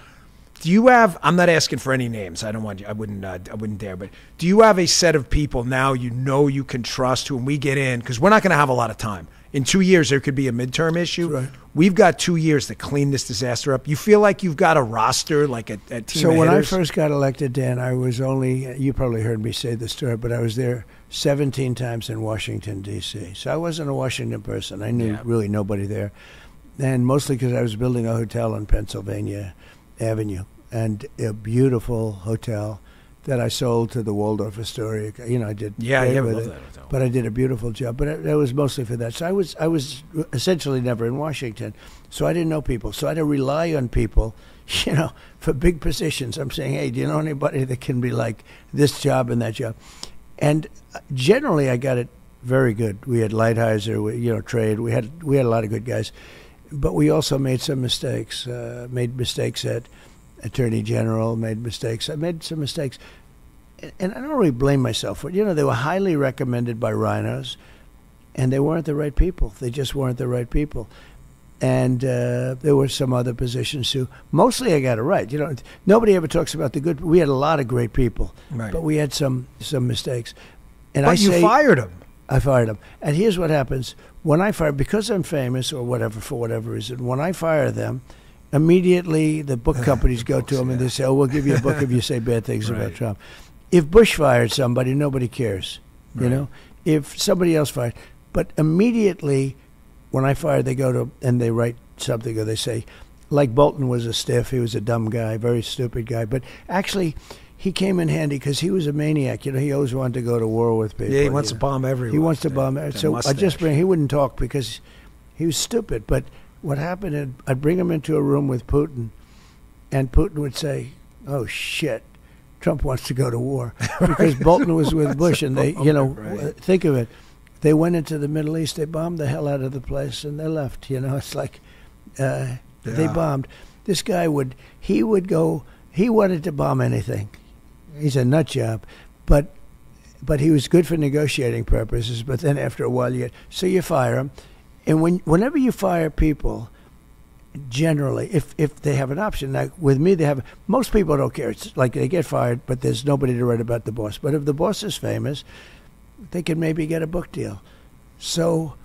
Do you have, I'm not asking for any names. I wouldn't dare, but do you have a set of people now you can trust who, when we get in, because we're not going to have a lot of time. In 2 years, there could be a midterm issue. Right. We've got 2 years to clean this disaster up. You feel like you've got a roster, like a team So of when hitters? I first got elected, Dan, I was you probably heard me say the story, but I was there 17 times in Washington, D.C. So I wasn't a Washington person. I knew really nobody there. And mostly because I was building a hotel on Pennsylvania Avenue, and a beautiful hotel that I sold to the Waldorf Astoria. I did with it, but I did a beautiful job. But it was mostly for that. So I was essentially never in Washington, so I didn't know people. So I had to rely on people, for big positions. I'm saying, hey, do you know anybody that can be like this job and that job? And generally, I got it very good. We had Lighthizer, Trade. We had a lot of good guys, but we also made some mistakes. Made mistakes at Attorney General, made mistakes. I made some mistakes. And I don't really blame myself for it. They were highly recommended by rhinos, and they weren't the right people. They just weren't the right people. And there were some other positions too. Mostly I got it right. Nobody ever talks about the good. We had a lot of great people, but we had some mistakes. And but you fired them. I fired them. And here's what happens. When I fire, because I'm famous or whatever, for whatever reason, when I fire them, immediately the book companies go to them and they say, oh, we'll give you a book if you say bad things about Trump. If Bush fired somebody, nobody cares, If somebody else fired. But immediately when I fire, they go to, and they write something, or they say, like Bolton was a stiff, he was a dumb guy, very stupid guy. But actually, he came in handy because he was a maniac. He always wanted to go to war with people. Yeah, he wants to bomb everyone. He wants to bomb. So he wouldn't talk because he was stupid. But what happened, I'd bring him into a room with Putin, and Putin would say, oh, shit, Trump wants to go to war. Because Bolton was with Bush, and they, think of it. They went into the Middle East, they bombed the hell out of the place, and they left. It's like they bombed. This guy he wanted to bomb anything. He's a nut job. But he was good for negotiating purposes, but then after a while you fire him. And whenever you fire people, generally, if they have an option, like with me, most people don't care. It's like they get fired, but there's nobody to write about the boss. But if the boss is famous, they can maybe get a book deal. So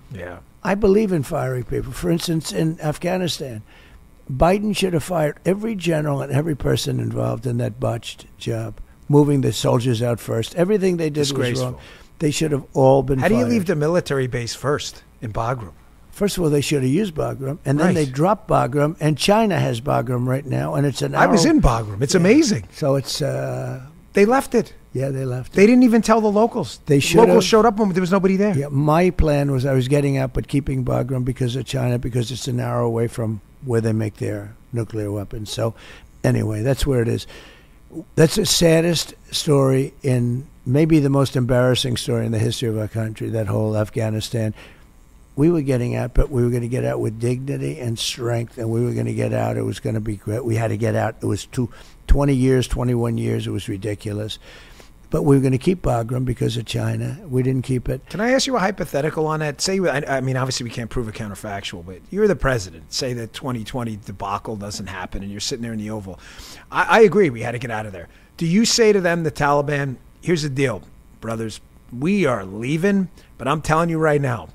I believe in firing people. For instance, in Afghanistan, Biden should have fired every general and every person involved in that botched job, moving the soldiers out first. Everything they did was wrong. They should have all been fired. How do you leave the military base first in Bagram? First of all, they should have used Bagram, and then they dropped Bagram, and China has Bagram right now, and it's an hour. I was in Bagram. It's amazing. So it's... they left it. Yeah, they left. They didn't even tell the locals. Locals showed up when there was nobody there. Yeah, my plan was I was getting out but keeping Bagram because of China, because it's an hour away from where they make their nuclear weapons. So anyway, that's where it is. That's the saddest story maybe the most embarrassing story in the history of our country, that whole Afghanistan. We were getting out, but we were going to get out with dignity and strength, and we were going to get out. It was going to be great. We had to get out. It was 20 years, 21 years. It was ridiculous. But we were going to keep Bagram because of China. We didn't keep it. Can I ask you a hypothetical on that? Say, I mean, obviously we can't prove it counterfactual, but you're the president. Say the 2020 debacle doesn't happen, and you're sitting there in the Oval. I agree. We had to get out of there. Do you say to them, the Taliban, here's the deal, brothers. We are leaving, but I'm telling you right now,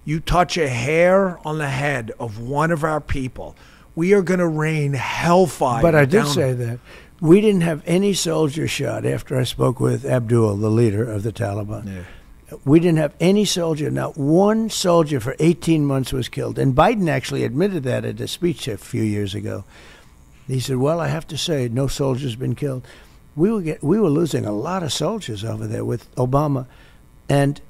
You touch a hair on the head of one of our people, we are going to rain hellfire. But I did down. say that. We didn't have any soldiers shot after I spoke with Abdul, the leader of the Taliban. Yeah. We didn't have any soldier. Not one soldier for 18 months was killed. And Biden actually admitted that at a speech a few years ago. He said, well, I have to say, no soldier's been killed. We were losing a lot of soldiers over there with Obama. And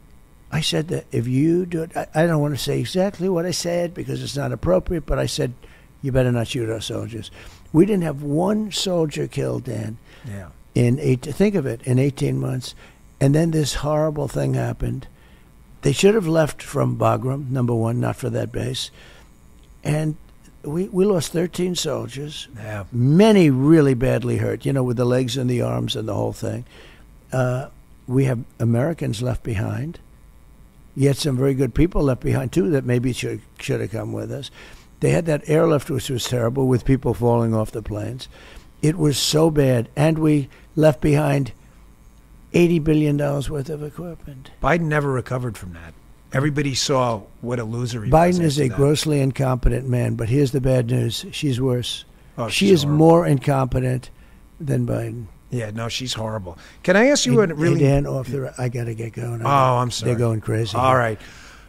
I said that if you do it, I don't want to say exactly what I said because it's not appropriate, but I said, you better not shoot our soldiers. We didn't have one soldier killed, Dan. Yeah. Think of it, in 18 months. And then this horrible thing happened. They should have left from Bagram, number one, not for that base. And we lost 13 soldiers. Yeah. Many really badly hurt, with the legs and the arms and the whole thing. We have Americans left behind. Yet some very good people left behind, too, that maybe should have come with us. They had that airlift, which was terrible, with people falling off the planes. It was so bad. And we left behind $80 billion worth of equipment. Biden never recovered from that. Everybody saw what a loser he was. Biden is a grossly incompetent man, but here's the bad news. She's worse. Oh, she is horrible. More incompetent than Biden. Yeah, no, she's horrible. Can I ask you a really... Hey, Dan, I got to get going. I'm sorry. They're going crazy. All right.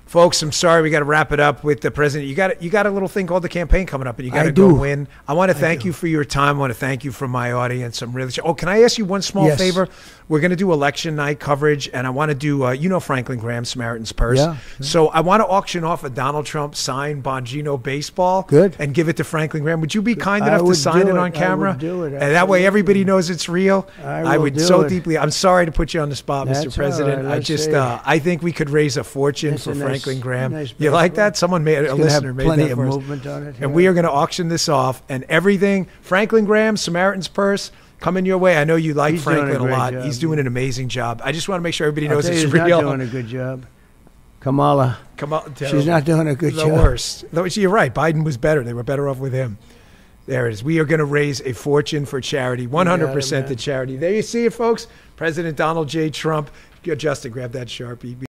Folks, I'm sorry. We got to wrap it up with the president. You got a little thing called the campaign coming up, and you got to go win. I want to thank you for your time. I want to thank you for my audience. I'm really. Oh, can I ask you one small favor? We're going to do election night coverage, and I want to do, Franklin Graham, Samaritan's Purse. Yeah. So I want to auction off a Donald Trump signed Bongino baseball. Good. And give it to Franklin Graham. Would you be kind enough to sign it on camera? I would do it. And that way everybody knows it's real. I would so deeply. I'm sorry to put you on the spot, That's Mr. President. All right. I think we could raise a fortune for Franklin Graham. You like that? Someone a listener made plenty that of for us. movement on it. And we are going to auction this off, and everything. Franklin Graham, Samaritan's Purse, coming your way. I know you like Franklin a lot. Job. He's doing an amazing job. I just want to make sure everybody knows it's he's real. Not doing a good job. Kamala. She's not doing a good job. The worst. You're right. Biden was better. They were better off with him. There it is. We are going to raise a fortune for charity, 100% to charity. There you see it, folks. President Donald J. Trump. Justin, grab that Sharpie.